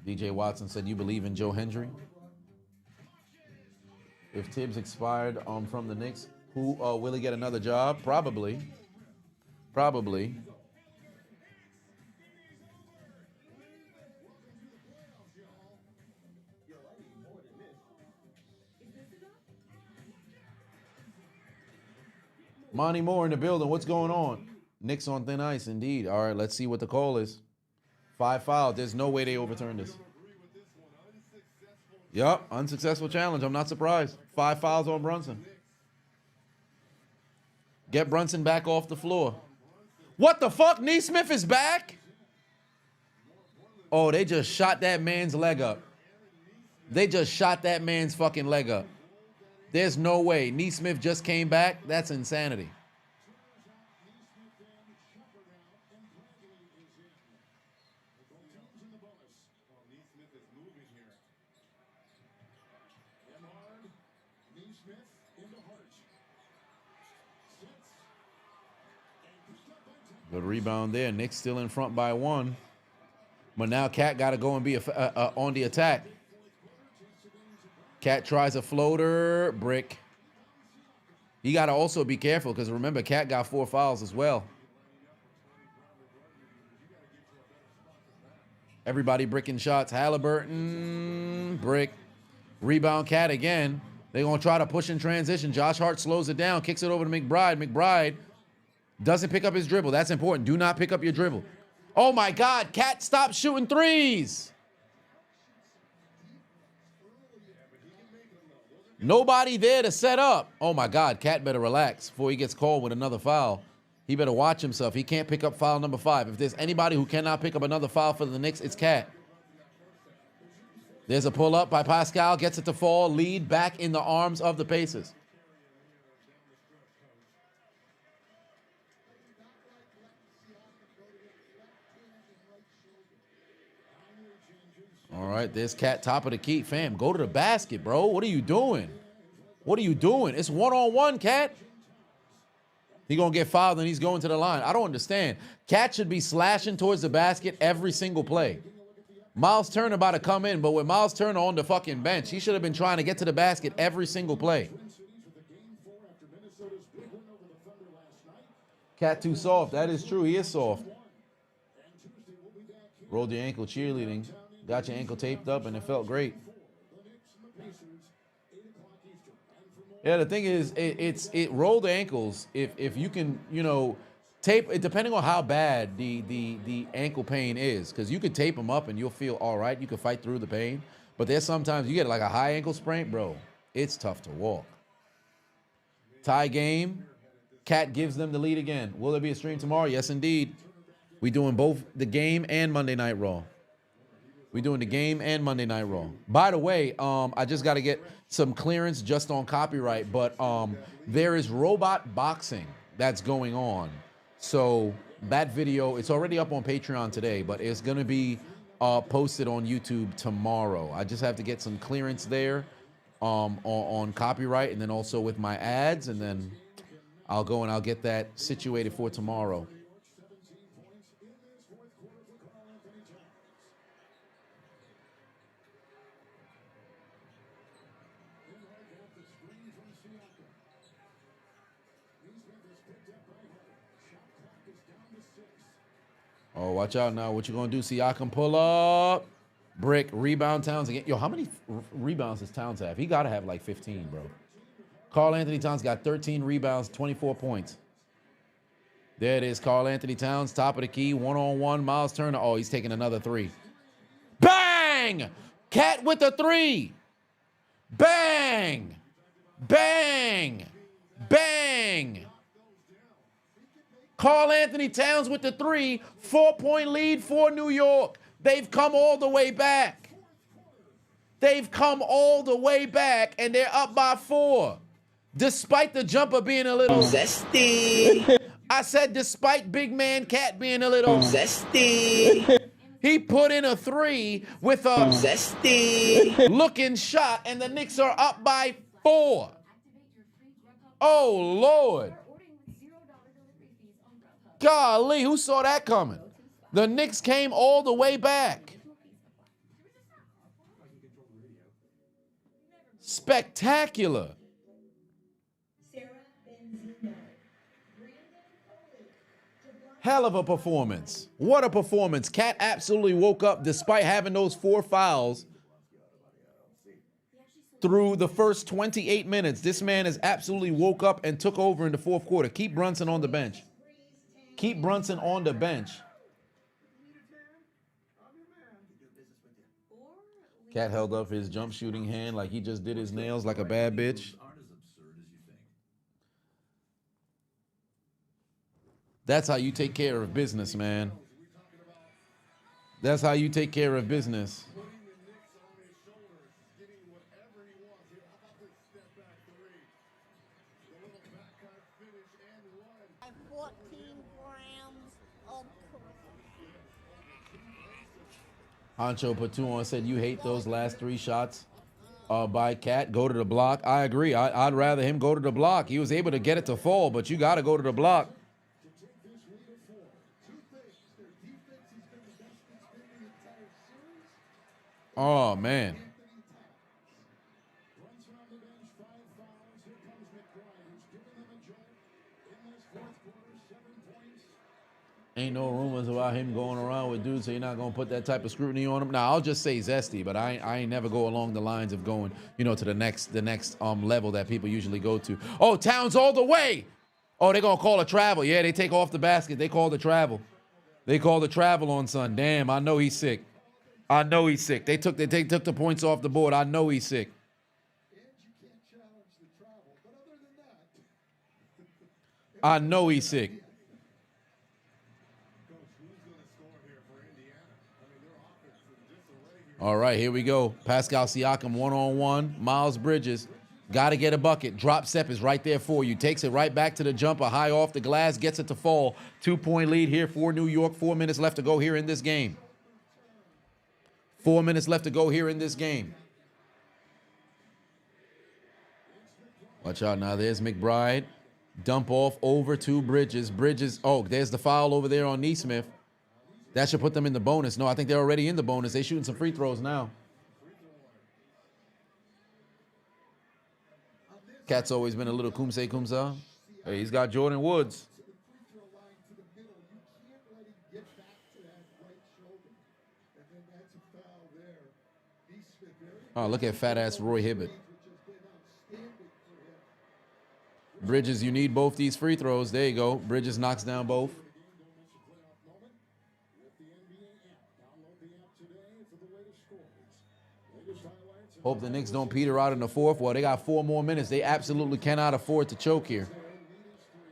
DJ Watson said, you believe in Joe Hendry? If Tibbs expired from the Knicks, will he get another job? Probably. Probably. Monty Moore in the building. What's going on? Knicks on thin ice, indeed. All right, let's see what the call is. 5 fouls. There's no way they overturned this. Yup, unsuccessful challenge. I'm not surprised. 5 fouls on Brunson. Get Brunson back off the floor. What the fuck? Neesmith is back? Oh, they just shot that man's leg up. They just shot that man's fucking leg up. There's no way. Neesmith just came back. That's insanity. Good rebound there. Knicks still in front by 1. But now Cat got to go and be on the attack. Cat tries a floater, brick. He got to also be careful because remember, Cat got 4 fouls as well. Everybody bricking shots. Halliburton, brick. Rebound Cat again. They're going to try to push in transition. Josh Hart slows it down, kicks it over to McBride. McBride doesn't pick up his dribble. That's important. Do not pick up your dribble. Oh, my God. Cat, stop shooting threes. Nobody there to set up. Oh my God, Cat better relax before he gets called with another foul. He better watch himself. He can't pick up foul number 5. If there's anybody who cannot pick up another foul for the Knicks, it's Cat. There's a pull up by Pascal, gets it to fall, lead back in the arms of the Pacers. All right, there's Cat, top of the key. Fam, go to the basket, bro. What are you doing? What are you doing? It's one-on-one, Cat. He gonna get fouled and he's going to the line. I don't understand. Cat should be slashing towards the basket every single play. Miles Turner about to come in, but with Miles Turner on the fucking bench, he should have been trying to get to the basket every single play. Cat too soft. That is true. He is soft. Rolled your ankle cheerleading. Got your ankle taped up and it felt great. Yeah, the thing is, it rolled ankles. If you can, you know, tape it, depending on how bad the ankle pain is, because you could tape them up and you'll feel all right. You can fight through the pain. But there's sometimes you get like a high ankle sprain, bro. It's tough to walk. Tie game. Cat gives them the lead again. Will there be a stream tomorrow? Yes, indeed. We doing both the game and Monday Night Raw. We doing the game and Monday Night Raw. By the way, I just got to get some clearance just on copyright, but there is robot boxing that's going on. So that video, it's already up on Patreon today, but it's going to be posted on YouTube tomorrow. I just have to get some clearance there on copyright, and then also with my ads, and then I'll go and I'll get that situated for tomorrow. Oh, watch out now. What you going to do? Siakam pull up. Brick. Rebound Towns again. Yo, how many rebounds does Towns have? He got to have like 15, bro. Karl Anthony Towns got 13 rebounds, 24 points. There it is. Karl Anthony Towns, top of the key. One-on-one. Miles Turner. Oh, he's taking another 3. Bang! Cat with the 3. Bang! Bang! Bang! Karl Anthony Towns with the 3, 4-point lead for New York. They've come all the way back. They've come all the way back, and they're up by 4. Despite the jumper being a little zesty. I said despite big man Cat being a little zesty. He put in a 3 with a zesty looking shot, and the Knicks are up by 4. Oh, Lord. Golly, who saw that coming? The Knicks came all the way back. Spectacular. Hell of a performance. What a performance. Cat absolutely woke up despite having those 4 fouls through the first 28 minutes. This man has absolutely woke up and took over in the 4th quarter. Keep Brunson on the bench. Keep Brunson on the bench. Cat held up his jump shooting hand like he just did his nails like a bad bitch. That's how you take care of business, man. That's how you take care of business. Honcho put 2 on, said you hate those last 3 shots by Cat. Go to the block. I agree. I'd rather him go to the block. He was able to get it to fall, but you got to go to the block. Oh, man. Ain't no rumors about him going around with dudes, so you're not going to put that type of scrutiny on him. Now, I'll just say zesty, but I ain't never go along the lines of going, you know, to the next level that people usually go to. Oh, Towns all the way. Oh, they're going to call a travel. Yeah, they take off the basket. They call the travel. They call the travel on son. Damn, I know he's sick. I know he's sick. They took the points off the board. I know he's sick. I know he's sick. All right, here we go. Pascal Siakam one-on-one. Miles Bridges. Got to get a bucket. Drop step is right there for you. Takes it right back to the jumper. High off the glass. Gets it to fall. 2-point lead here for New York. 4 minutes left to go here in this game. 4 minutes left to go here in this game. Watch out now. There's McBride. Dump off over to Bridges. Bridges. Oh, there's the foul over there on Neesmith. That should put them in the bonus. No, I think they're already in the bonus. They're shooting some free throws now. Cat's always been a little kumse kumsa. Hey, he's got Jordan Woods. Oh, look at fat-ass Roy Hibbert. Bridges, you need both these free throws. There you go. Bridges knocks down both. Hope the Knicks don't peter out in the fourth. Well, they got 4 more minutes. They absolutely cannot afford to choke here.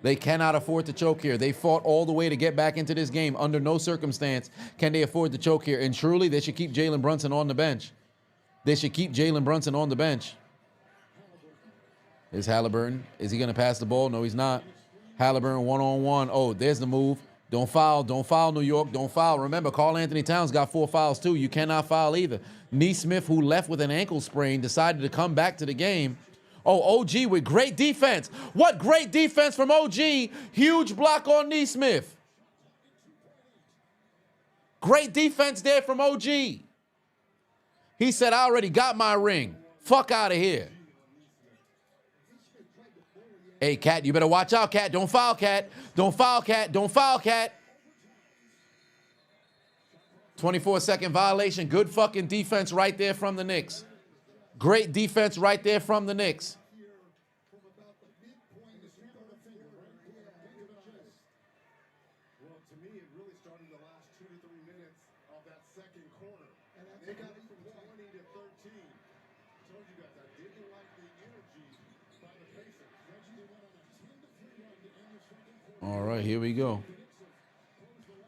They cannot afford to choke here. They fought all the way to get back into this game. Under no circumstance can they afford to choke here. And truly, they should keep Jalen Brunson on the bench. They should keep Jalen Brunson on the bench. Is Halliburton. Is he going to pass the ball? No, he's not. Halliburton one-on-one. Oh, there's the move. Don't foul. Don't foul, New York. Don't foul. Remember, Karl Anthony Towns got 4 fouls, too. You cannot foul either. Neesmith, who left with an ankle sprain, decided to come back to the game. Oh, OG with great defense. What great defense from OG. Huge block on Neesmith. Great defense there from OG. He said, I already got my ring. Fuck out of here. Hey, Cat, you better watch out, Cat. Don't foul, Cat. Don't foul, Cat. Don't foul, Cat. 24-second violation. Good fucking defense right there from the Knicks. Great defense right there from the Knicks. All right, here we go.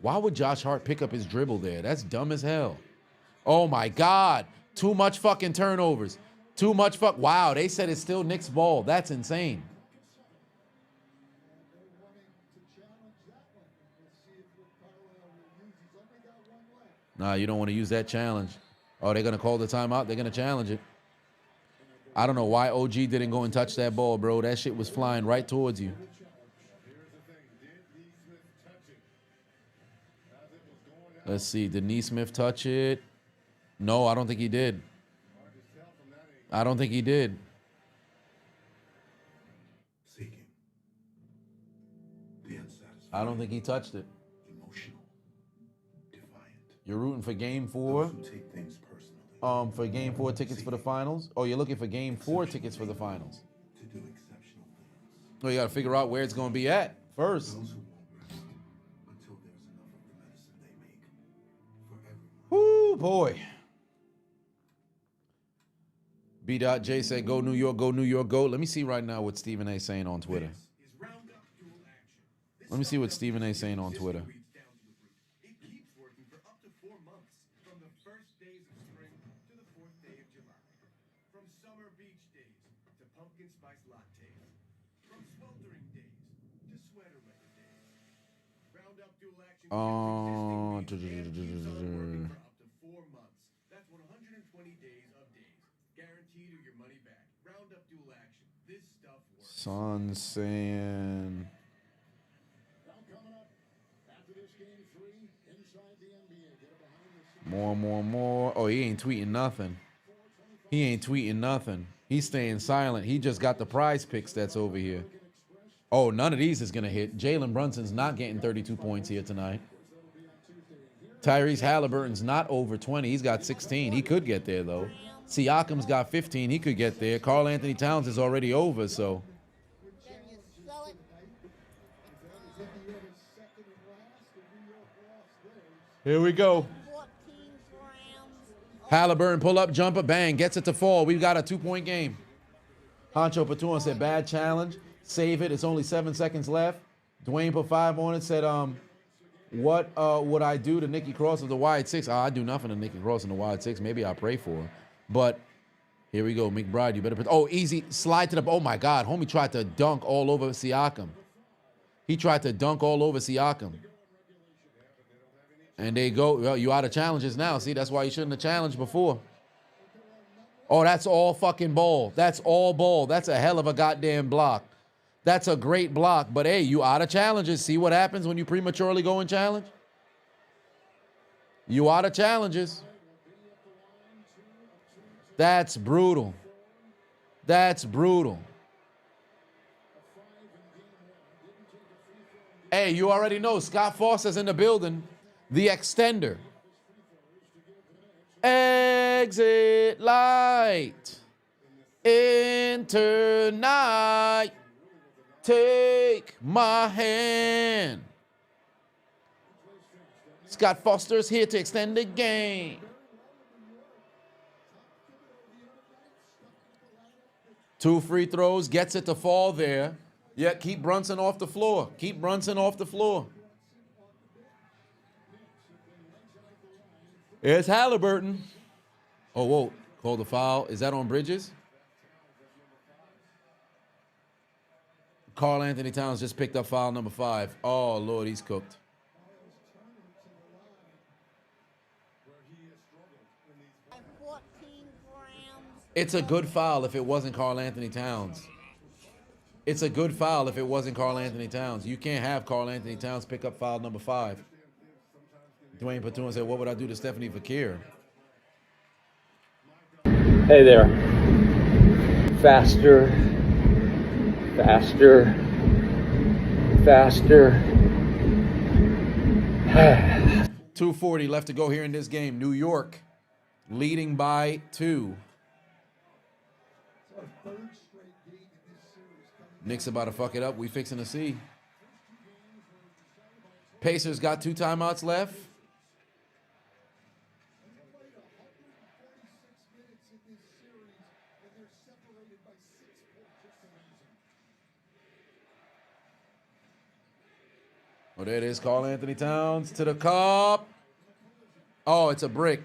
Why would Josh Hart pick up his dribble there? That's dumb as hell. Oh, my God. Too much fucking turnovers. Too much fuck. Wow, they said it's still Knicks ball. That's insane. Nah, you don't want to use that challenge. Oh, they're going to call the timeout? They're going to challenge it. I don't know why OG didn't go and touch that ball, bro. That shit was flying right towards you. Let's see. Did Neesmith touch it? No, I don't think he did. I don't think he did. I don't think he touched it. You're rooting for Game 4? For Game 4 tickets for the finals? Oh, you're looking for Game 4 tickets for the finals? Oh, you got to figure out where it's going to be at first. Woo, boy. B.J said, go New York, go New York, go. Let me see right now what Stephen A. saying on Twitter. Let me see what Stephen A. saying on Twitter. It keeps working for up to 4 months, from the first days of spring to the 4th day of July. From summer beach days to pumpkin spice lattes. From sweltering days to sweater weather days. Roundup Dual Action keeps existing working for up to 4 months. That's 120 days of days. Guaranteed or your money back. Roundup Dual Action. This stuff works. Son saying... More. Oh, he ain't tweeting nothing. He ain't tweeting nothing. He's staying silent. He just got the prize picks that's over here. Oh, none of these is going to hit. Jalen Brunson's not getting 32 points here tonight. Tyrese Halliburton's not over 20. He's got 16. He could get there, though. Siakam's got 15. He could get there. Karl Anthony Towns is already over, so... Here we go. Halliburton, pull up, jumper, bang, gets it to fall. We've got a 2-point game. Honcho Patuan said, bad challenge. Save it. It's only 7 seconds left. Dwayne put 5 on it. Said, what would I do to Nikki Cross of the wide 6? I do nothing to Nikki Cross in the wide 6. Maybe I'll pray for her. But here we go. McBride, you better put. Oh, easy. Slide to the. Oh, my God. Homie tried to dunk all over Siakam. He tried to dunk all over Siakam. And they go. Well, you out of challenges now. See, that's why you shouldn't have challenged before. Oh, that's all fucking ball. That's all ball. That's a hell of a goddamn block. That's a great block. But, hey, you out of challenges. See what happens when you prematurely go and challenge? You out of challenges. That's brutal. That's brutal. Hey, you already know Scott Foster's in the building. The extender. Exit light. Enter night. Take my hand. Scott Foster's here to extend the game. Two free throws, gets it to fall there. Yeah, keep Brunson off the floor. Keep Brunson off the floor. It's Halliburton. Oh, whoa. Call the foul. Is that on Bridges? Karl Anthony Towns just picked up foul number 5. Oh, Lord, he's cooked. It's a good foul if it wasn't Karl Anthony Towns. It's a good foul if it wasn't Karl Anthony Towns. You can't have Karl Anthony Towns pick up foul number 5. Dwayne Patun said, what would I do to Stephanie Fakir? Hey there. Faster. Faster. Faster. 2:40 left to go here in this game. New York leading by 2. Knicks about to fuck it up. We fixing to see. Pacers got 2 timeouts left. Oh, there it is. Karl Anthony Towns to the cup. Oh, it's a brick.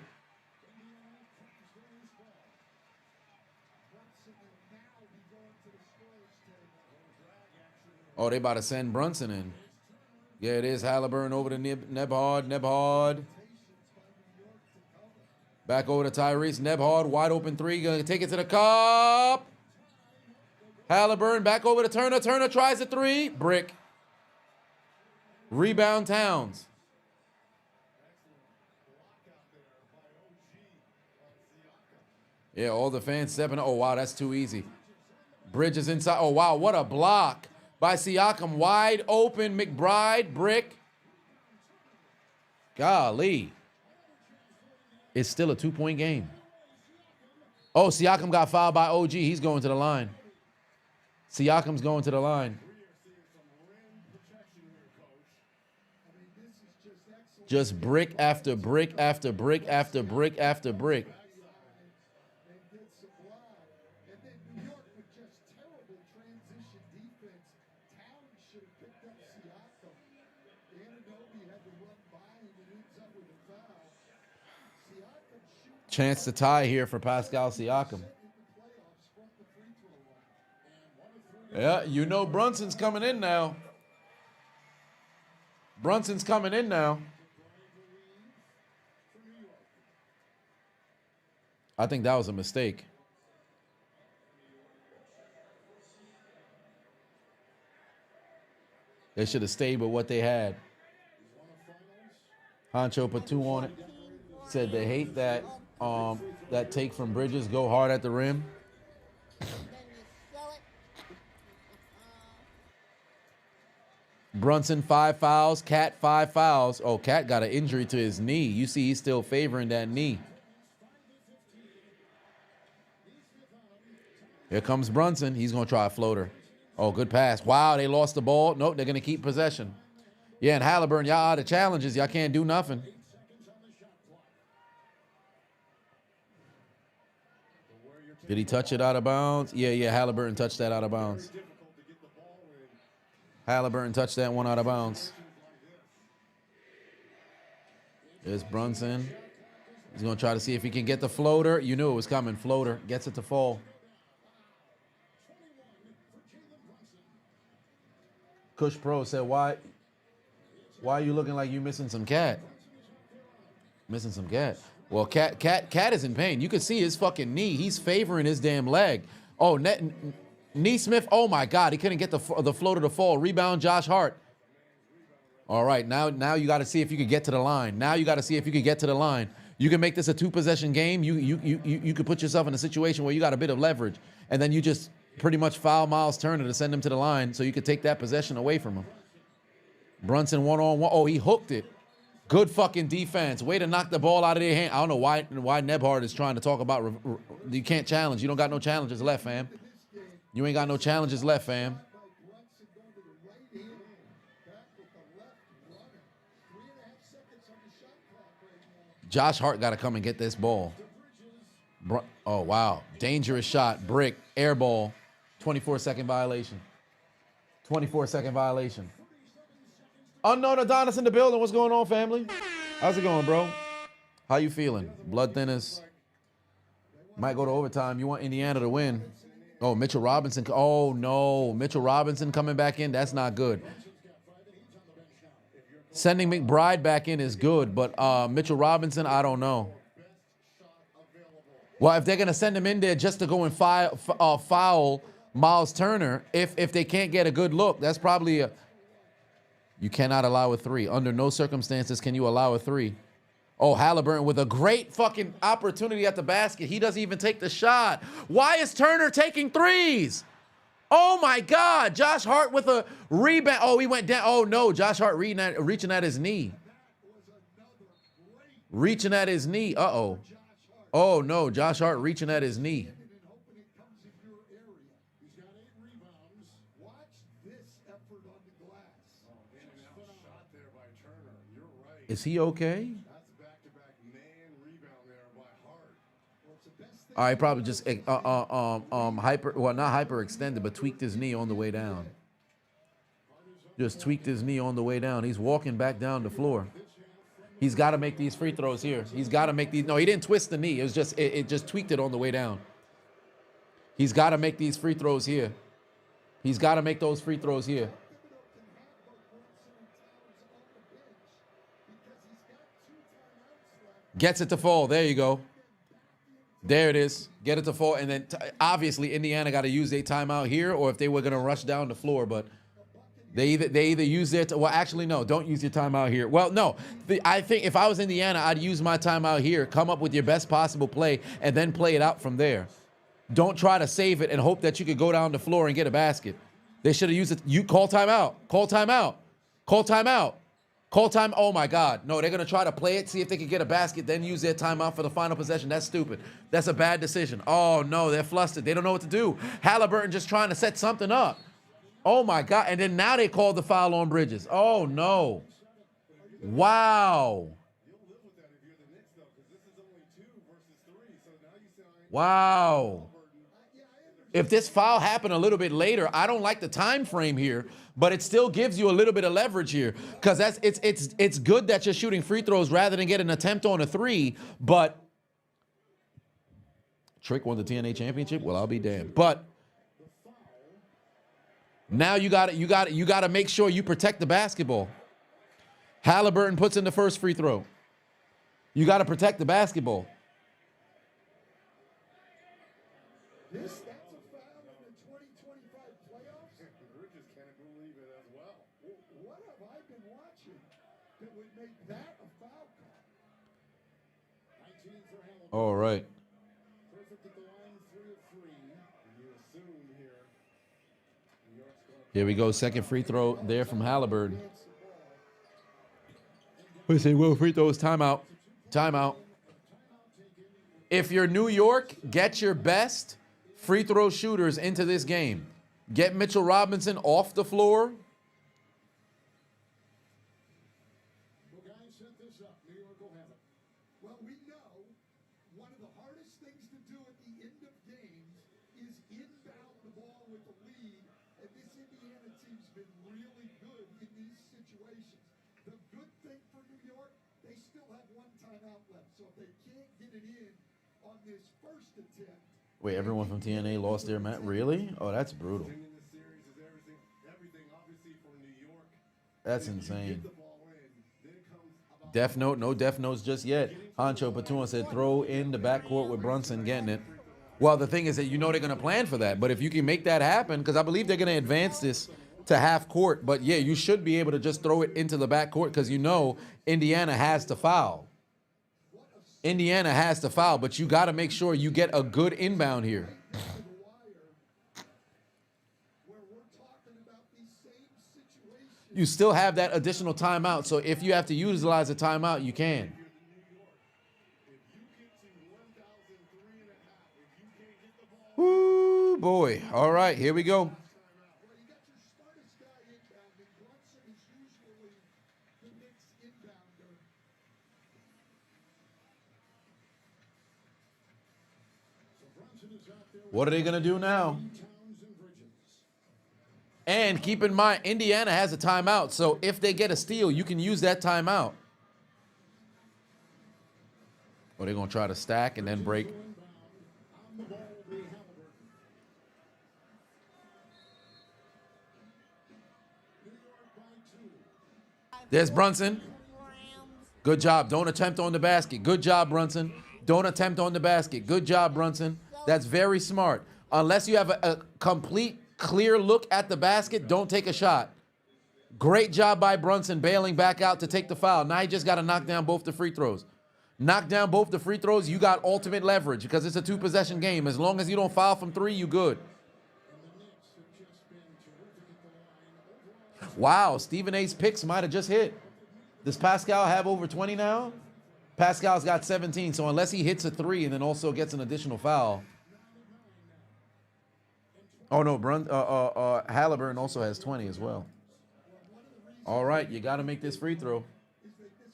Oh, they about to send Brunson in. Yeah, it is. Halliburton over to Nebhard. Nebhard. Back over to Tyrese. Nebhard, wide open 3. Going to take it to the cup. Halliburton back over to Turner. Turner tries a 3. Brick. Rebound Towns. Yeah, all the fans stepping. Oh, wow, that's too easy. Bridges inside. Oh, wow, what a block by Siakam. Wide open. McBride, brick. Golly. It's still a 2-point game. Oh, Siakam got fouled by OG. He's going to the line. Siakam's going to the line. Just brick after brick after brick after brick after brick. Chance to tie here for Pascal Siakam. Yeah, you know Brunson's coming in now. Brunson's coming in now. I think that was a mistake. They should have stayed with what they had. Honcho put 2 on it. Said they hate that that take from Bridges. Go hard at the rim. Brunson 5 fouls. Cat 5 fouls. Oh, Cat got an injury to his knee. You see he's still favoring that knee. Here comes Brunson. He's going to try a floater. Oh, good pass. Wow, they lost the ball. Nope, they're going to keep possession. Yeah, and Halliburton, y'all out of challenges. Y'all can't do nothing. Did he touch it out of bounds? Yeah, Halliburton touched that out of bounds. Halliburton touched that one out of bounds. There's Brunson. He's going to try to see if he can get the floater. You knew it was coming. Floater. Gets it to fall. Kush Pro said, why are you looking like you missing some cat? Missing some cat. Well, cat is in pain. You can see his fucking knee. He's favoring his damn leg. Oh, Neesmith. Oh my God, he couldn't get the floater to fall. Rebound, Josh Hart. All right, now you got to see if you could get to the line. Now you got to see if you could get to the line. You can make this a 2-possession game. You could put yourself in a situation where you got a bit of leverage, and then you just pretty much foul Miles Turner to send him to the line so you could take that possession away from him. Brunson one-on-one. Oh, he hooked it. Good fucking defense. Way to knock the ball out of their hand. I don't know why Nebhard is trying to talk about you can't challenge. You don't got no challenges left, fam. You ain't got no challenges left, fam. Josh Hart got to come and get this ball. Oh, wow. Dangerous shot. Brick. Air ball. 24-second violation. 24-second violation. Unknown Adonis in the building. What's going on, family? How's it going, bro? How you feeling? Blood thinners. Might go to overtime. You want Indiana to win. Oh, Mitchell Robinson. Oh, no. Mitchell Robinson coming back in. That's not good. Sending McBride back in is good, but Mitchell Robinson, I don't know. Well, if they're going to send him in there just to go and foul Miles Turner, if they can't get a good look, that's probably a... You cannot allow a 3. Under no circumstances can you allow a 3. Oh, Halliburton with a great fucking opportunity at the basket. He doesn't even take the shot. Why is Turner taking 3s? Oh, my God. Josh Hart with a rebound. Oh, he went down. Oh, no. Josh Hart reaching at his knee. Reaching at his knee. Uh-oh. Oh, no. Josh Hart reaching at his knee. Is he okay? All right, probably just not hyperextended, but tweaked his knee on the way down. Just tweaked his knee on the way down. He's walking back down the floor. He's got to make these free throws here. He's got to make these. No, he didn't twist the knee. It was just it just tweaked it on the way down. He's got to make these free throws here. He's got to make those free throws here. Gets it to fall. There you go. There it is. Get it to fall. And then obviously Indiana got to use their timeout here, or if they were going to rush down the floor, but they either use their well, actually, no, don't use your timeout here. Well, no, I think if I was Indiana, I'd use my timeout here, come up with your best possible play, and then play it out from there. Don't try to save it and hope that you could go down the floor and get a basket. They should have used it. You call timeout. Call timeout. Call timeout. Call time. Oh, my God. No, they're going to try to play it, see if they can get a basket, then use their timeout for the final possession. That's stupid. That's a bad decision. Oh, no, they're flustered. They don't know what to do. Halliburton just trying to set something up. Oh, my God. And then now they called the foul on Bridges. Oh, no. Wow. Wow. If this foul happened a little bit later, I don't like the time frame here, but it still gives you a little bit of leverage here, because it's good that you're shooting free throws rather than get an attempt on a 3. But Trick won the TNA championship. Well, I'll be damned. But now you got to make sure you protect the basketball. Halliburton puts in the first free throw. You got to protect the basketball. That's a foul in the 2025 playoffs? Bridges can't believe it as well. What have I been watching that would make that a foul call? 19 for Hamilton. All right. Perfect at the line, 3 of 3. And you assume here. Here we go. Second free throw there from Halliburton. We say, well, free throws. Timeout. Timeout. If you're New York, get your best free throw shooters into this game. Get Mitchell Robinson off the floor. Well, guys, set this up. New York will have it. Well, we know one of the hardest things to do at the end of games is inbound the ball with the lead And this Indiana team's been really good in these situations. The good thing for New York, they still have one timeout left. So if they can't get it in on this first attempt. Wait, everyone from TNA lost their match? Really? Oh, that's brutal. That's insane. Death Note, no Death Notes just yet. Hancho Patuan said throw in the backcourt with Brunson getting it. Well, the thing is that you know they're going to plan for that. But if you can make that happen, because I believe they're going to advance this to half court. But yeah, you should be able to just throw it into the backcourt because you know Indiana has to foul. Indiana has to foul, but you got to make sure you get a good inbound here. You still have that additional timeout, so if you have to utilize a timeout, you can. Woo, boy. All right, here we go. What are they going to do now? And keep in mind, Indiana has a timeout. So if they get a steal, you can use that timeout. Or they're going to try to stack and then break. There's Brunson. Good job. Don't attempt on the basket. Good job, Brunson. Don't attempt on the basket. Good job, Brunson. That's very smart. Unless you have a complete clear look at the basket, don't take a shot. Great job by Brunson bailing back out to take the foul. Now you just got to knock down both the free throws. Knock down both the free throws, you got ultimate leverage because it's a two-possession game. As long as you don't foul from three, you good. Wow, Stephen A's picks might have just hit. Does Pascal have over 20 now? Pascal's got 17, so unless he hits a three and then also gets an additional foul. Oh, no, Hailban also has 20 as well. All right, you got to make this free throw.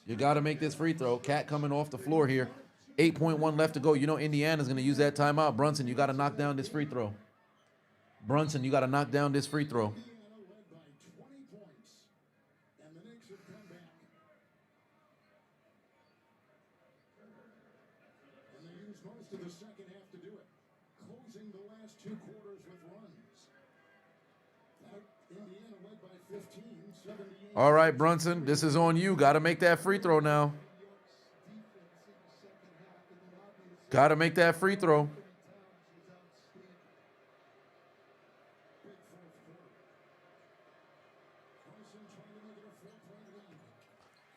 You got to make this free throw. Cat coming off the floor here. 8.1 left to go. You know Indiana's going to use that timeout. Brunson, you got to knock down this free throw. Brunson, you got to knock down this free throw. All right, Brunson, this is on you. Got to make that free throw now. Got to make that free throw.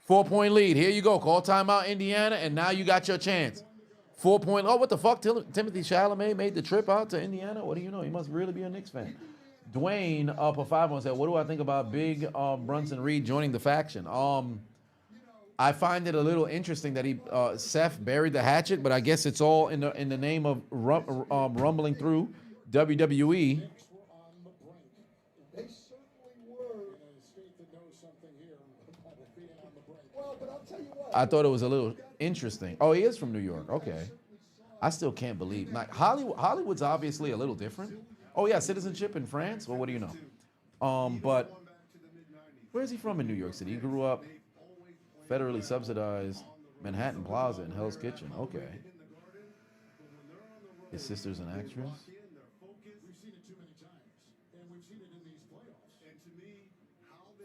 Four-point lead. Here you go. Call timeout, Indiana, and now you got your chance. 4-point. Oh, what the fuck? Timothy Chalamet made the trip out to Indiana? What do you know? He must really be a Knicks fan. Dwayne up a 5-1 said, what do I think about Big Brunson Reed joining the faction? I find it a little interesting that he Seth buried the hatchet, but I guess it's all in the name of rumbling through WWE. I thought it was a little interesting. Oh, he is from New York. Okay. I still can't believe. Like Hollywood's obviously a little different. Oh, yeah, citizenship in France? Well, what do you know? But where's he from in New York City? He grew up federally subsidized Manhattan Plaza in Hell's Kitchen. Okay. His sister's an actress?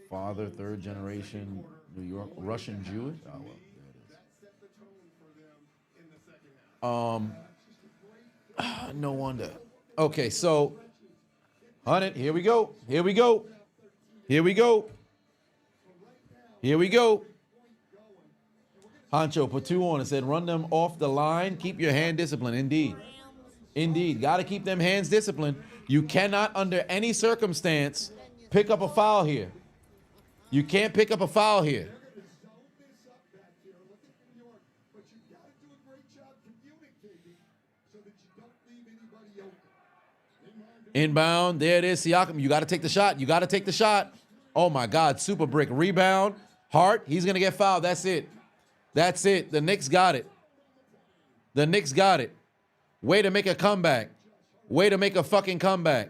Father, third generation New York, Russian Jewish? Oh, well, there it is. No wonder. Okay, so, 100, here we go. Here we go. Here we go. Here we go. Hancho put two on and said, run them off the line. Keep your hand discipline. Indeed. Indeed. Got to keep them hands disciplined. You cannot, under any circumstance, pick up a foul here. You can't pick up a foul here. Inbound. There it is. Siakam. You got to take the shot. You got to take the shot. Oh, my God. Super brick. Rebound. Hart. He's going to get fouled. That's it. That's it. The Knicks got it. The Knicks got it. Way to make a comeback. Way to make a fucking comeback.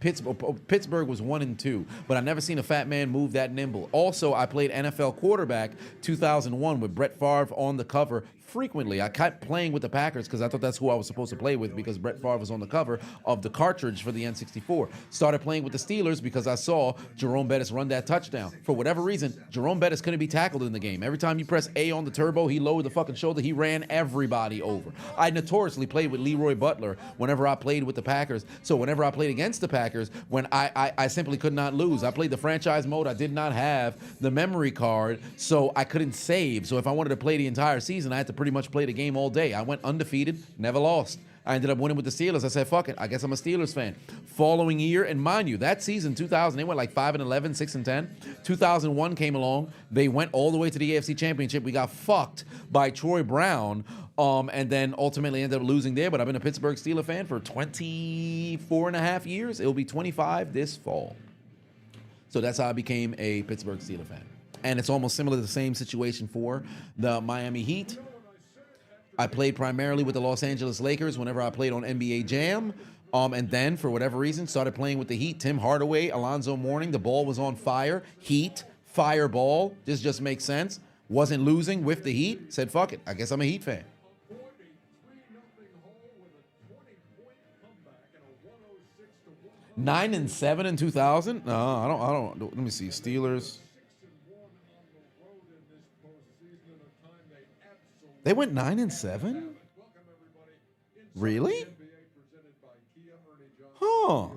Pittsburgh was 1-2, but I never seen a fat man move that nimble. Also, I played NFL quarterback 2001 with Brett Favre on the cover frequently. I kept playing with the Packers because I thought that's who I was supposed to play with because Brett Favre was on the cover of the cartridge for the N64. Started playing with the Steelers because I saw Jerome Bettis run that touchdown. For whatever reason, Jerome Bettis couldn't be tackled in the game. Every time you press A on the turbo, he lowered the fucking shoulder. He ran everybody over. I notoriously played with Leroy Butler whenever I played with the Packers. So whenever I played against the Packers, when I simply could not lose. I played the franchise mode. I did not have the memory card, so I couldn't save. So if I wanted to play the entire season, I had to pretty much play the game all day. I went undefeated, never lost. I ended up winning with the Steelers. I said, fuck it, I guess I'm a Steelers fan. Following year, and mind you, that season, 2000, they went like 5-11, 6-10. 2001 came along. They went all the way to the AFC Championship. We got fucked by Troy Brown, and then ultimately ended up losing there. But I've been a Pittsburgh Steelers fan for 24 and a half years. It'll be 25 this fall. So that's how I became a Pittsburgh Steelers fan. And it's almost similar to the same situation for the Miami Heat. I played primarily with the Los Angeles Lakers whenever I played on NBA Jam. And then, for whatever reason, started playing with the Heat. Tim Hardaway, Alonzo Mourning, the ball was on fire. Heat, fireball. This just makes sense. Wasn't losing with the Heat. Said, fuck it, I guess I'm a Heat fan. 9-7 in 2000? No, I don't. Let me see. Steelers. They went 9-7? Really? Huh.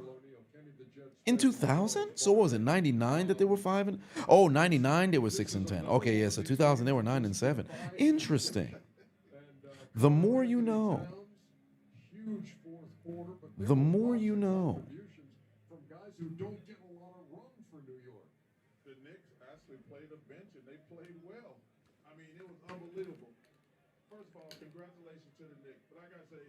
In 2000? So what was it, 99 that they were 5? Oh, 99 they were 6-10. Okay, yeah, so 2000 they were 9-7. Interesting. The more you know. The more you know. From guys who don't get a lot of run for New York. The Knicks actually played a bench and they played well. I mean, it was unbelievable. First of all, congratulations to the Knicks. But I gotta say,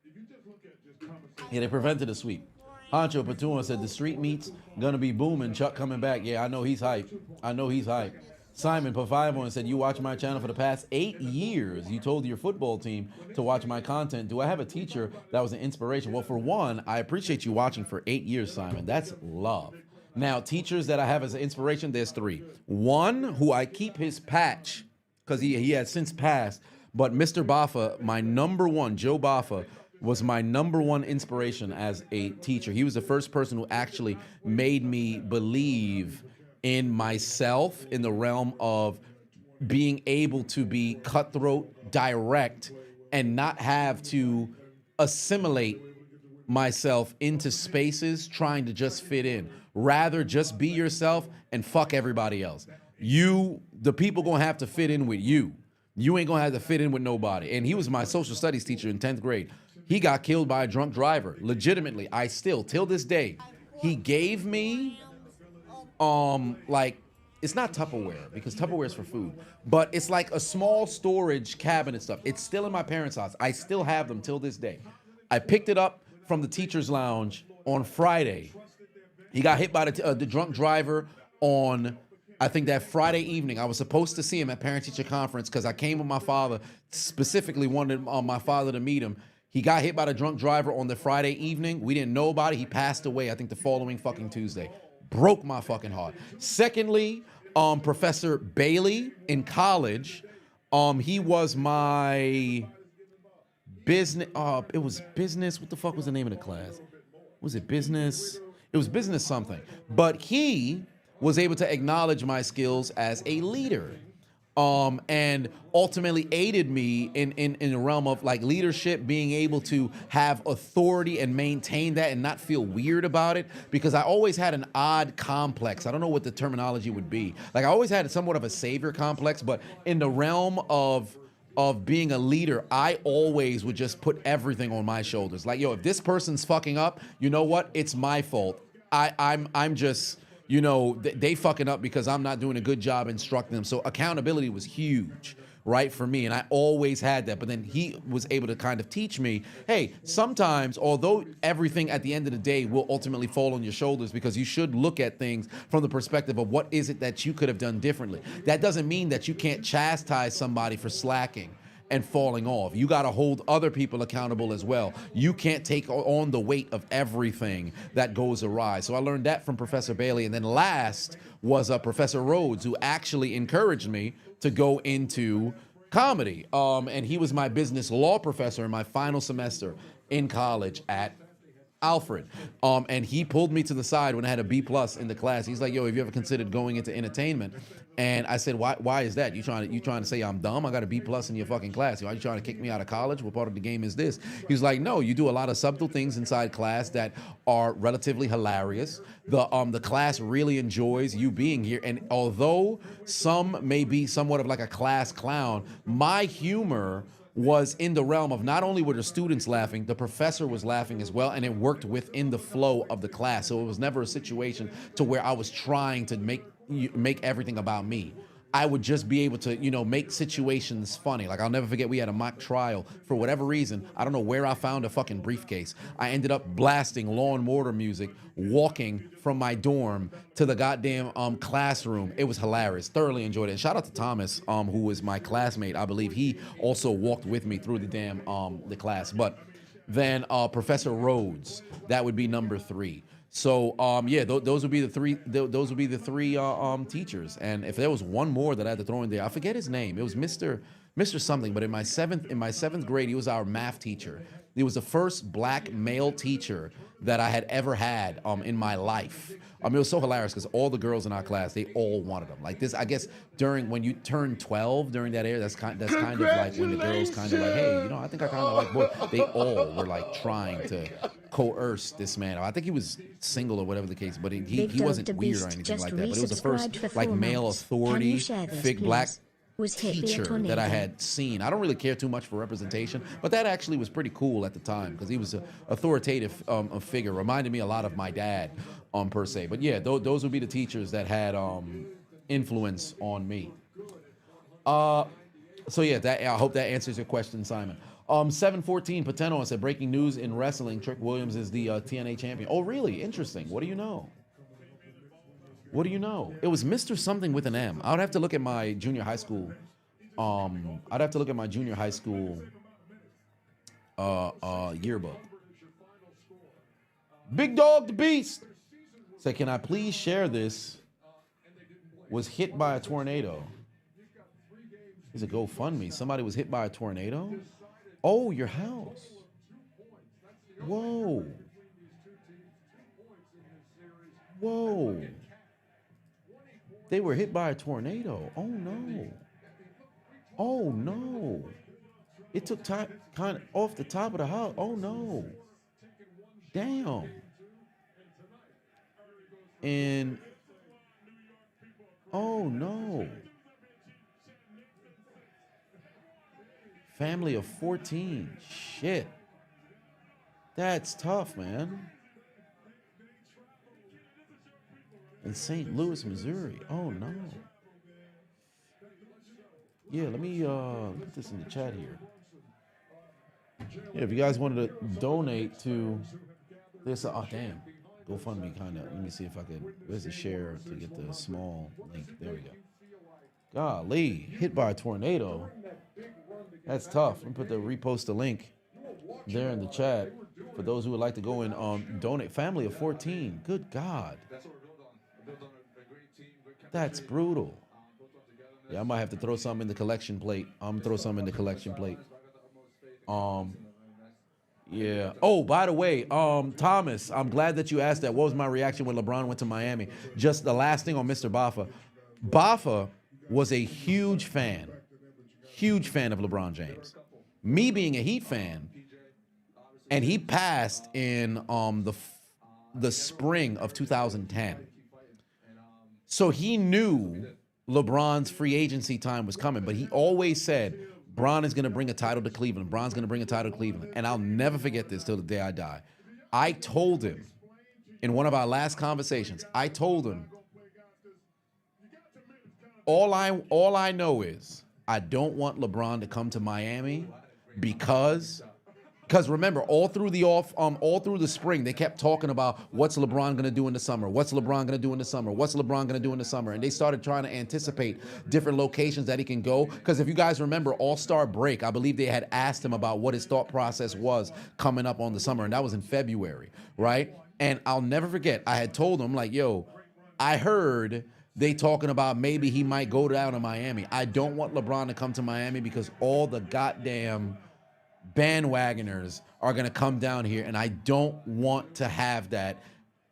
if you just look at just conversation. Yeah, they prevented a sweep. Honcho Patuna said the street meets gonna be booming. Chuck coming back. Yeah, I know he's hype. I know he's hype. Simon put 5 on and said, you watch my channel for the past 8 years. You told your football team to watch my content. Do I have a teacher that was an inspiration? Well, for one, I appreciate you watching for 8 years, Simon. That's love. Now, teachers that I have as an inspiration, there's 3. One, who I keep his patch, because he has since passed, but Mr. Baffa, my number one, Joe Baffa, was my number one inspiration as a teacher. He was the first person who actually made me believe in myself in the realm of being able to be cutthroat, direct, and not have to assimilate myself into spaces trying to just fit in. Rather, just be yourself and fuck everybody else. The people gonna have to fit in with you. You ain't gonna have to fit in with nobody. And he was my social studies teacher in 10th grade. He got killed by a drunk driver. Legitimately, I still, till this day, he gave me, like, it's not Tupperware, because Tupperware is for food, but it's like a small storage cabinet stuff. It's still in my parents' house. I still have them till this day. I picked it up from the teacher's lounge on Friday. He got hit by the drunk driver on, I think, that Friday evening. I was supposed to see him at parent-teacher conference because I came with my father, specifically wanted my father to meet him. He got hit by the drunk driver on the Friday evening. We didn't know about it. He passed away, I think, the following fucking Tuesday. Broke my fucking heart. Secondly, Professor Bailey in college, he was my business, it was business, what the fuck was the name of the class? Was it business? It was business something. But he was able to acknowledge my skills as a leader. And ultimately aided me in the realm of like leadership, being able to have authority and maintain that and not feel weird about it, because I always had an odd complex. I don't know what the terminology would be. Like, I always had somewhat of a savior complex, but in the realm of being a leader, I always would just put everything on my shoulders. Like, yo, if this person's fucking up, you know what? It's my fault. I'm just, you know, they fucking up because I'm not doing a good job instructing them. So accountability was huge, right, for me. And I always had that. But then he was able to kind of teach me, hey, sometimes, although everything at the end of the day will ultimately fall on your shoulders, because you should look at things from the perspective of what is it that you could have done differently. That doesn't mean that you can't chastise somebody for slacking. and falling off. You got to hold other people accountable as well. You can't take on the weight of everything that goes awry. So I learned that from Professor Bailey. And then last was Professor Rhodes, who actually encouraged me to go into comedy. And he was my business law professor in my final semester in college at Alfred. And he pulled me to the side when I had a B+ in the class. He's like, yo, have you ever considered going into entertainment? And I said, why is that? You trying to say I'm dumb? I got a B+ in your fucking class. Are you trying to kick me out of college? What part of the game is this? He's like, no, you do a lot of subtle things inside class that are relatively hilarious. The class really enjoys you being here. And although some may be somewhat of like a class clown, my humor was in the realm of not only were the students laughing, the professor was laughing as well, and it worked within the flow of the class. So it was never a situation to where I was trying to make everything about me. I would just be able to, make situations funny. Like, I'll never forget, we had a mock trial. For whatever reason, I don't know where I found a fucking briefcase. I ended up blasting Law and Order music, walking from my dorm to the goddamn classroom. It was hilarious. Thoroughly enjoyed it. And shout out to Thomas, who was my classmate. I believe he also walked with me through the damn the class. But then Professor Rhodes, that would be number 3. So yeah, those would be the three. Those would be the 3 teachers. And if there was one more that I had to throw in there, I forget his name. It was Mr. something. But in my seventh grade, he was our math teacher. He was the first black male teacher that I had ever had in my life. It was so hilarious because all the girls in our class, they all wanted him. Like this, I guess when you turn 12 during that era, that's kind of like when the girls kind of like, hey, I think I kind of like boys. They all were like trying to coerce this man. I think he was single or whatever the case, but he wasn't weird or anything like that. But it was the first like male authority, big black teacher that I had seen. I don't really care too much for representation, but that actually was pretty cool at the time because he was an authoritative figure. Reminded me a lot of my dad, per se. But yeah, those would be the teachers that had influence on me. So yeah, I hope that answers your question, Simon. 714 Pateno said, breaking news in wrestling, Trick Williams is the TNA champion. Oh, really? Interesting. What do you know? What do you know? It was Mr. something with an M. I would have to look at my junior high school. I'd have to look at my junior high school yearbook. Big Dog the Beast said, can I please share this? Was hit by a tornado. Is it GoFundMe? Somebody was hit by a tornado? Oh, your house. Whoa. Whoa. They were hit by a tornado. Oh, no. Oh, no. It took time kind of off the top of the house. Oh, no. Damn. And, oh, no. Family of 14. Shit. That's tough, man. In St. Louis, Missouri. Oh, no. Yeah, let me put this in the chat here. Yeah, if you guys wanted to donate to this, oh, damn. GoFundMe kind of, let me see if I could, where's the share to get the small link? There we go. Golly, hit by a tornado. That's tough. Let me put repost the link there in the chat for those who would like to go and donate. Family of 14. Good God. That's brutal. Yeah, I might have to throw some in the collection plate. I'm gonna throw some in the collection plate. Yeah. Oh, by the way, Thomas, I'm glad that you asked that. What was my reaction when LeBron went to Miami? Just the last thing on Mr. Baffa. Baffa was a huge fan of LeBron James. Me being a Heat fan, and he passed in the spring of 2010. So he knew LeBron's free agency time was coming, but he always said, Bron is going to bring a title to Cleveland. Bron's going to bring a title to Cleveland. And I'll never forget this till the day I die. I told him in one of our last conversations, I told him, all I know is I don't want LeBron to come to Miami because Because remember, all through the spring, they kept talking about what's LeBron gonna do in the summer, what's LeBron gonna do in the summer, what's LeBron gonna do in the summer, and they started trying to anticipate different locations that he can go. Because if you guys remember All-Star break, I believe they had asked him about what his thought process was coming up on the summer, and that was in February, right? And I'll never forget, I had told him like, yo, I heard they talking about maybe he might go down to Miami. I don't want LeBron to come to Miami because all the goddamn bandwagoners are gonna come down here, and I don't want to have that.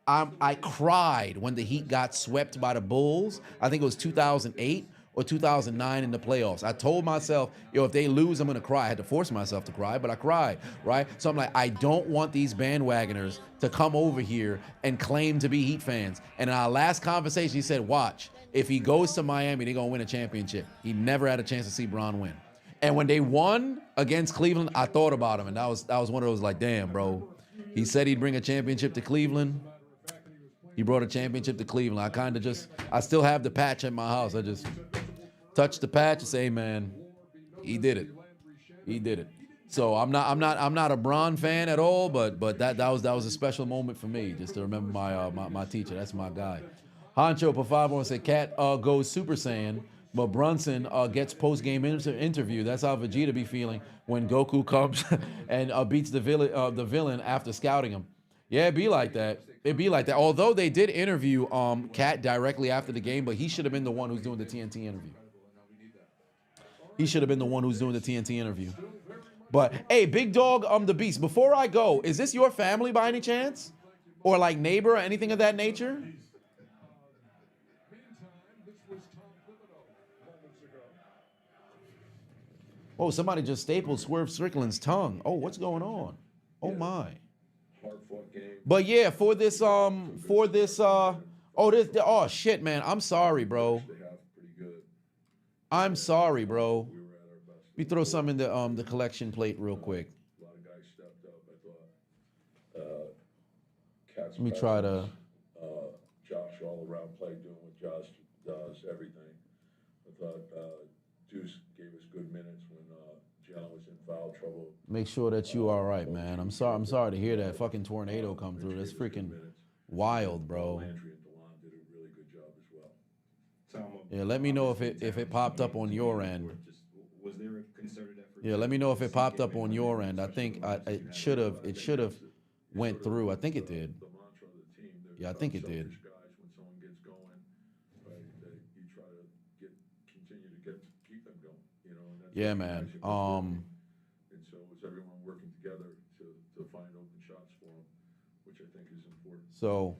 I cried when the Heat got swept by the Bulls. I think it was 2008 or 2009 in the playoffs. I told myself, yo, if they lose, I'm gonna cry. I had to force myself to cry, but I cried, right? So I'm like, I don't want these bandwagoners to come over here and claim to be Heat fans. And in our last conversation, he said, watch, if he goes to Miami, they're gonna win a championship. He never had a chance to see Bron win. And when they won against Cleveland, I thought about him, and that was one of those like, damn, bro. He said he'd bring a championship to Cleveland. He brought a championship to Cleveland. I still have the patch at my house. I just touch the patch and say, hey, man, he did it. He did it. So I'm not a Bron fan at all, but that was a special moment for me, just to remember my teacher. That's my guy. Honcho Pafavo said, Cat goes Super Saiyan. But Brunson gets post-game interview. That's how Vegeta be feeling when Goku comes and beats the villain after scouting him. Yeah, it'd be like that. It'd be like that. Although they did interview Cat directly after the game, but he should have been the one who's doing the TNT interview. He should have been the one who's doing the TNT interview. But hey, Big Dog, the Beast. Before I go, is this your family by any chance, or like neighbor or anything of that nature? Oh, somebody just stapled Swerve Strickland's tongue. Oh, what's going on? Oh my. But yeah, for this oh shit, man. I'm sorry, bro. I'm sorry, bro. Let me throw some in the collection plate real quick. Let me try to Josh all around play, doing what Josh does, everything. I thought Deuce gave us good minutes when Jalen was in foul trouble. Make sure that you all right, man. I'm sorry to hear that fucking tornado come through. That's freaking wild, bro. Yeah, let me know if it popped up on your end. Yeah, let me know if it popped up on your end. I think it should have went through. I think it did. Yeah, I think it did. Yeah, man. And so it was everyone working together to find open shots for him, which I think is important. So,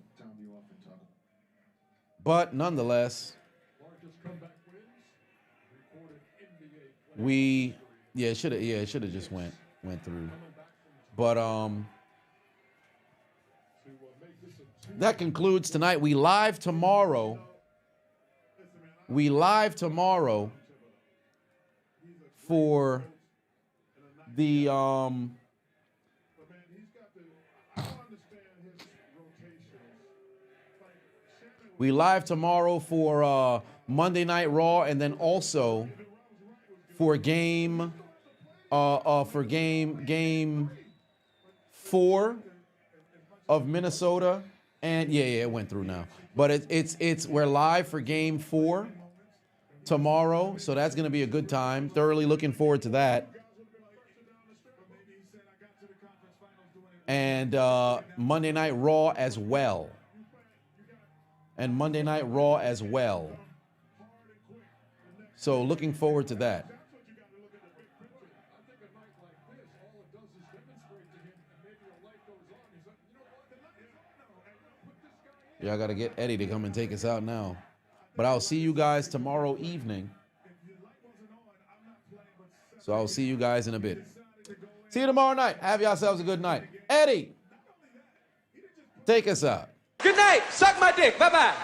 but nonetheless, it should have just went through. But that concludes tonight. We live tomorrow for the we live tomorrow for Monday Night Raw, and then also for game 4 of Minnesota, and yeah, it went through now. But we're live for game 4 tomorrow, so that's going to be a good time. Thoroughly looking forward to that. And Monday Night Raw as well. So looking forward to that. Yeah, I got to get Eddie to come and take us out now. But I'll see you guys tomorrow evening. So I'll see you guys in a bit. See you tomorrow night. Have yourselves a good night. Eddie, take us out. Good night. Suck my dick. Bye-bye.